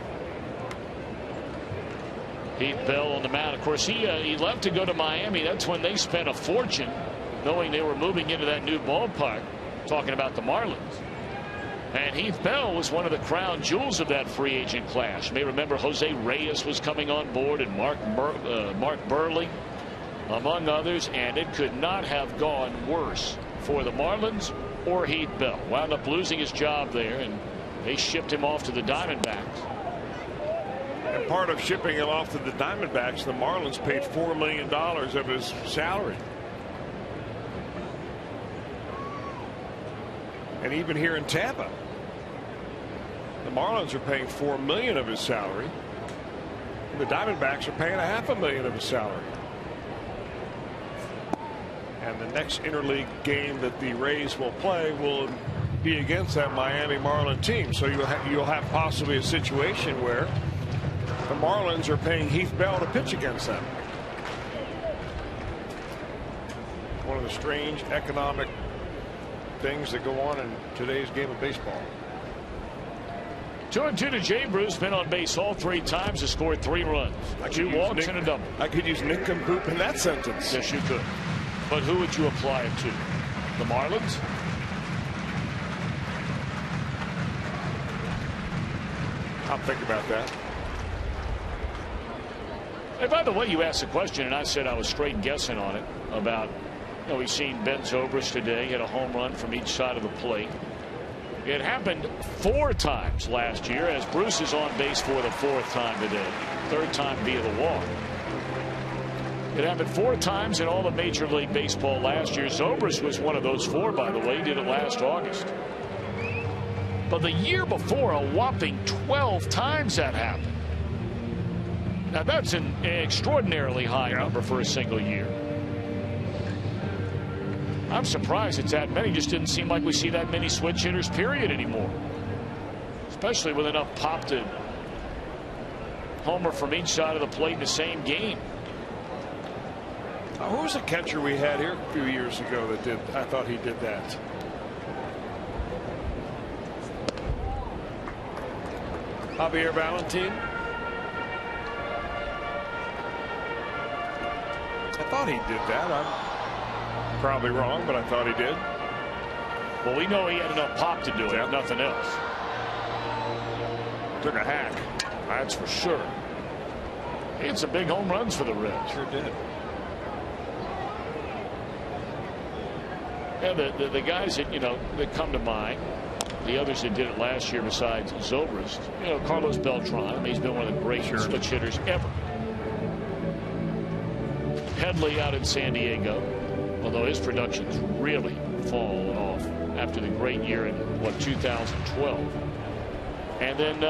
Heath Bell on the mound. Of course, he left to go to Miami. That's when they spent a fortune, knowing they were moving into that new ballpark, talking about the Marlins. And Heath Bell was one of the crown jewels of that free agent class. You may remember Jose Reyes was coming on board, and Mark Burley, among others, and it could not have gone worse for the Marlins or Heath Bell. Wound up losing his job there, and they shipped him off to the Diamondbacks. And part of shipping him off to the Diamondbacks, the Marlins paid $4 million of his salary. And even here in Tampa, the Marlins are paying $4 million of his salary. And the Diamondbacks are paying $500,000 of his salary. And the next interleague game that the Rays will play will be against that Miami Marlin team. So you'll have possibly a situation where the Marlins are paying Heath Bell to pitch against them. One of the strange economic things that go on in today's game of baseball. 2-2 to Jay Bruce. Been on base all 3 times. Has scored 3 runs. 2 walks and a double. I could use nincompoop in that sentence. Yes, you could. But who would you apply it to? The Marlins? I'll think about that. Hey, by the way, you asked a question, and I said I was straight guessing on it about, we've seen Ben Zobrist today hit a home run from each side of the plate. It happened 4 times last year, as Bruce is on base for the 4th time today. 3rd time via the walk. It happened 4 times in all of Major League Baseball last year. Zobrist was one of those 4, by the way. He did it last August. But the year before, a whopping 12 times that happened. Now, that's an extraordinarily high number for a single year. I'm surprised it's that many. Just didn't seem like we see that many switch hitters, period, anymore. Especially with enough pop to homer from each side of the plate in the same game. Who was a catcher we had here a few years ago that did? I thought he did that. Javier Valentin. I thought he did that. I'm probably wrong, but I thought he did. Well, we know he had enough pop to do it, if nothing else. Took a hack. That's for sure. He had some big home runs for the Reds. Sure did. Yeah, the guys that, that come to mind, the others that did it last year besides Zobrist, Carlos Beltran. He's been one of the great switch hitters ever. Headley out in San Diego, although his production's really fallen off after the great year in 2012. And then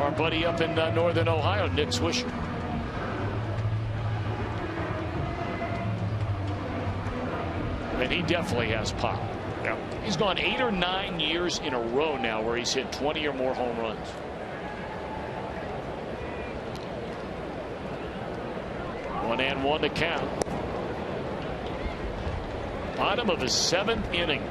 our buddy up in northern Ohio, Nick Swisher. And he definitely has pop. Yeah. He's gone 8 or 9 years in a row now where he's hit 20 or more home runs. One and one to count. Bottom of the 7th inning.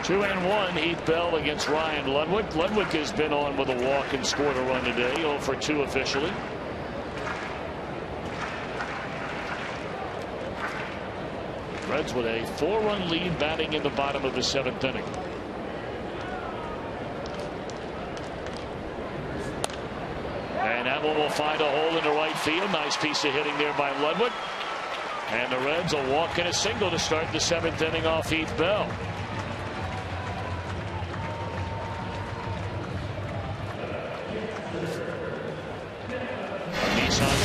Two and one, Heath Bell against Ryan Ludwig. Ludwig has been on with a walk and scored a run today. 0 for 2 officially. Reds with a 4-run lead batting in the bottom of the 7th inning. And that one will find a hole into right field. Nice piece of hitting there by Ludwig. And the Reds will walk in a single to start the 7th inning off Heath Bell.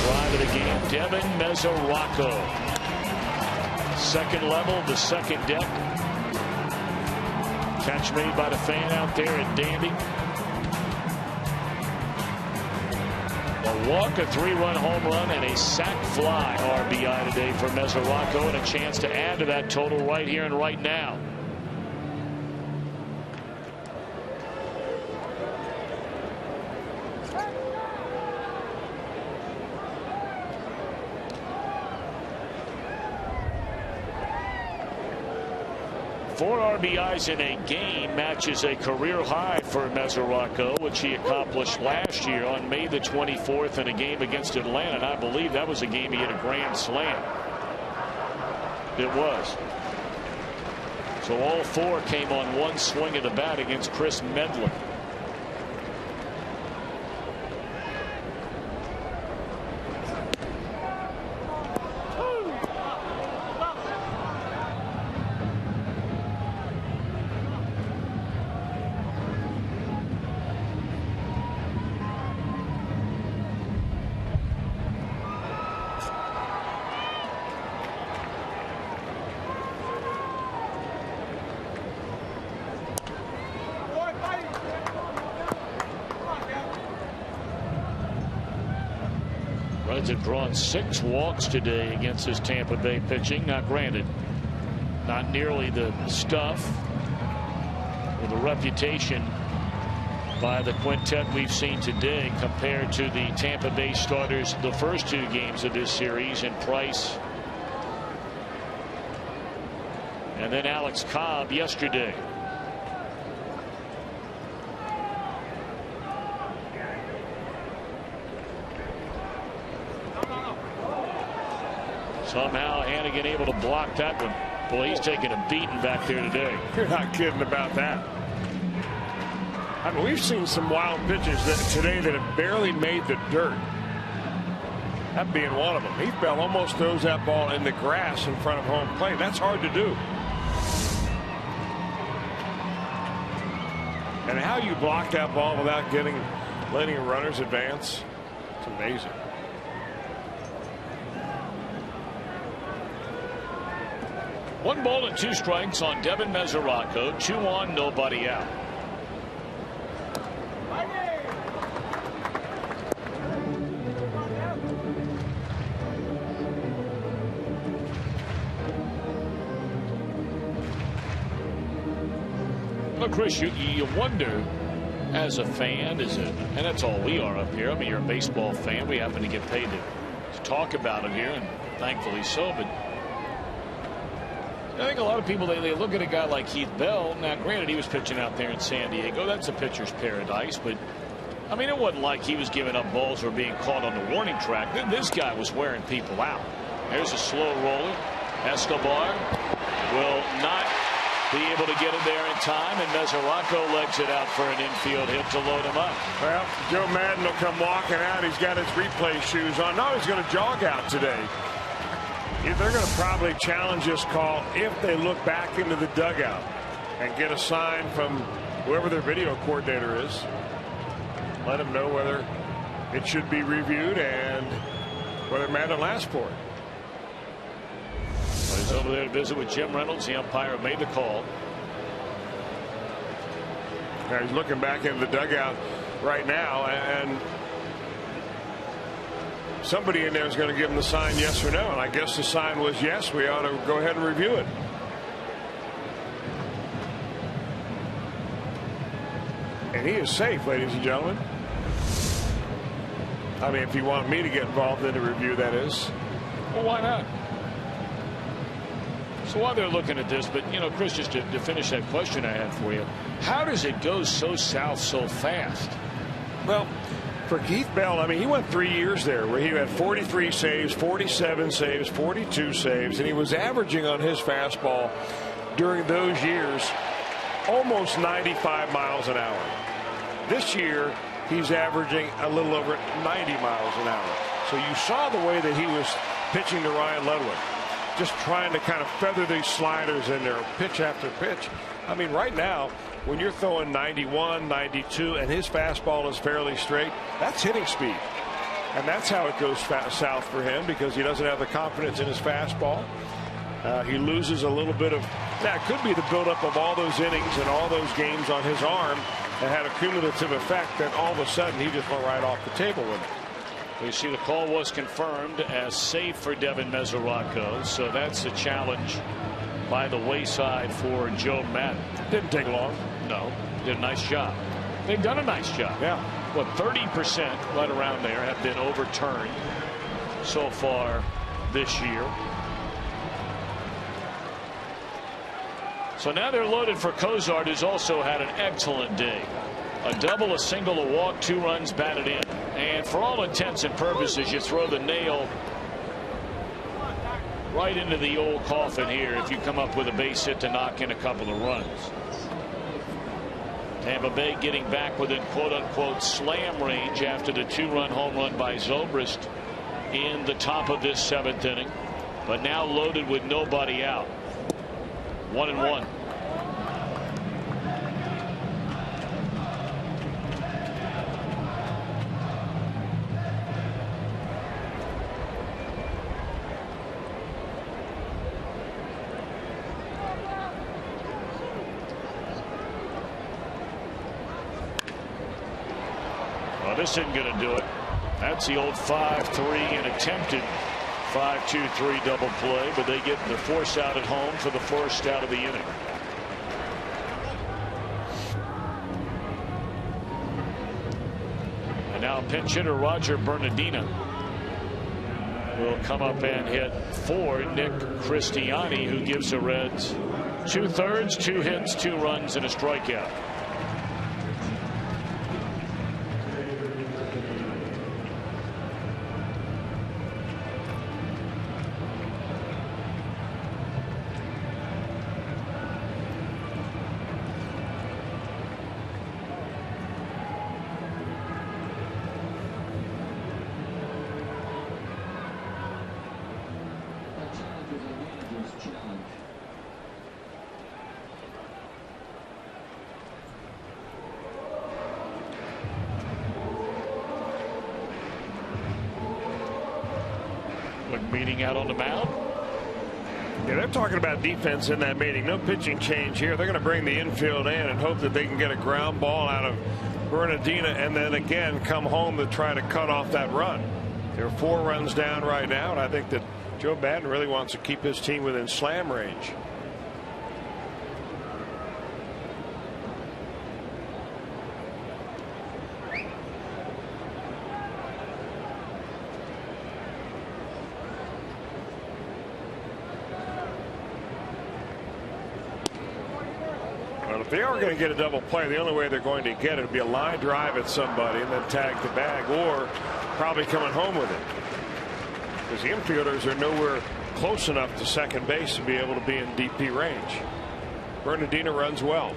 Drive of the game, Devin Mesoraco. Second level, the second deck. Catch made by the fan out there at Dandy. A walk, a 3-run home run, and a sac fly RBI today for Mesoraco, and a chance to add to that total right here and right now. Four RBIs in a game matches a career high for Mesoraco, which he accomplished last year on May the 24th in a game against Atlanta. And I believe that was a game he hit a grand slam. It was. So all 4 came on one swing of the bat against Chris Medlin. Reds have drawn 6 walks today against this Tampa Bay pitching. Now, granted, not nearly the stuff or the reputation by the quintet we've seen today compared to the Tampa Bay starters the first 2 games of this series in Price and then Alex Cobb yesterday. Somehow Hannigan able to block that one. Boy, he's taking a beating back there today. You're not kidding about that. I mean, we've seen some wild pitches today that have barely made the dirt. That being one of them. Heath Bell almost throws that ball in the grass in front of home plate. That's hard to do. And how you block that ball without letting runners advance, it's amazing. One ball and 2 strikes on Devin Mesoraco. 2 on, nobody out. Well, Chris, you wonder as a fan, and that's all we are up here. I mean, you're a baseball fan. We happen to get paid to talk about it here, and thankfully so. But I think a lot of people, they look at a guy like Heath Bell. Now, granted, he was pitching out there in San Diego. That's a pitcher's paradise. But, I mean, it wasn't like he was giving up balls or being caught on the warning track. This guy was wearing people out. There's a slow roller. Escobar will not be able to get it there in time, and Mesoraco legs it out for an infield hit to load him up. Well, Joe Madden will come walking out. He's got his replay shoes on. No, he's going to jog out today. They're going to probably challenge this call if they look back into the dugout and get a sign from whoever their video coordinator is. Let them know whether it should be reviewed and whether Madden will ask for it. Well, he's over there to visit with Jim Reynolds. The umpire made the call. Now he's looking back into the dugout right now, and somebody in there is going to give him the sign yes or no, and I guess the sign was yes. We ought to go ahead and review it. And he is safe, ladies and gentlemen. I mean, if you want me to get involved in the review, that is. Well, why not? So while they're looking at this, but, you know, Chris, just to finish that question I had for you, how does it go so south so fast? Well, for Heath Bell, I mean, he went 3 years there where he had 43 saves, 47 saves, 42 saves, and he was averaging on his fastball during those years almost 95 miles an hour. This year, he's averaging a little over 90 miles an hour. So you saw the way that he was pitching to Ryan Ludwig, just trying to kind of feather these sliders in there, pitch after pitch. I mean, right now, when you're throwing 91, 92, and his fastball is fairly straight, that's hitting speed. And that's how it goes south for him, because he doesn't have the confidence in his fastball. He loses a little bit of, that could be the buildup of all those innings and all those games on his arm that had a cumulative effect, that all of a sudden he just went right off the table with it. We see the call was confirmed as safe for Devin Mesoraco, so that's a challenge by the wayside for Joe Madden. Didn't take long. No, did a nice job. They've done a nice job. Yeah. What, 30% right around there have been overturned so far this year. So now they're loaded for Cozart, who's also had an excellent day. A double, a single, a walk, 2 runs batted in. And for all intents and purposes, you throw the nail right into the old coffin here if you come up with a base hit to knock in a couple of runs. Tampa Bay getting back within quote-unquote slam range after the 2-run home run by Zobrist in the top of this 7th inning. But now loaded with nobody out. 1-1. This isn't going to do it. That's the old 5-3 and attempted 5-2-3 double play, but they get the force out at home for the first out of the inning. And now pinch hitter Roger Bernardino will come up and hit for Nick Christiani, who gives the Reds 2/3, 2 hits, 2 runs, and a strikeout. Meeting out on the mound. Yeah, they're talking about defense in that meeting. No pitching change here. They're going to bring the infield in and hope that they can get a ground ball out of Bernardino and then again come home to try to cut off that run. They're 4 runs down right now, and I think that Joe Maddon really wants to keep his team within slam range. If they are going to get a double play, the only way they're going to get it would be a line drive at somebody and then tag the bag, or probably coming home with it. Because the infielders are nowhere close enough to second base to be able to be in DP range. Bernardino runs well.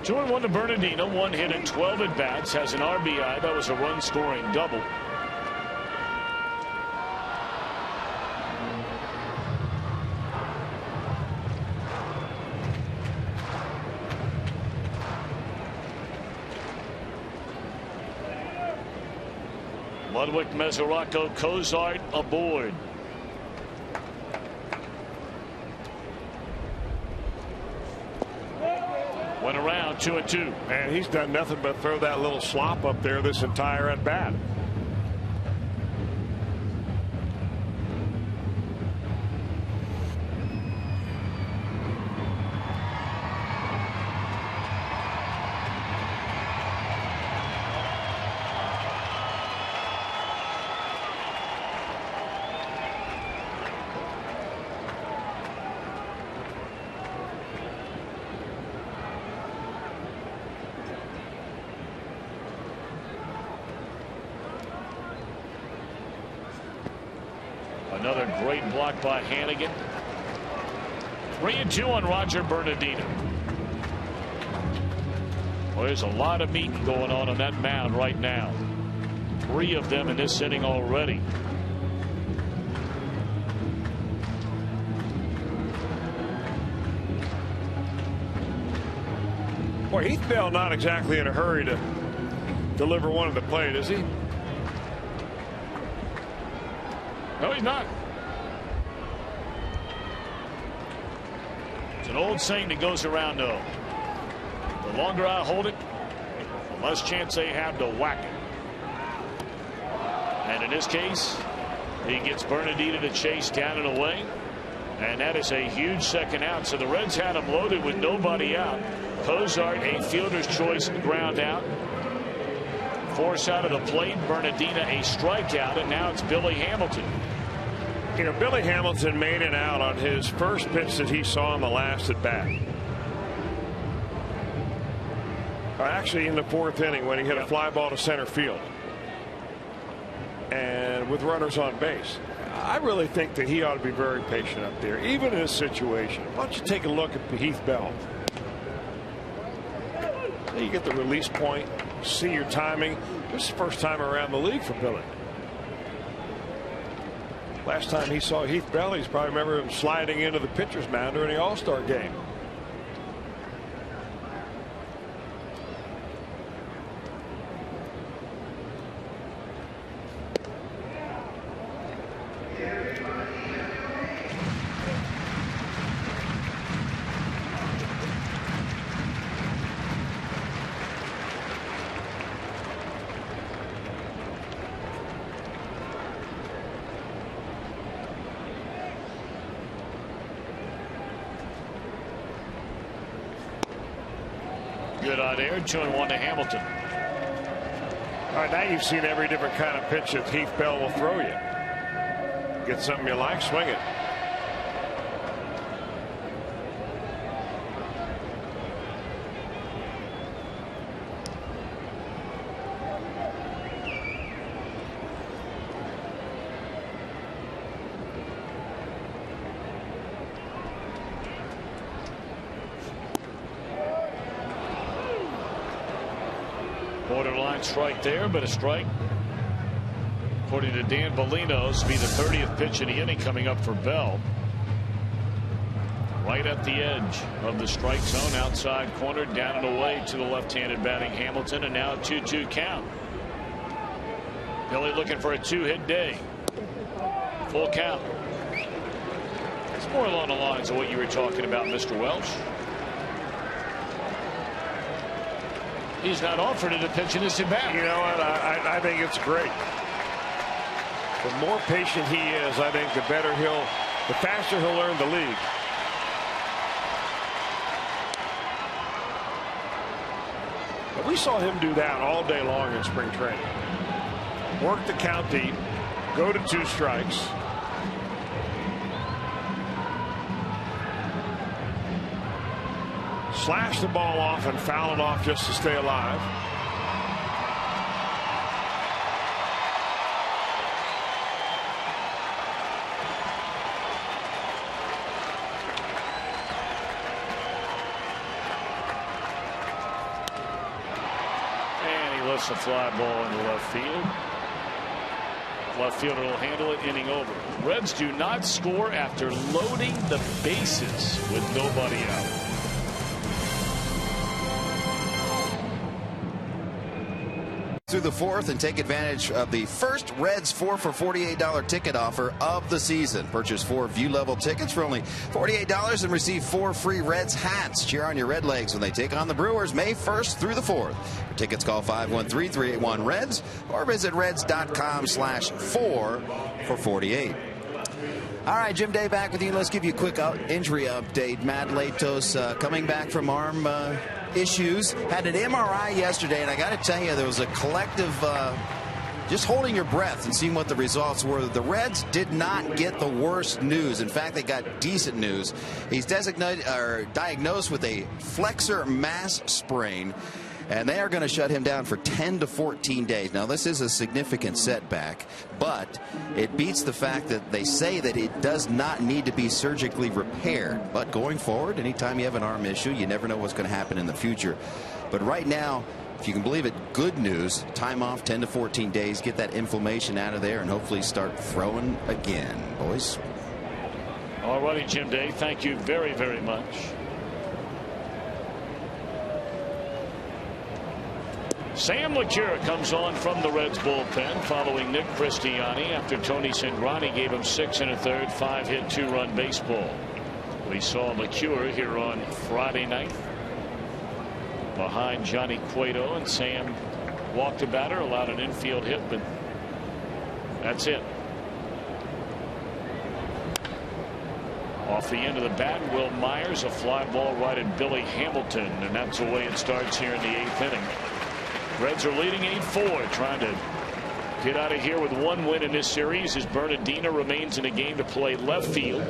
Two and 1 to Bernardino, 1 hit in 12 at bats, has an RBI. That was a run scoring double. Ludwig, Mesoraco, Cozart aboard. Went around 2-2. And he's done nothing but throw that little slop up there this entire at bat. Another great block by Hannigan. 3-2 on Roger Bernardino. Well, there's a lot of meat going on that mound right now. 3 of them in this inning already. Boy, Heath Bell not exactly in a hurry to deliver one at the plate, is he? No, he's not. It's an old saying that goes around, though. The longer I hold it, the less chance they have to whack it. And in this case, he gets Bernardino to chase down and away. And that is a huge second out. So the Reds had him loaded with nobody out. Cozart, a fielder's choice ground out. Force out of the plate. Bernardino a strikeout, and now it's Billy Hamilton. You know, Billy Hamilton made it out on his first pitch that he saw in the last at bat. Actually, in the 4th inning when he hit a fly ball to center field. And with runners on base. I really think that he ought to be very patient up there, even in this situation. Why don't you take a look at Heath Bell? There you get the release point, see your timing. This is the first time around the league for Billy. Last time he saw Heath Bell, he's probably remember him sliding into the pitcher's mound during the All-Star game. Good on air, 2-1 to Hamilton. All right, now you've seen every different kind of pitch that Heath Bell will throw you. Get something you like, swing it. Borderline strike there, but a strike, according to Dan Bellino's, be the 30th pitch in the inning coming up for Bell. Right at the edge of the strike zone, outside corner, down and away to the left-handed batting Hamilton, and now a 2-2 count. Billy looking for a 2-hit day. Full count. It's more along the lines of what you were talking about, Mr. Welch. He's not offered it a pitch in his at-bat. You know what? I think it's great. The more patient he is, I think the faster he'll learn the league. But we saw him do that all day long in spring training. Work the count deep, go to 2 strikes. Slash the ball off and foul it off just to stay alive. And he lifts a fly ball into left field. Left fielder will handle it, inning over. Reds do not score after loading the bases with nobody out. Through the 4th and take advantage of the first Reds 4 for $48 ticket offer of the season. Purchase 4 view level tickets for only $48 and receive 4 free Reds hats. Cheer on your Red Legs when they take on the Brewers May 1st through the 4th. For tickets, call 513-381-REDS or visit reds.com/4 for 48. All right, Jim Day back with you. Let's give you a quick injury update. Matt Latos coming back from arm issues. Had an MRI yesterday, and I got to tell you, there was a collective just holding your breath and seeing what the results were. The Reds did not get the worst news. In fact, they got decent news. He's diagnosed with a flexor mass sprain, and they are going to shut him down for 10 to 14 days. Now, this is a significant setback, but it beats the fact that they say that it does not need to be surgically repaired. But going forward, anytime you have an arm issue, you never know what's going to happen in the future. But right now, if you can believe it, good news. Time off 10 to 14 days. Get that inflammation out of there and hopefully start throwing again, boys. All righty, Jim Day. Thank you very, very much. Sam LeCure comes on from the Reds bullpen following Nick Christiani after Tony Cingrani gave him 6 1/3, 5-hit, 2-run baseball. We saw LeCure here on Friday night behind Johnny Cueto, and Sam walked a batter, allowed an infield hit, but that's it. Off the end of the bat, Will Myers, a fly ball right at Billy Hamilton, and that's the way it starts here in the 8th inning. Reds are leading 8-4, trying to get out of here with 1 win in this series as Bernardino remains in a game to play left field.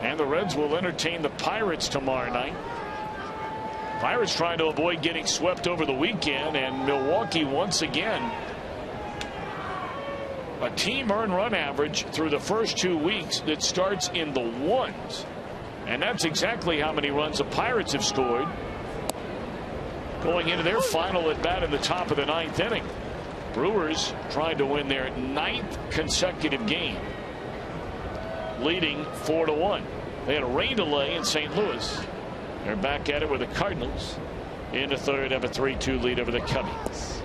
And the Reds will entertain the Pirates tomorrow night. Pirates trying to avoid getting swept over the weekend, and Milwaukee once again. A team earned run average through the first 2 weeks that starts in the 1s. And that's exactly how many runs the Pirates have scored going into their final at bat in the top of the 9th inning. Brewers trying to win their 9th consecutive game, leading 4-1. They had a rain delay in St. Louis. They're back at it with the Cardinals in the third, have a 3-2 lead over the Cubbies.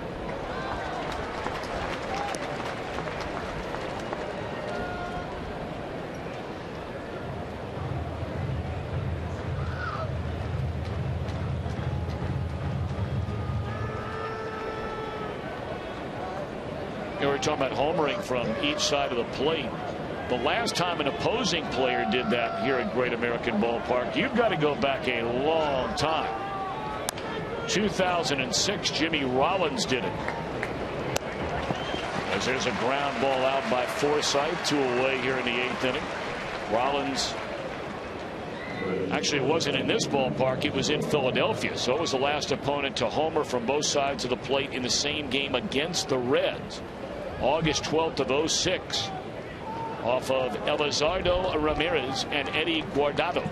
We're talking about homering from each side of the plate. The last time an opposing player did that here at Great American Ballpark, you've got to go back a long time. 2006, Jimmy Rollins did it. As there's a ground ball out by Forsythe, 2 away here in the 8th inning. Rollins, actually it wasn't in this ballpark, it was in Philadelphia, so it was the last opponent to homer from both sides of the plate in the same game against the Reds. August 12th of 06, off of Elizardo Ramirez and Eddie Guardado.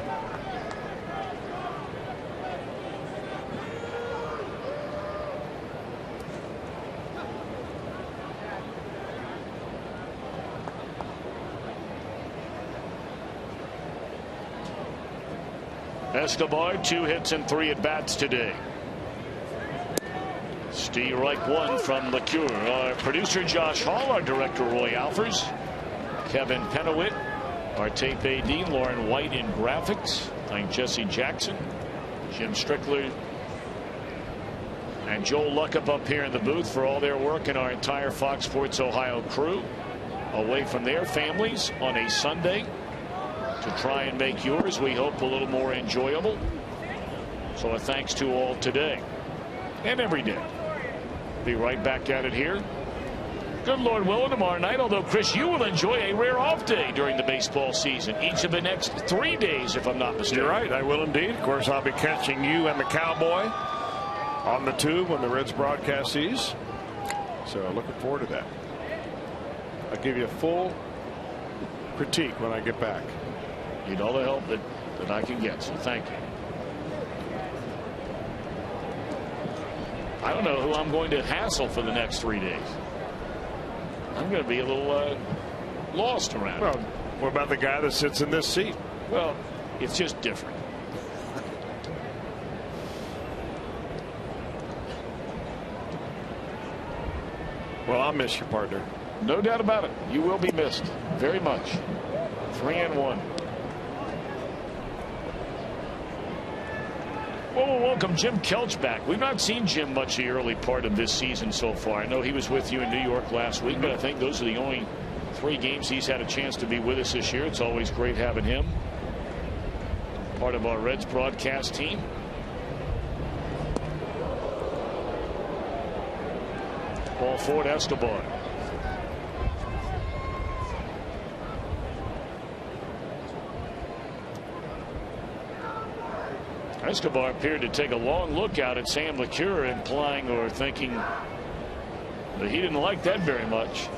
Escobar, 2 hits and 3 at bats today. Strike 1 from LeCure. Our producer Josh Hall, our director Roy Alfers, Kevin Penowit, our tape AD Lauren White in graphics. Thank Jesse Jackson, Jim Strickler, and Joel Luckup up here in the booth for all their work, and our entire Fox Sports Ohio crew away from their families on a Sunday to try and make yours, we hope, a little more enjoyable. So a thanks to all today and every day. Be right back at it here. Good Lord willing, tomorrow night, although Chris, you will enjoy a rare off day during the baseball season each of the next 3 days, if I'm not mistaken. You're right, I will indeed. Of course, I'll be catching you and the Cowboy on the tube when the Reds broadcast sees. So looking forward to that. I'll give you a full critique when I get back. Need all the help that I can get, so thank you. I don't know who I'm going to hassle for the next 3 days. I'm going to be a little lost around. Well, what about the guy that sits in this seat? Well, it's just different. Well, I'll miss you, partner. No doubt about it. You will be missed very much. 3-1. Well, we'll welcome Jim Kelch back. We've not seen Jim much the early part of this season so far. I know he was with you in New York last week, but I think those are the only 3 games he's had a chance to be with us this year. It's always great having him part of our Reds broadcast team. Ball forward, Escobar. Escobar appeared to take a long look out at Sam LeCure, implying or thinking that he didn't like that very much.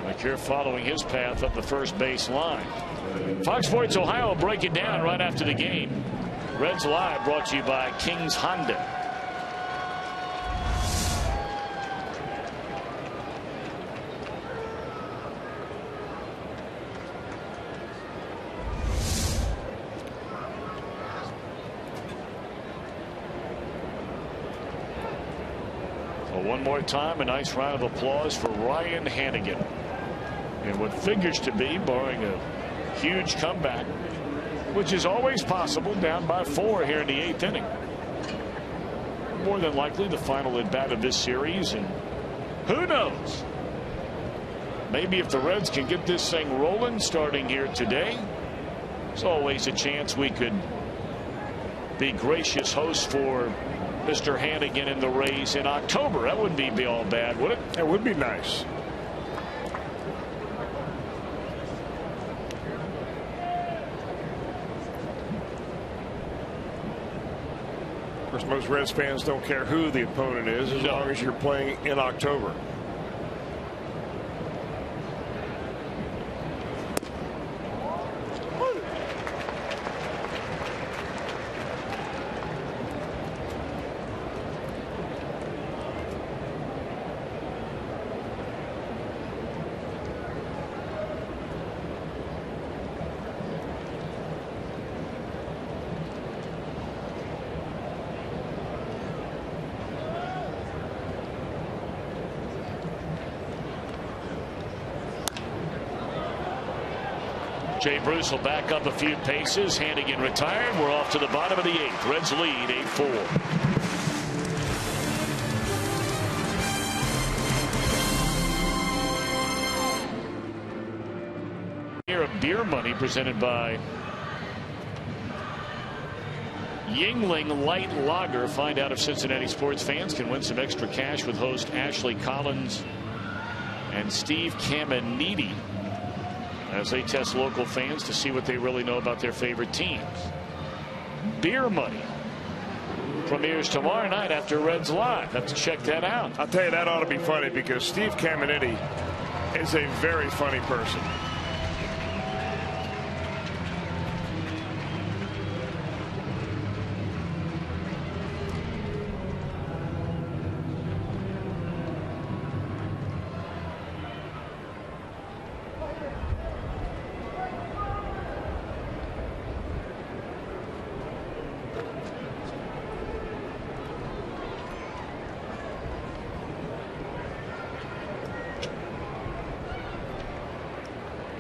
LeCure following his path up the first base line. Fox Sports Ohio will break it down right after the game. Reds Live brought to you by King's Honda. One more time, a nice round of applause for Ryan Hannigan. And what figures to be, barring a huge comeback, which is always possible, down by 4 here in the 8th inning. More than likely the final at bat of this series, and who knows? Maybe if the Reds can get this thing rolling starting here today, there's always a chance we could be gracious hosts for Mr. Hannigan and the Rays in October. That wouldn't be all bad, would it? That would be nice. Of course, most Reds fans don't care who the opponent is as long as you're playing in October. Jay Bruce will back up a few paces. Hannigan retired. We're off to the bottom of the 8th. Reds lead 8-4. Here of beer money presented by Yingling Light Lager. Find out if Cincinnati sports fans can win some extra cash with host Ashley Collins and Steve Caminiti as they test local fans to see what they really know about their favorite teams. Beer Money premieres tomorrow night after Reds Live. Have to check that out. I'll tell you, that ought to be funny because Steve Caminiti is a very funny person.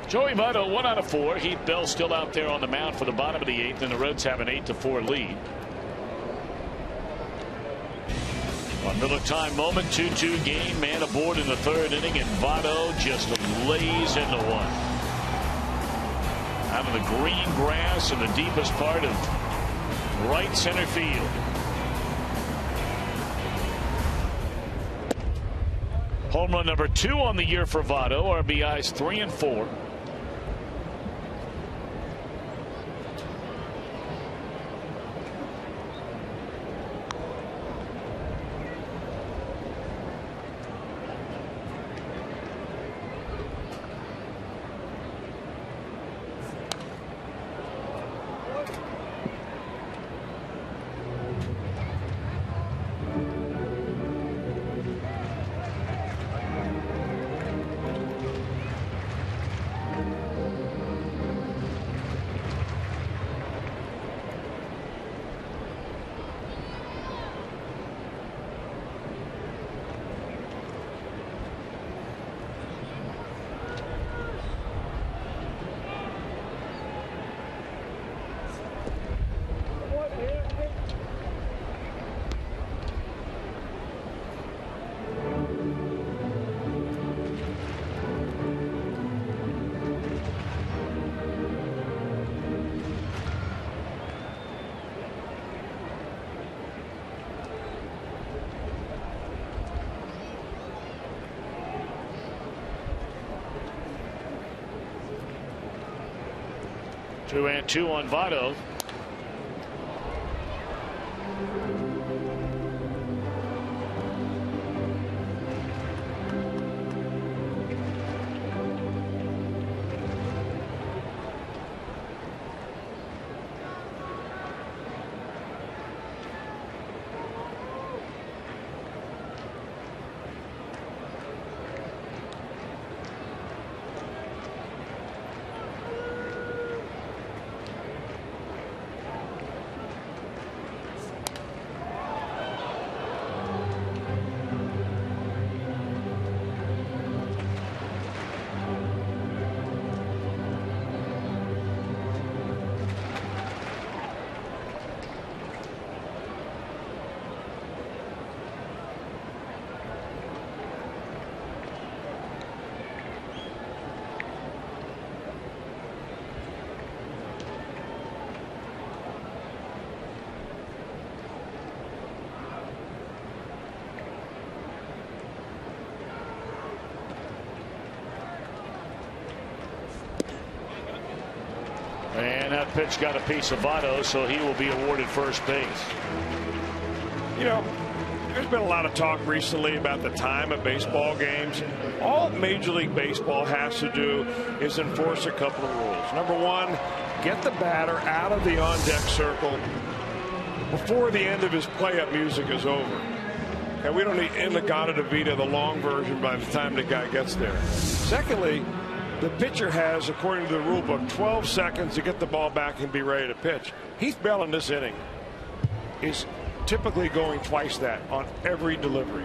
Joey Votto 1 out of 4. Heath Bell still out there on the mound for the bottom of the 8th, and the Reds have an 8-4 lead. A Miller time moment, 2-2 game. Man aboard in the 3rd inning, and Votto just lays into one. Out of the green grass in the deepest part of right center field. Home run number 2 on the year for Votto. RBIs 3 and 4. Two and two on Votto. And that pitch got a piece of Votto, so he will be awarded first base. You know, there's been a lot of talk recently about the time of baseball games. All Major League Baseball has to do is enforce a couple of rules. Number one, get the batter out of the on-deck circle before the end of his play-up music is over. And we don't need Inligata to Vita, the long version, by the time the guy gets there. Secondly, the pitcher has, according to the rule book, 12 seconds to get the ball back and be ready to pitch. Heath Bell in this inning is typically going twice that on every delivery.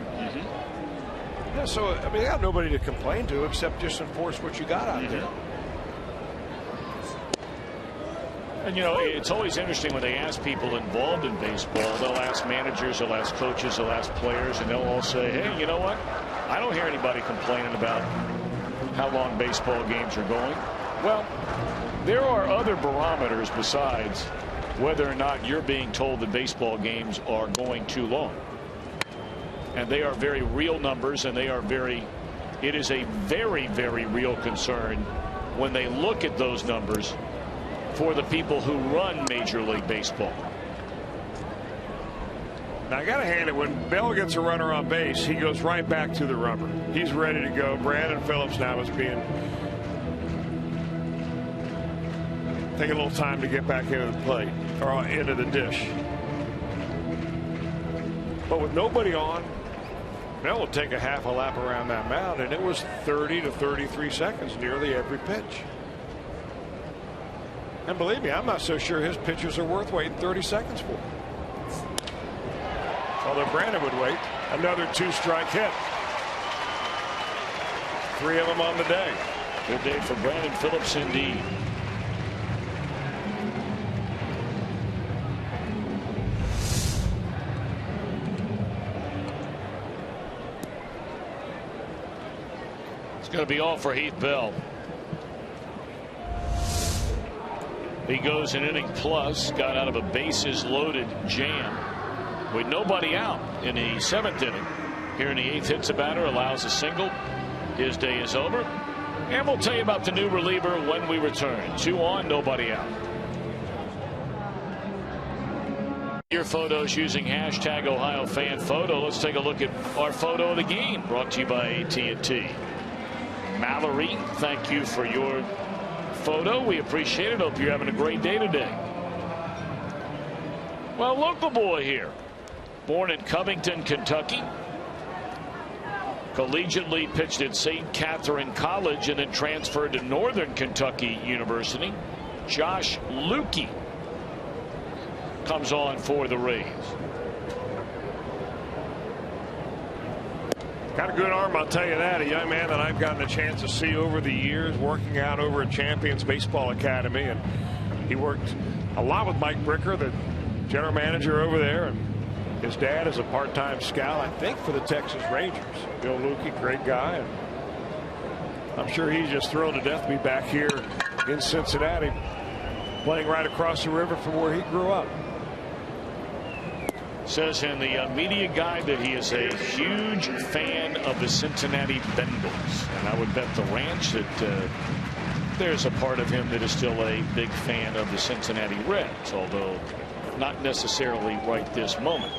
Yeah, so, I mean, they got nobody to complain to except just enforce what you got out there. And, you know, it's always interesting when they ask people involved in baseball. They'll ask managers, they'll ask coaches, they'll ask players, and they'll all say, hey, you know what? I don't hear anybody complaining about how long baseball games are going. Well, there are other barometers besides whether or not you're being told that baseball games are going too long. And they are very real numbers, and it is a very, very real concern when they look at those numbers for the people who run Major League Baseball. Now, I got to hand it, when Bell gets a runner on base, he goes right back to the rubber. He's ready to go. Brandon Phillips now is taking a little time to get back into the plate, or into the dish. But with nobody on, Bell will take a half a lap around that mound, and it was 30 to 33 seconds nearly every pitch. And believe me, I'm not so sure his pitches are worth waiting 30 seconds for. Although Brandon would wait. Another 2-strike hit. 3 of them on the day. Good day for Brandon Phillips indeed. It's going to be all for Heath Bell. He goes an inning plus, got out of a bases loaded jam with nobody out in the 7th inning. Here in the 8th, hits a batter, allows a single. His day is over. And we'll tell you about the new reliever when we return. 2 on, nobody out. Your photos using hashtag #OhioFanPhoto. Let's take a look at our photo of the game, brought to you by AT&T. Mallory, thank you for your photo. We appreciate it. Hope you're having a great day today. Well, local boy here, born in Covington, Kentucky, collegiately pitched at St. Catherine College and then transferred to Northern Kentucky University. Josh Lukey comes on for the Rays. Got a good arm, I'll tell you that. A young man that I've gotten a chance to see over the years, working out over at Champions Baseball Academy, and he worked a lot with Mike Bricker, the general manager over there, and his dad is a part-time scout, I think, for the Texas Rangers. Bill Lukey, great guy, and I'm sure he's just thrilled to death to be back here in Cincinnati, playing right across the river from where he grew up. Says in the media guide that he is a huge fan of the Cincinnati Bengals. And I would bet the ranch that there's a part of him that is still a big fan of the Cincinnati Reds, although not necessarily right this moment.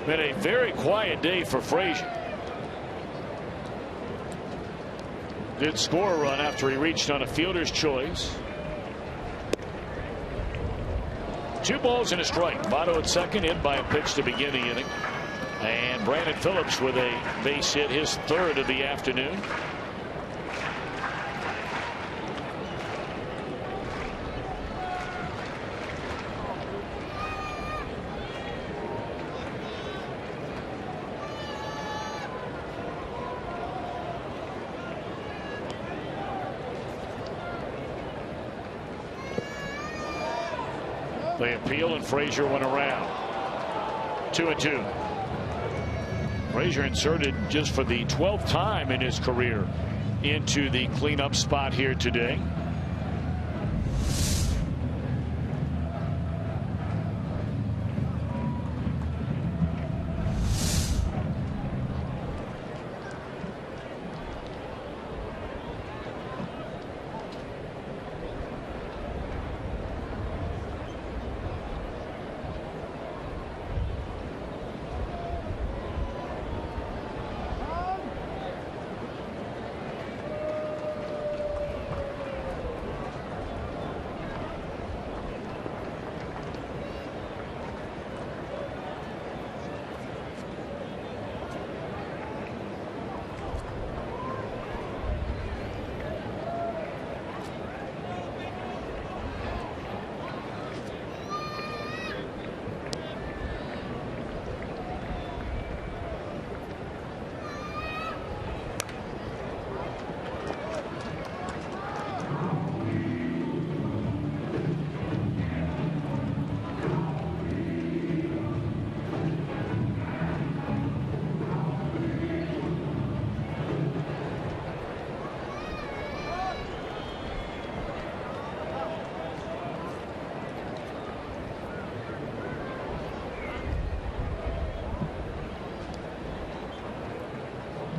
Been a very quiet day for Frazier. Did score a run after he reached on a fielder's choice. 2 balls and a strike. Votto at second, in by a pitch to begin the inning. And Brandon Phillips with a base hit, his 3rd of the afternoon. They appeal, and Frazier went around. 2-2. Frazier inserted just for the 12th time in his career into the cleanup spot here today.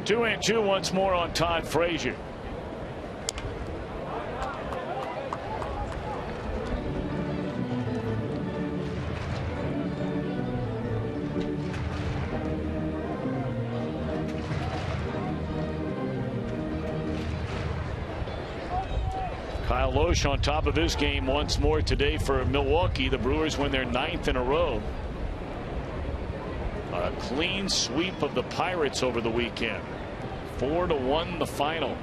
2-2 once more on Todd Frazier. Kyle Loesch on top of his game once more today for Milwaukee. The Brewers win their 9th in a row. A clean sweep of the Pirates over the weekend. 4-1 the final.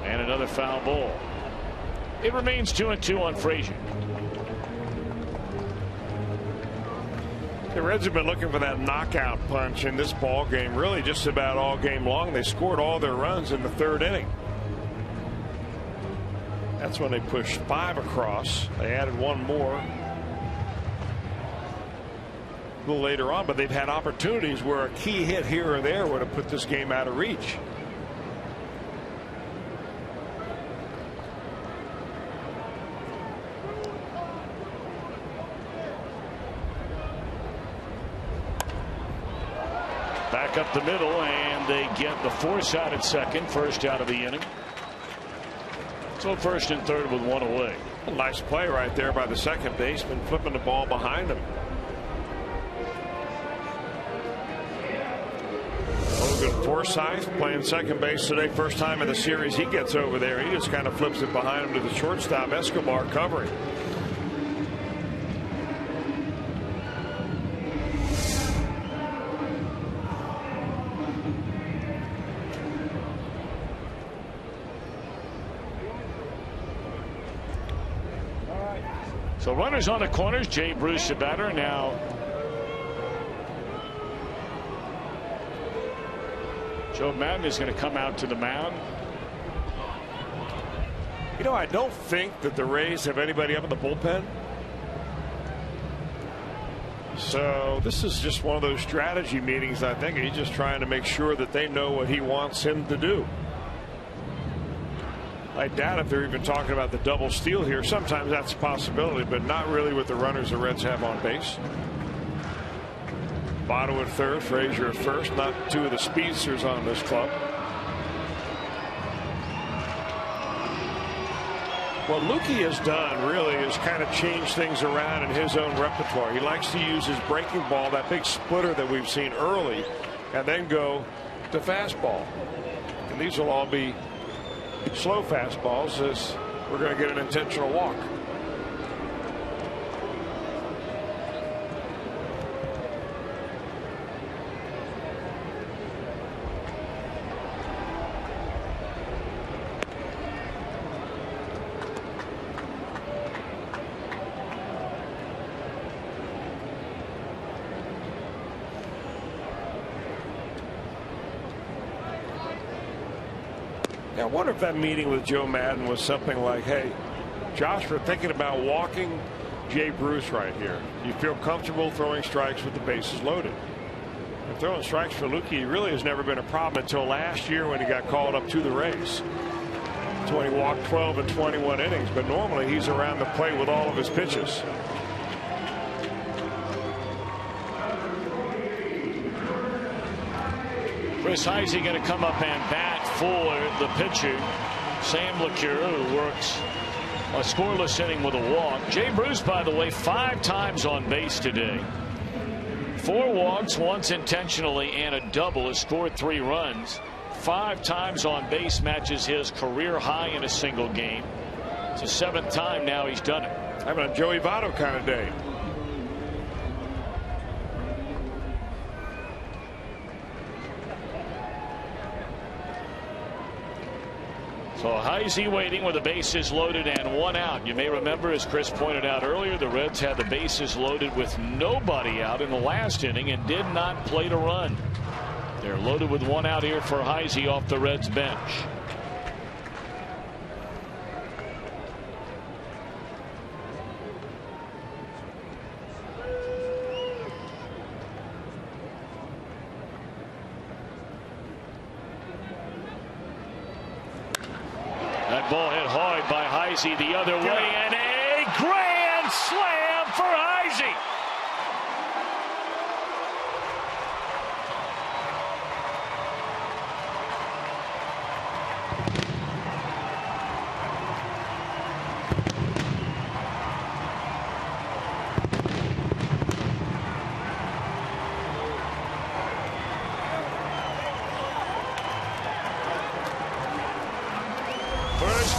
And another foul ball. It remains 2-2 on Frazier. The Reds have been looking for that knockout punch in this ball game, really just about all game long. They scored all their runs in the 3rd inning. That's when they pushed 5 across. They added 1 more a little later on, but they've had opportunities where a key hit here or there would have put this game out of reach. Back up the middle, and they get the force out at second. First out of the inning. So 1st and 3rd with 1 away. A nice play right there by the second baseman, flipping the ball behind him. Logan Forsythe playing second base today. First time in the series he gets over there. He just kind of flips it behind him to the shortstop. Escobar covering. So runners on the corners. Jay Bruce the batter. Now Joe Madden is going to come out to the mound. You know, I don't think that the Rays have anybody up in the bullpen. So this is just one of those strategy meetings. I think he's just trying to make sure that they know what he wants him to do. I doubt if they're even talking about the double steal here. Sometimes that's a possibility, but not really with the runners the Reds have on base. Votto at 3rd, Frazier at 1st. Not 2 of the speedsters on this club. What Lukey has done really is kind of change things around in his own repertoire. He likes to use his breaking ball, that big splitter that we've seen early, and then go to fastball. And these will all be slow fastballs, as we're going to get an intentional walk. I wonder if that meeting with Joe Madden was something like, hey, Josh, we're thinking about walking Jay Bruce right here. You feel comfortable throwing strikes with the bases loaded? And throwing strikes for Lukey really has never been a problem until last year when he got called up to the Rays. That's when he walked 12 and 21 innings, but normally he's around the plate with all of his pitches. Chris Heisey going to come up and bat for the pitcher, Sam LeCure, who works a scoreless inning with a walk. Jay Bruce, by the way, 5 times on base today. 4 walks, once intentionally, and a double. Has scored 3 runs. 5 times on base matches his career high in a single game. It's the 7th time now he's done it. Having a Joey Votto kind of day. So Heisey waiting with the bases loaded and 1 out. You may remember, as Chris pointed out earlier, the Reds had the bases loaded with nobody out in the last inning and did not play to run. They're loaded with 1 out here for Heisey off the Reds bench. Ball hit hard by Heisey the other way, and a grand slam for Heisey.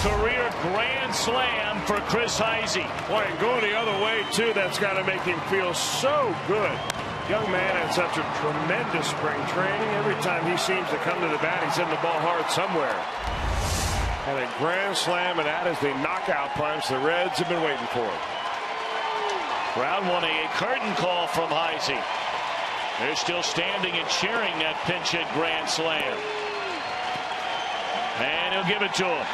career grand slam for Chris Heisey. Boy, and going the other way, too, that's got to make him feel so good. Young man had such a tremendous spring training. Every time he seems to come to the bat, he's hitting the ball hard somewhere. And a grand slam, and that is the knockout punch the Reds have been waiting for. Crowd wanting a curtain call from Heisey. They're still standing and cheering that pinch hit grand slam. And he'll give it to him.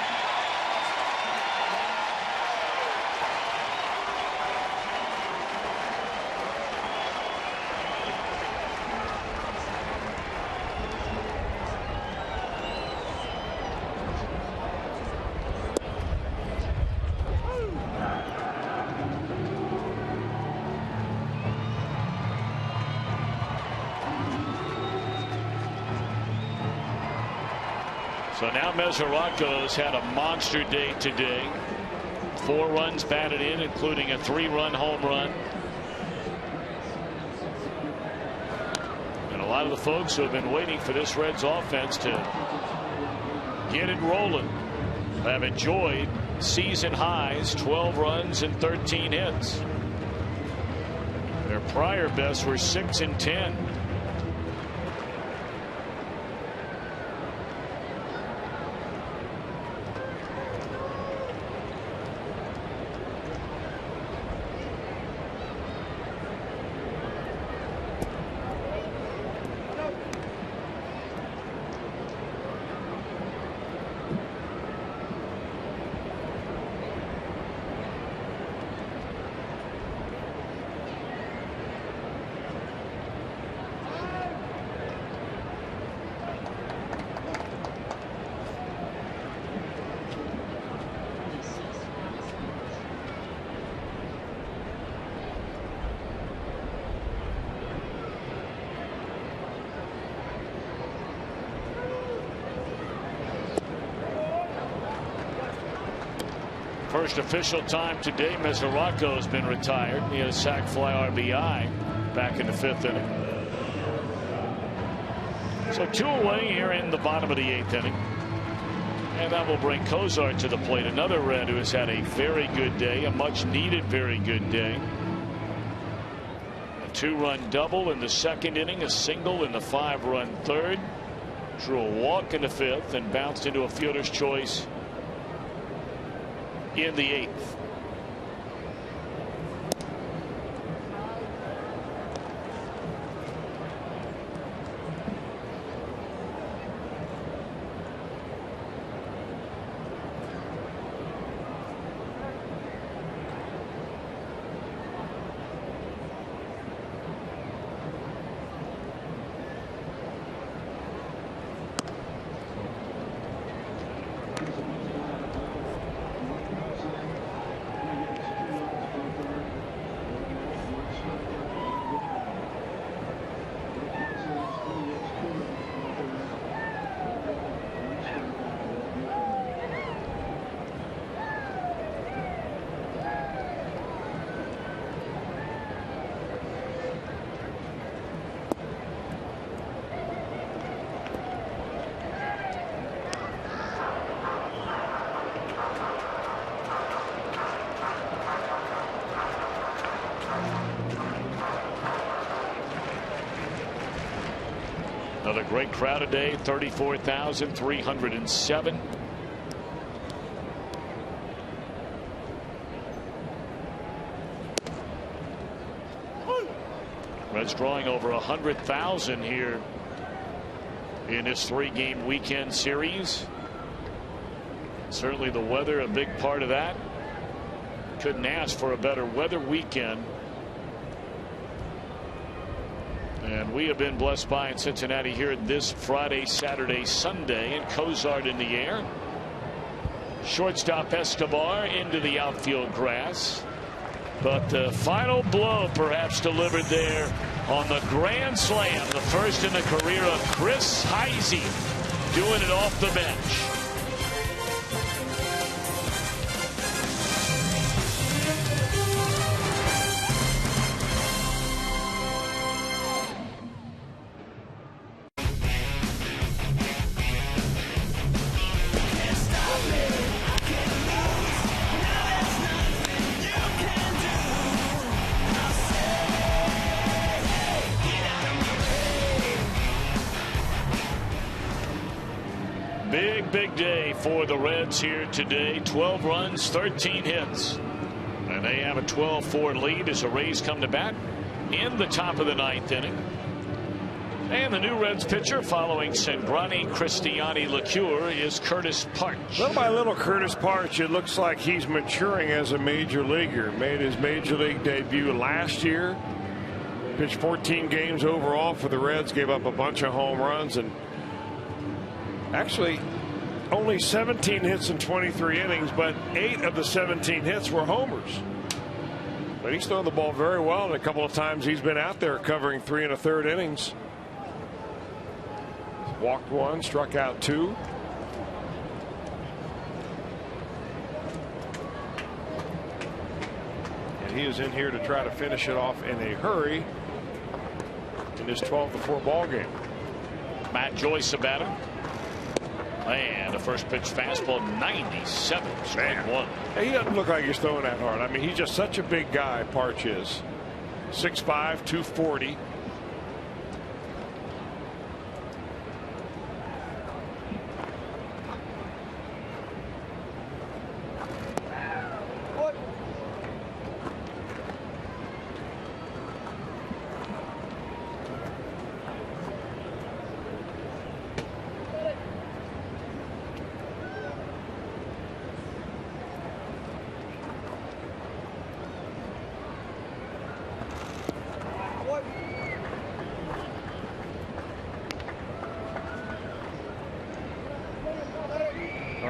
So now Mesoraco's had a monster day today. 4 runs batted in, including a 3-run home run. And a lot of the folks who have been waiting for this Reds offense to get it rolling have enjoyed season highs, 12 runs and 13 hits. Their prior bests were 6 and 10. First official time today, Mesoraco has been retired. He had a sac fly RBI back in the 5th inning. So 2 away here in the bottom of the 8th inning. And that will bring Cozart to the plate. Another Red who has had a very good day, a much needed very good day. A 2-run double in the 2nd inning, a single in the 5-run 3rd. Drew a walk in the 5th and bounced into a fielder's choice in the 8th. Another great crowd today, 34,307. Reds drawing over 100,000 here in this 3-game weekend series. Certainly the weather a big part of that. Couldn't ask for a better weather weekend. And we have been blessed by in Cincinnati here this Friday, Saturday, Sunday, and Cozart in the air. Shortstop Escobar into the outfield grass. But the final blow perhaps delivered there on the grand slam, the first in the career of Chris Heisey, doing it off the bench. big day for the Reds here today. 12 runs, 13 hits. And they have a 12-4 lead as the Rays come to bat in the top of the 9th inning. And the new Reds pitcher following Cingrani, Christiani, LeCure is Curtis Parch. Little by little, Curtis Parch, it looks like he's maturing as a major leaguer. Made his major league debut last year. Pitched 14 games overall for the Reds. Gave up a bunch of home runs. And actually, only 17 hits in 23 innings, but 8 of the 17 hits were homers. But he's thrown the ball very well, and a couple of times he's been out there covering 3 1/3 innings. Walked 1, struck out 2. And he is in here to try to finish it off in a hurry in this 12-4 ball game. Matt Joyce, the batter. And the first pitch fastball, 97, strike 1. He doesn't look like he's throwing that hard. I mean, he's just such a big guy, Parch is. 6'5", 240.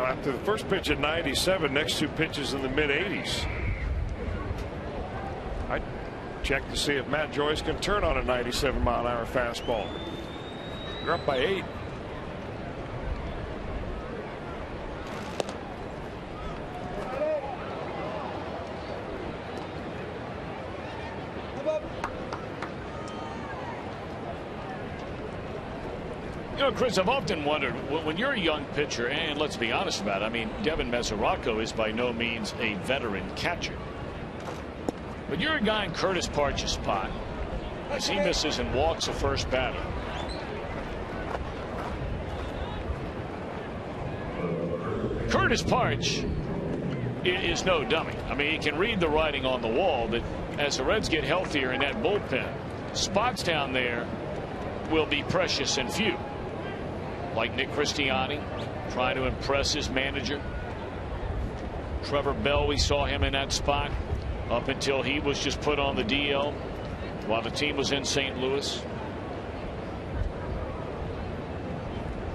After the first pitch at 97, next 2 pitches in the mid-80s. I check to see if Matt Joyce can turn on a 97-mile-an-hour fastball. You're up by 8. You know, Chris, I've often wondered, when you're a young pitcher, and let's be honest about it, I mean, Devin Mesoraco is by no means a veteran catcher. But you're a guy in Curtis Parch's spot, as he misses and walks the first batter. Curtis Parch is no dummy. I mean, he can read the writing on the wall that as the Reds get healthier in that bullpen, spots down there will be precious and few. Like Nick Christiani trying to impress his manager. Trevor Bell, we saw him in that spot up until he was just put on the DL while the team was in St. Louis.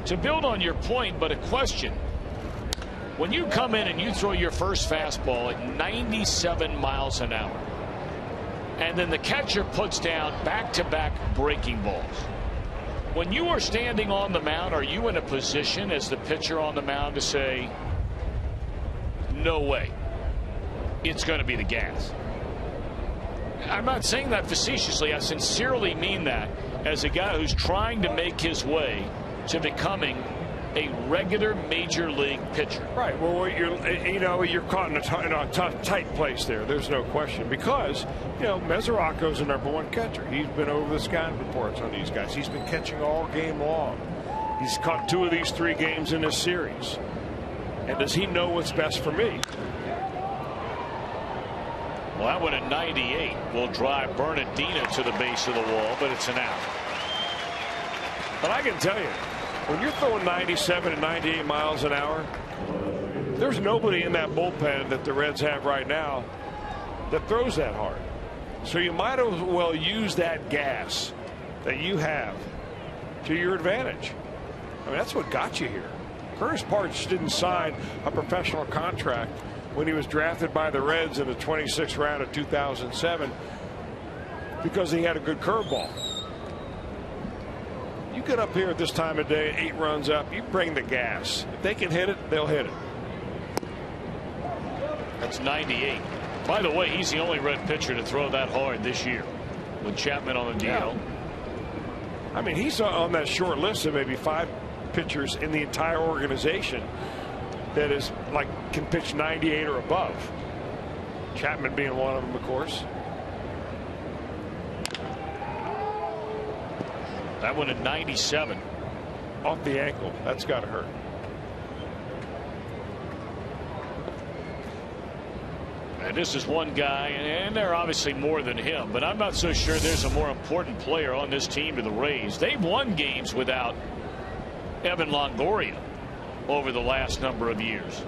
To build on your point, but a question. When you come in and you throw your first fastball at 97 miles an hour, and then the catcher puts down back-to-back breaking balls. When you are standing on the mound, are you in a position as the pitcher on the mound to say, no way, it's going to be the gas? I'm not saying that facetiously. I sincerely mean that as a guy who's trying to make his way to becoming a regular major league pitcher. Right. Well, you're caught in a tight place there. There's no question, because Mesoraco's the #1 catcher. He's been over the scouting reports on these guys. He's been catching all game long. He's caught 2 of these 3 games in this series. And does he know what's best for me? Well, that one at 98 will drive Bernardino to the base of the wall, but it's an out. But I can tell you, when you're throwing 97 and 98 miles an hour, there's nobody in that bullpen that the Reds have right now that throws that hard. So you might as well use that gas that you have to your advantage. I mean, that's what got you here. Curtis Parch didn't sign a professional contract when he was drafted by the Reds in the 26th round of 2007 because he had a good curveball. You get up here at this time of day, 8 runs up, you bring the gas. If they can hit it, they'll hit it. That's 98. By the way, he's the only Red pitcher to throw that hard this year with Chapman on the DL. Yeah. I mean, he's on that short list of maybe 5 pitchers in the entire organization that is can pitch 98 or above. Chapman being one of them, of course. That one at 97. Off the ankle. That's got to hurt. And this is one guy, and they're obviously more than him, but I'm not so sure there's a more important player on this team to the Rays. They've won games without Evan Longoria over the last number of years.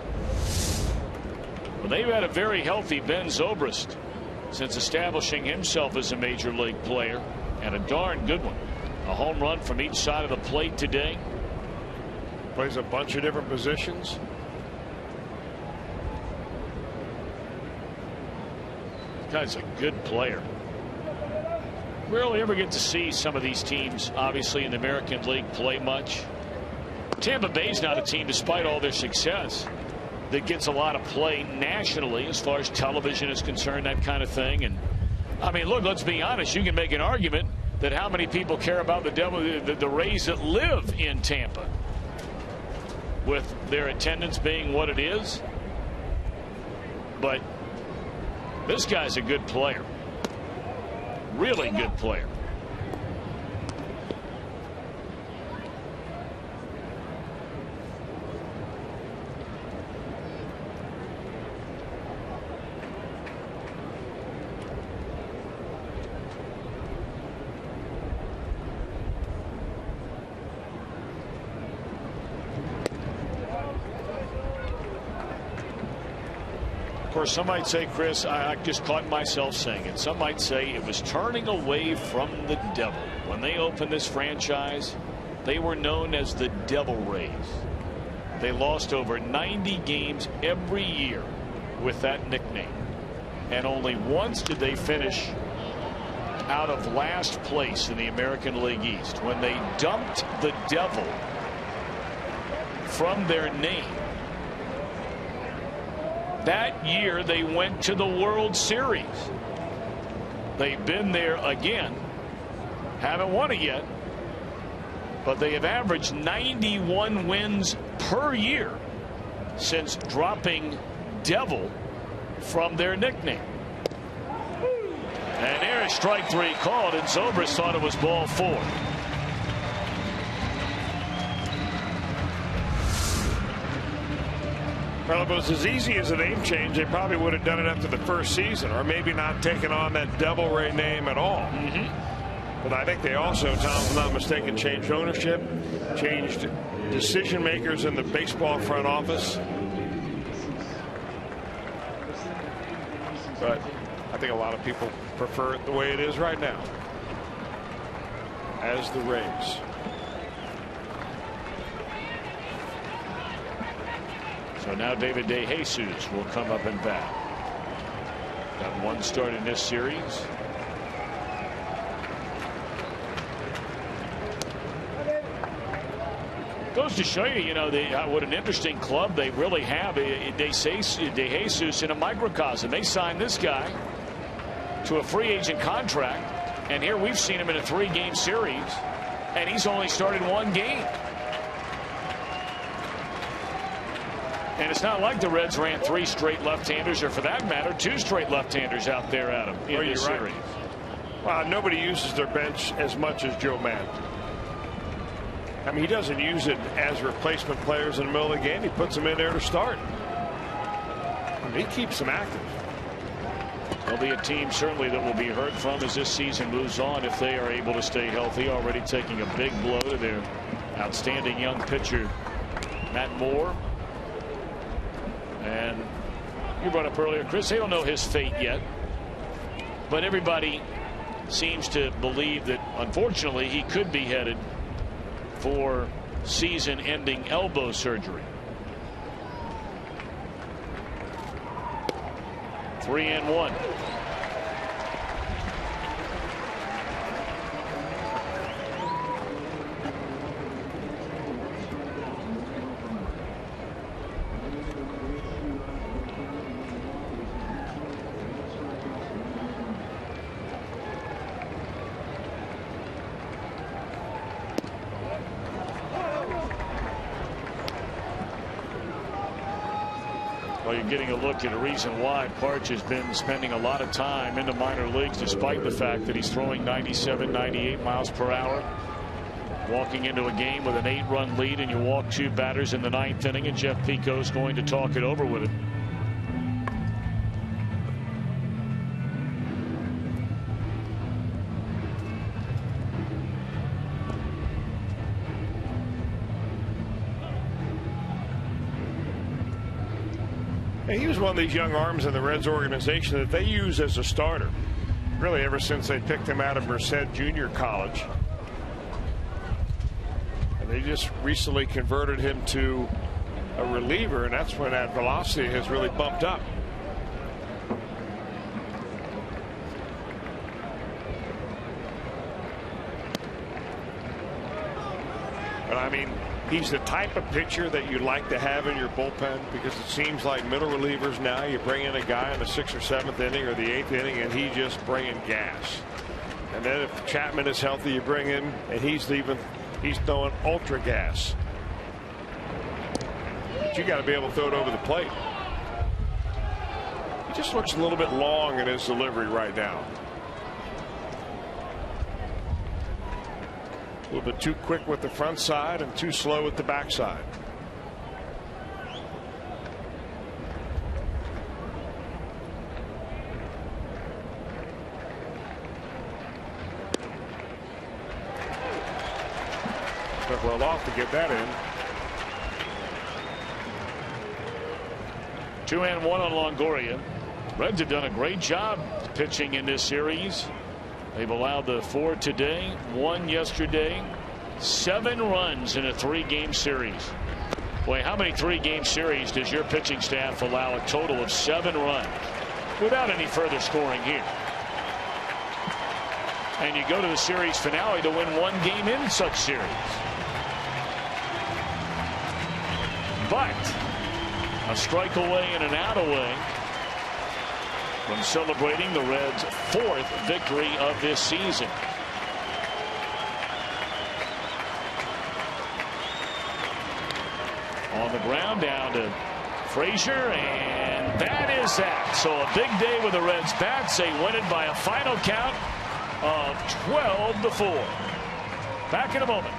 Well, they've had a very healthy Ben Zobrist since establishing himself as a major league player, and a darn good one. A home run from each side of the plate today. Plays a bunch of different positions. Guy's a good player. Rarely ever get to see some of these teams, obviously, in the American League play much. Tampa Bay's not a team, despite all their success, that gets a lot of play nationally as far as television is concerned, that kind of thing. And I mean, look, let's be honest. You can make an argument that how many people care about the Rays that live in Tampa, with their attendance being what it is. But this guy's a good player. Really good player. Of course, some might say, Chris, I just caught myself saying it. Some might say it was turning away from the devil. When they opened this franchise, they were known as the Devil Rays. They lost over 90 games every year with that nickname. And only once did they finish out of last place in the American League East, when they dumped the devil from their name. That year they went to the World Series. They've been there again. Haven't won it yet. But they have averaged 91 wins per year since dropping devil from their nickname. And there's strike three called, and Zobrist thought it was ball four. Well, if it was as easy as a name change, they probably would have done it after the first season, or maybe not taken on that Devil Ray name at all. But I think they also, Tom's not mistaken, changed ownership, changed decision makers in the baseball front office. But I think a lot of people prefer it the way it is right now, as the Rays. So now David DeJesus will come up and bat. Got one start in this series. Goes to show you, what an interesting club they really have. DeJesus in a microcosm. They signed this guy to a free agent contract, and here we've seen him in a 3-game series, and he's only started 1 game. And it's not like the Reds ran 3 straight left-handers, or for that matter, 2 straight left-handers out there, Adam, in this series. Well, nobody uses their bench as much as Joe Madden. I mean, he doesn't use it as replacement players in the middle of the game. He puts them in there to start. I mean, he keeps them active. There'll be a team certainly that will be heard from as this season moves on if they are able to stay healthy. Already taking a big blow to their outstanding young pitcher, Matt Moore. And you brought up earlier, Chris, they don't know his fate yet. But everybody seems to believe that, unfortunately, he could be headed for season-ending elbow surgery. 3-1. Well, you're getting a look at a reason why Parch has been spending a lot of time in the minor leagues, despite the fact that he's throwing 97, 98 miles per hour. Walking into a game with an 8-run lead, and you walk 2 batters in the 9th inning, and Jeff Pico's going to talk it over with him. And he was one of these young arms in the Reds organization that they use as a starter, really ever since they picked him out of Merced Junior College. And they just recently converted him to a reliever, and that's when that velocity has really bumped up. But I mean, he's the type of pitcher that you like to have in your bullpen, because it seems like middle relievers now, you bring in a guy in the 6th or 7th inning or the 8th inning and he just bringing gas. And then if Chapman is healthy, you bring in and he's throwing ultra gas. But you got to be able to throw it over the plate. He just looks a little bit long in his delivery right now. A little bit too quick with the front side and too slow with the backside. Took well off to get that in. 2-1 on Longoria. Reds have done a great job pitching in this series. They've allowed the 4 today, 1 yesterday, 7 runs in a 3-game series. Boy, how many 3-game series does your pitching staff allow a total of 7 runs without any further scoring here? And you go to the series finale to win 1 game in such series. But a strike away and an out away from celebrating the Reds' 4th victory of this season. On the ground, down to Frazier, and that is that. So a big day with the Reds bats. They win it by a final count of 12-4. Back in a moment.